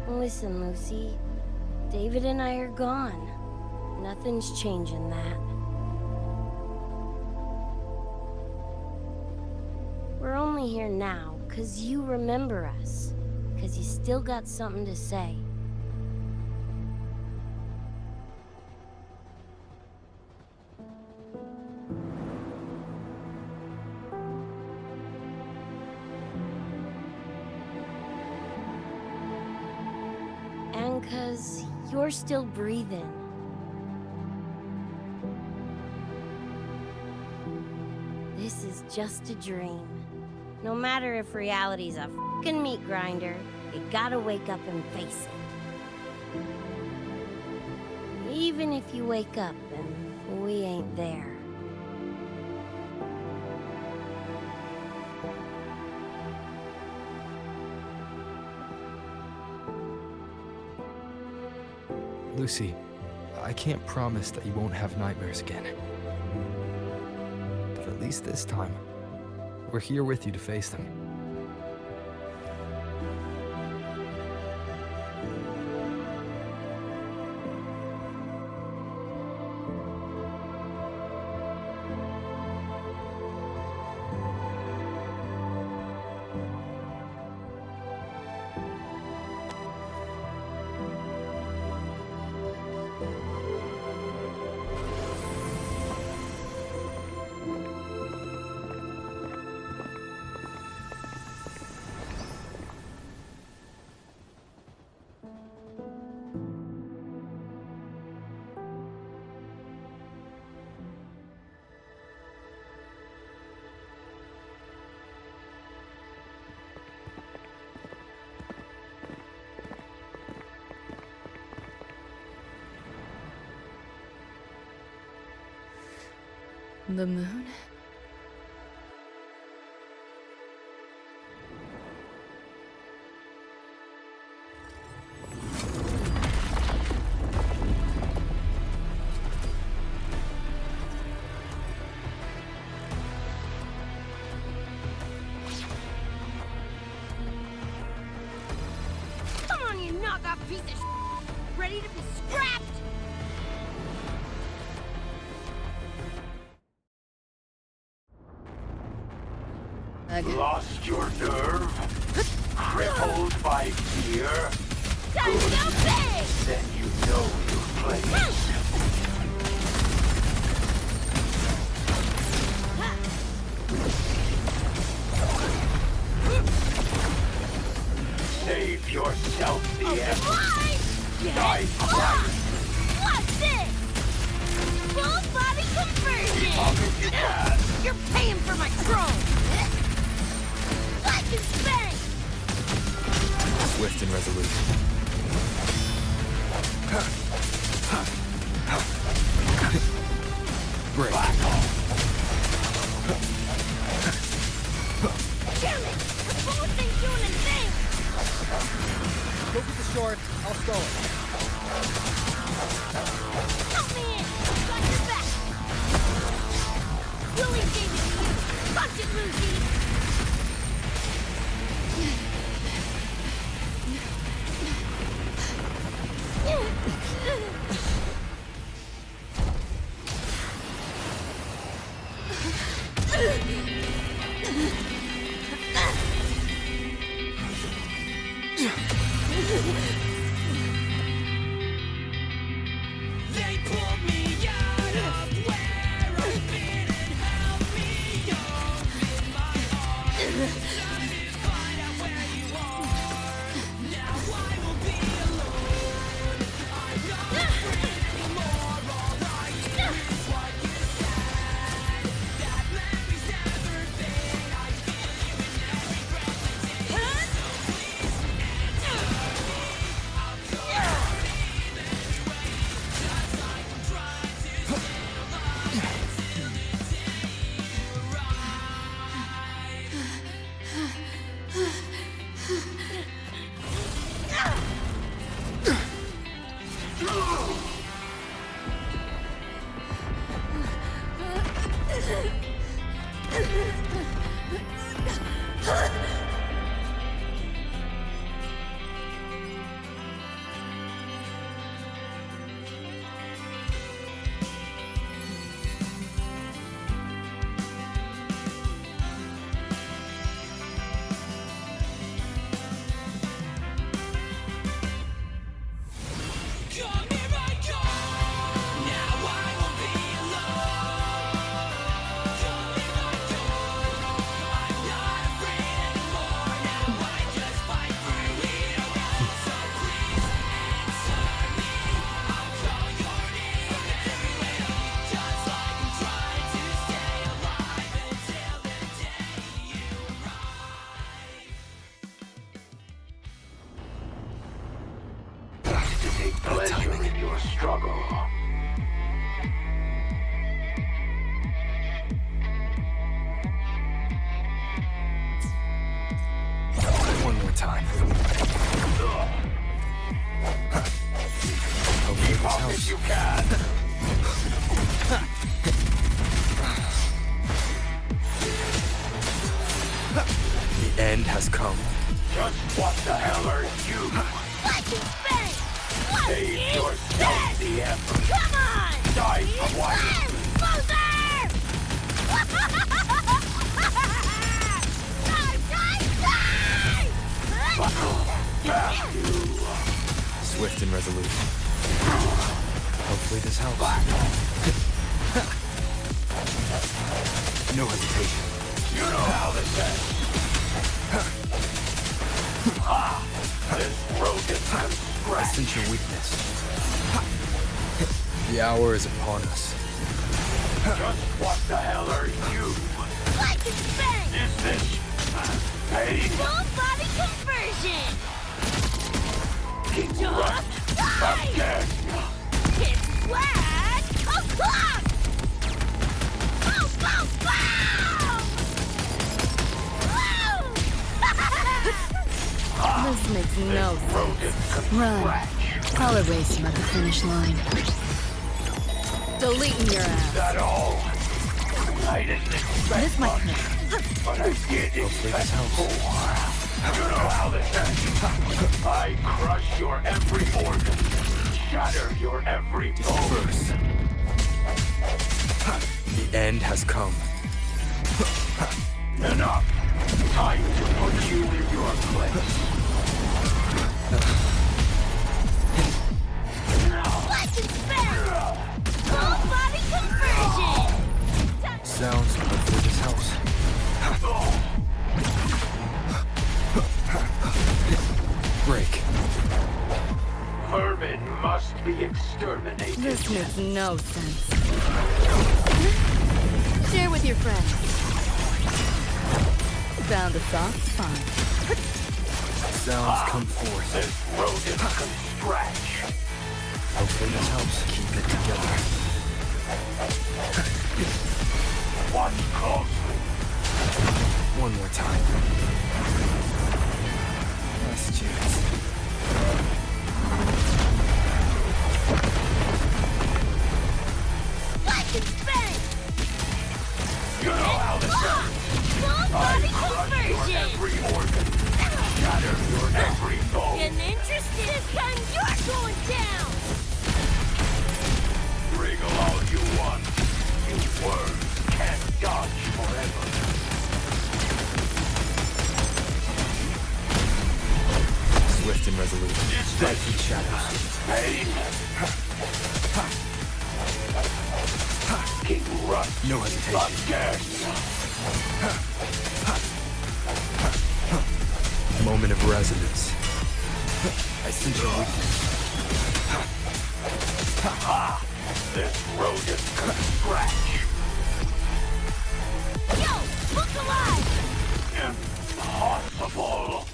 it? Listen, Lucy. David and I are gone. Nothing's changing that. We're only here now 'cause you remember us. 'Cause you still got something to say. And 'cause you're still breathing. This is just a dream. No matter if reality's a f***ing meat grinder, you gotta wake up and face it. Even if you wake up and we ain't there. Lucy, I can't promise that you won't have nightmares again. But at least this time, we're here with you to face them. the moon? Come on, you knockoff piece of ready to be scrapped! Lost your nerve? Crippled by fear? Time to go big! Then you know your place. Save yourself the effort. Die quiet. What's this? Full body conversion! You can. You're paying for my throne! Like and bang! Swift and resolute. Break. Damn it! The bullet ain't doing a thing! Go get the short. I'll stall it. Help me in! Got your back! Willie gave it to you! Punch it, Lucy! They pulled me out of where I've been and held me up in my arms. Time to find out where you are. Now I will be alone. I'm not afraid anymore. All I hear is what you said. That memory's never fade. I feel you in every breath I take. So please answer me. I'll go even anyway. Just like I'm trying to stay alive until the day you Come here I come. Now I won't be alone. Come here I come. I'm not afraid anymore. Now I just fight through it all. So please answer me. I'll call your name everywhere. Just like I'm trying to stay alive until the day you arrive. To take pleasure in your struggle. One more time. Hopefully this Pop helps. if you can. The end has come. Just what the hell are you? Like and bang! What's Save this? yourself the effort. Come on! Die quiet. Closer! Back you. Swift and resolute. Hopefully this helps. No hesitation. You know how this ends. This road is I sense your weakness. The hour is upon us. Just what the hell are you? Like and bang! Is this pain? Full body conversion! Keep right. Again. It's flat o'clock! Oh, makes no sense. Run. I'll erase you at the finish line. Deleting your ass. That all? I didn't expect This might much, but I did expect more. You know how this ends. I crush your every organ, shatter your every bone. The end has come. Enough. Time to put you in your place. Let's expand! Full body conversion! Sounds good for this house. Break. Vermin must be exterminated. This makes no sense. Share with your friends. Found a soft spot. Sounds come forth. This rodent can scratch. Hopefully this helps keep it together. Watch closely. One more time. Last chance. Let's expand! You know how this ends. Full body conversion! Every organ, shatter your every bone. Getting interested this time, you're going down! Wriggle all you want. You worms can't dodge forever. Swift and resolute. Strike through shadows. Pain. King Rust. No hesitation. Again. Moment of resonance. I sense your weakness. This rodent can scratch. Yo, look alive! Impossible.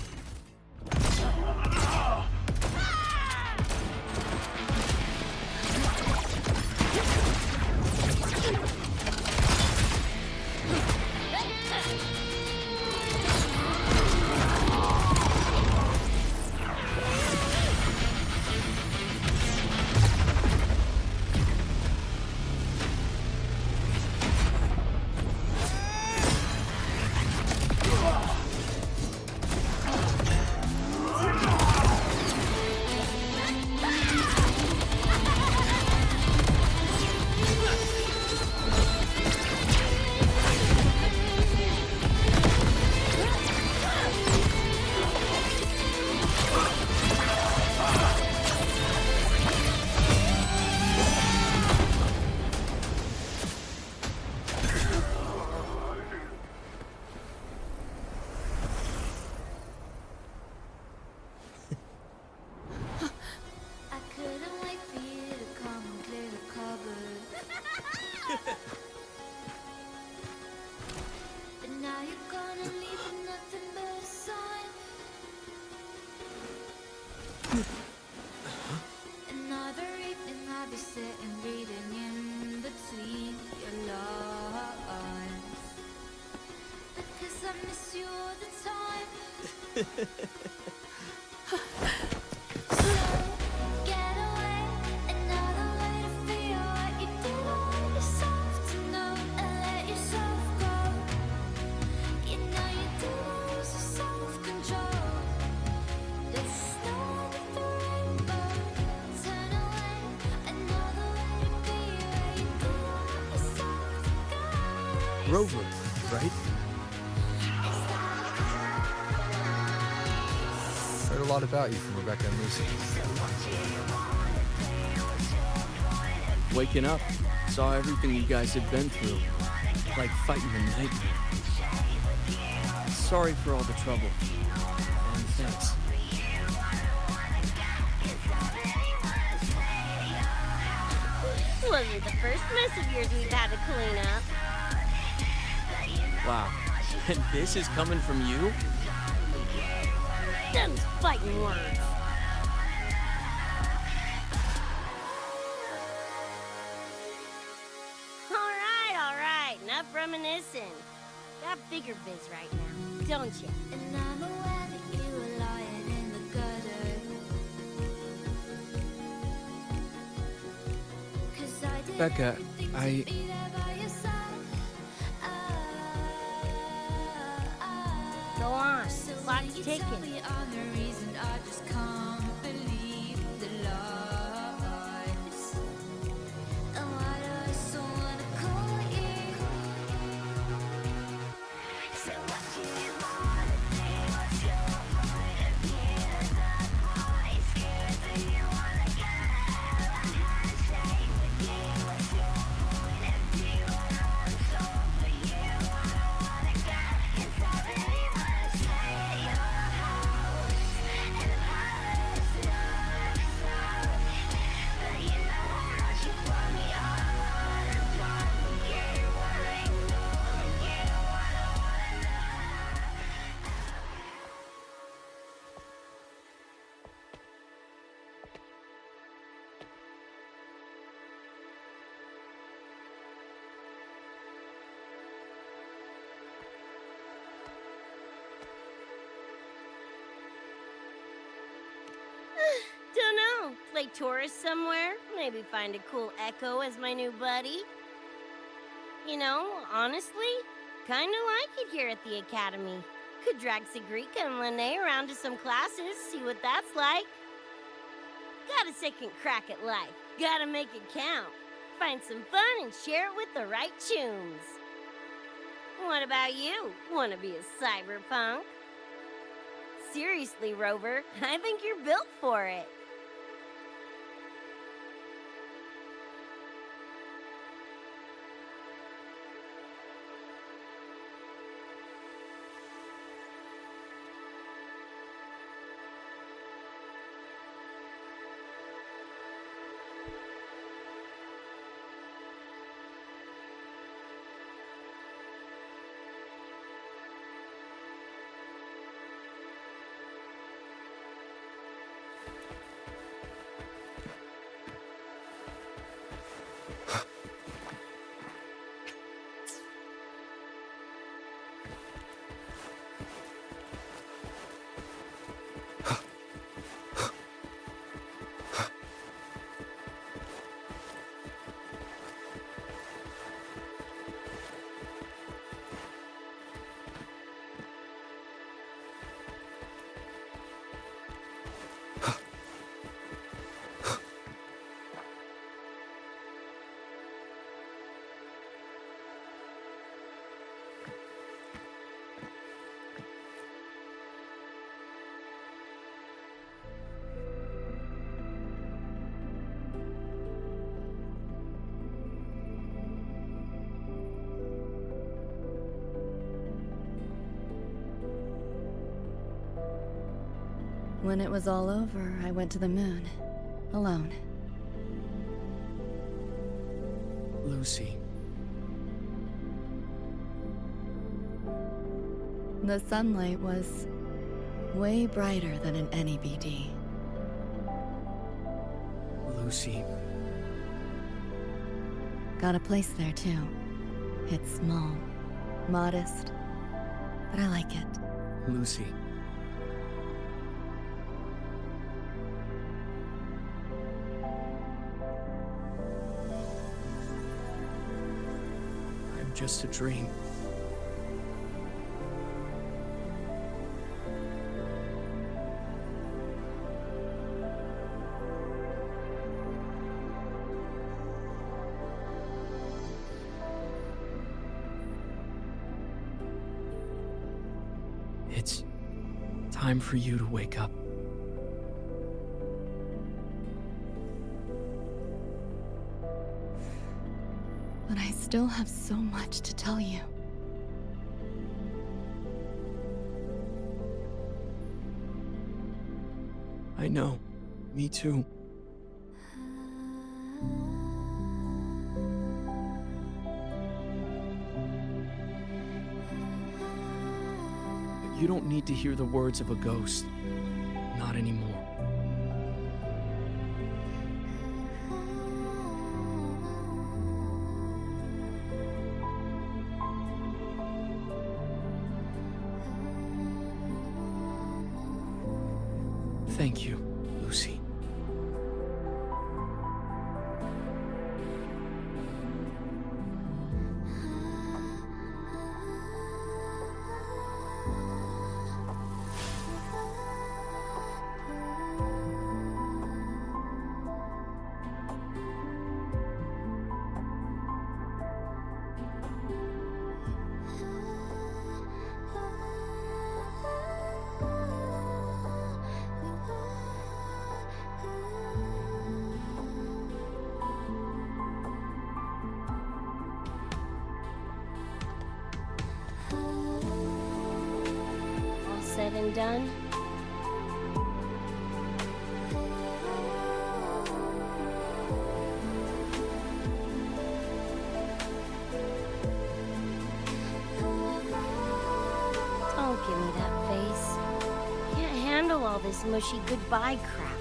Rover, right? Heard a lot about you from Rebecca and Lucy. Waking up, saw everything you guys had been through, like fighting a nightmare. Sorry for all the trouble. And thanks. Wasn't the first mess of yours we've had to clean up. Wow. And this is coming from you? Them's fighting words. All right. Enough reminiscing. Got bigger biz right now, don't you? And I'm aware that you were lying in the Becca, Go on. Clock's ticking. Dunno. Play tourist somewhere? Maybe find a cool Echo as my new buddy? You know, honestly, kinda like it here at the Academy. Could drag Sigrika and Lene around to some classes, see what that's like. Got a second crack at life. Gotta make it count. Find some fun and share it with the right tunes. What about you? Wanna be a cyberpunk? Seriously, Rover, I think you're built for it. When it was all over, I went to the moon. Alone. Lucy. The sunlight was way brighter than in any BD. Lucy. Got a place there too. It's small, modest, but I like it. Lucy. I'm just a dream. It's time for you to wake up. But I still have so much to tell you. I know. Me too. You don't need to hear the words of a ghost. Not anymore. Thank you, Lucy. said and done. Don't give me that face. Can't handle all this mushy goodbye crap.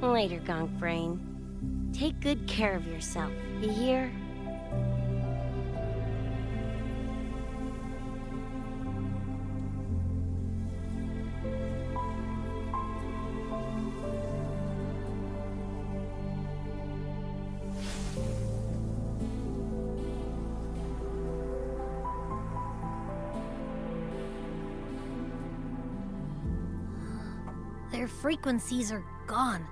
Later, Gonk Brain. Take good care of yourself, you hear? Their frequencies are gone.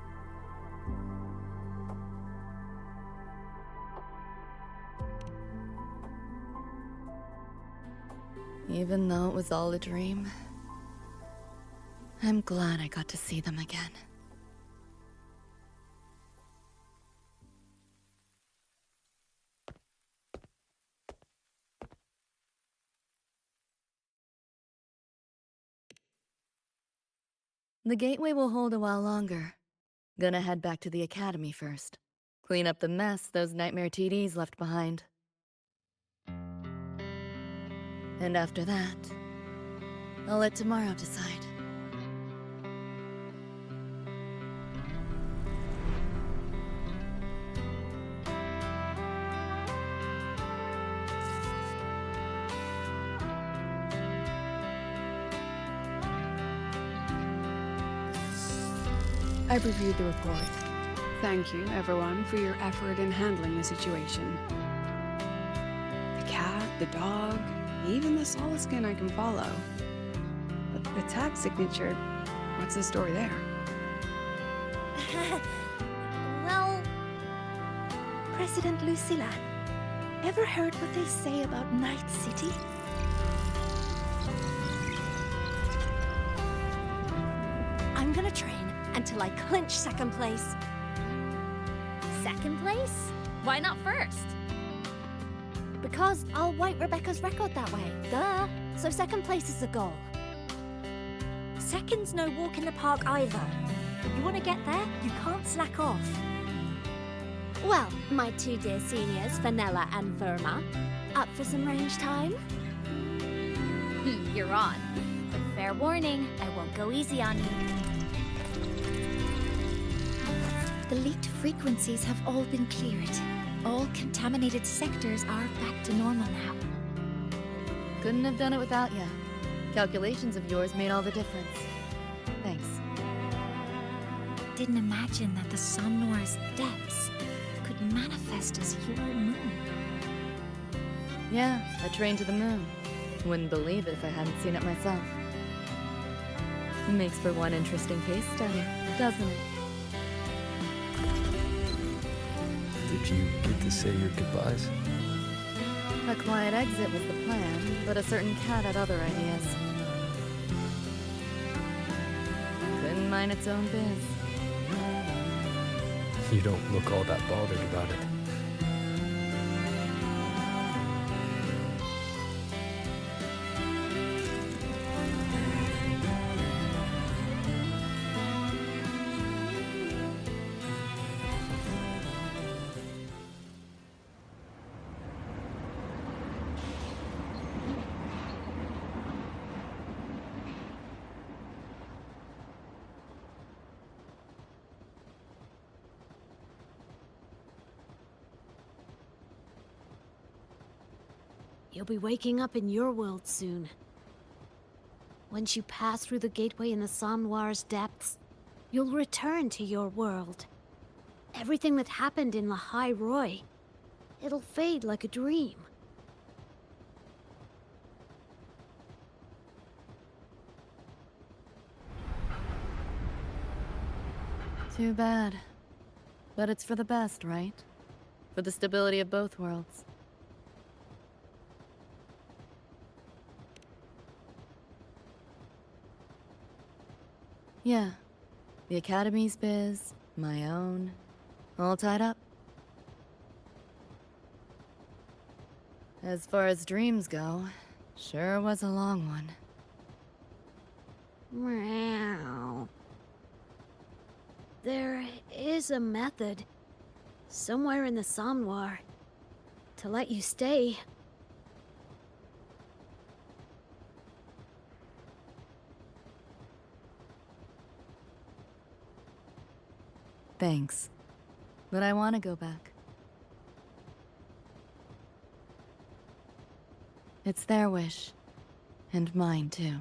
Even though it was all a dream, I'm glad I got to see them again. The gateway will hold a while longer. Gonna head back to the academy first. Clean up the mess those nightmare TDs left behind. And after that, I'll let tomorrow decide. I've reviewed the report. Thank you, everyone, for your effort in handling the situation. The cat, the dog, even the solid skin I can follow. But the tag signature, what's the story there? Well, President Lucilla, ever heard what they say about Night City? I'm gonna train until I clinch second place. Second place? Why not first? Because I'll wipe Rebecca's record that way. Duh. So second place is the goal. Second's no walk in the park either. You want to get there, you can't slack off. Well, my two dear seniors, Vanilla and Verma, up for some range time? You're on. But fair warning, I won't go easy on you. The leaked frequencies have all been cleared. All contaminated sectors are back to normal now. Couldn't have done it without ya. Calculations of yours made all the difference. Thanks. Didn't imagine that the Somnoir's depths could manifest as your moon. Yeah, a train to the moon. Wouldn't believe it if I hadn't seen it myself. Makes for one interesting case study, doesn't it? Did you get to say your goodbyes? A quiet exit was the plan, but a certain cat had other ideas. Couldn't mind its own biz. You don't look all that bothered about it. You'll be waking up in your world soon. Once you pass through the gateway in the Somnoir's depths, you'll return to your world. Everything that happened in La High Roy, it'll fade like a dream. Too bad. But it's for the best, right? for the stability of both worlds. Yeah, the Academy's biz, my own, all tied up. As far as dreams go, sure was a long one. Meow. There is a method, somewhere in the Somnoir, to let you stay. Thanks. But I want to go back. It's their wish. And mine, too.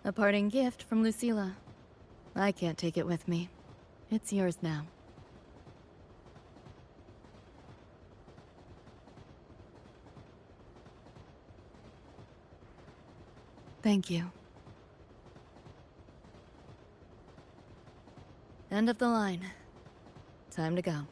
A parting gift from Lucilla. I can't take it with me. It's yours now. Thank you. End of the line. Time to go.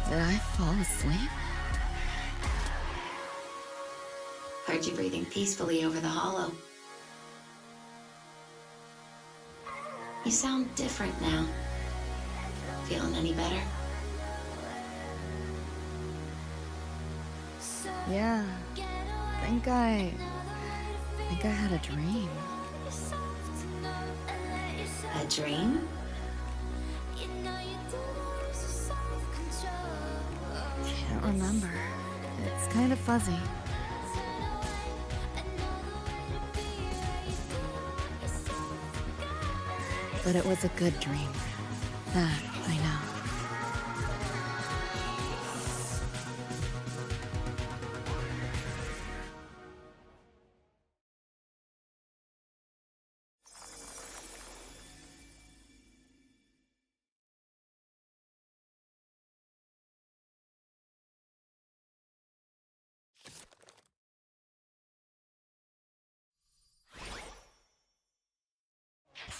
Did I fall asleep? Heard you breathing peacefully over the hollow. You sound different now. Feeling any better? Yeah. I think I had a dream. A dream? Can't remember. It's kind of fuzzy. But it was a good dream. That I know.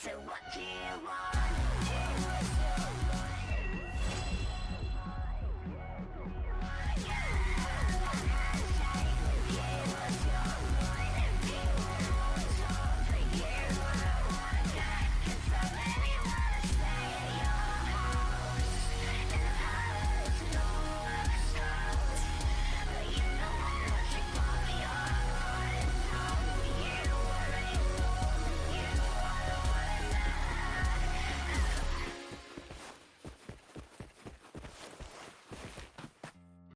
So what do you want?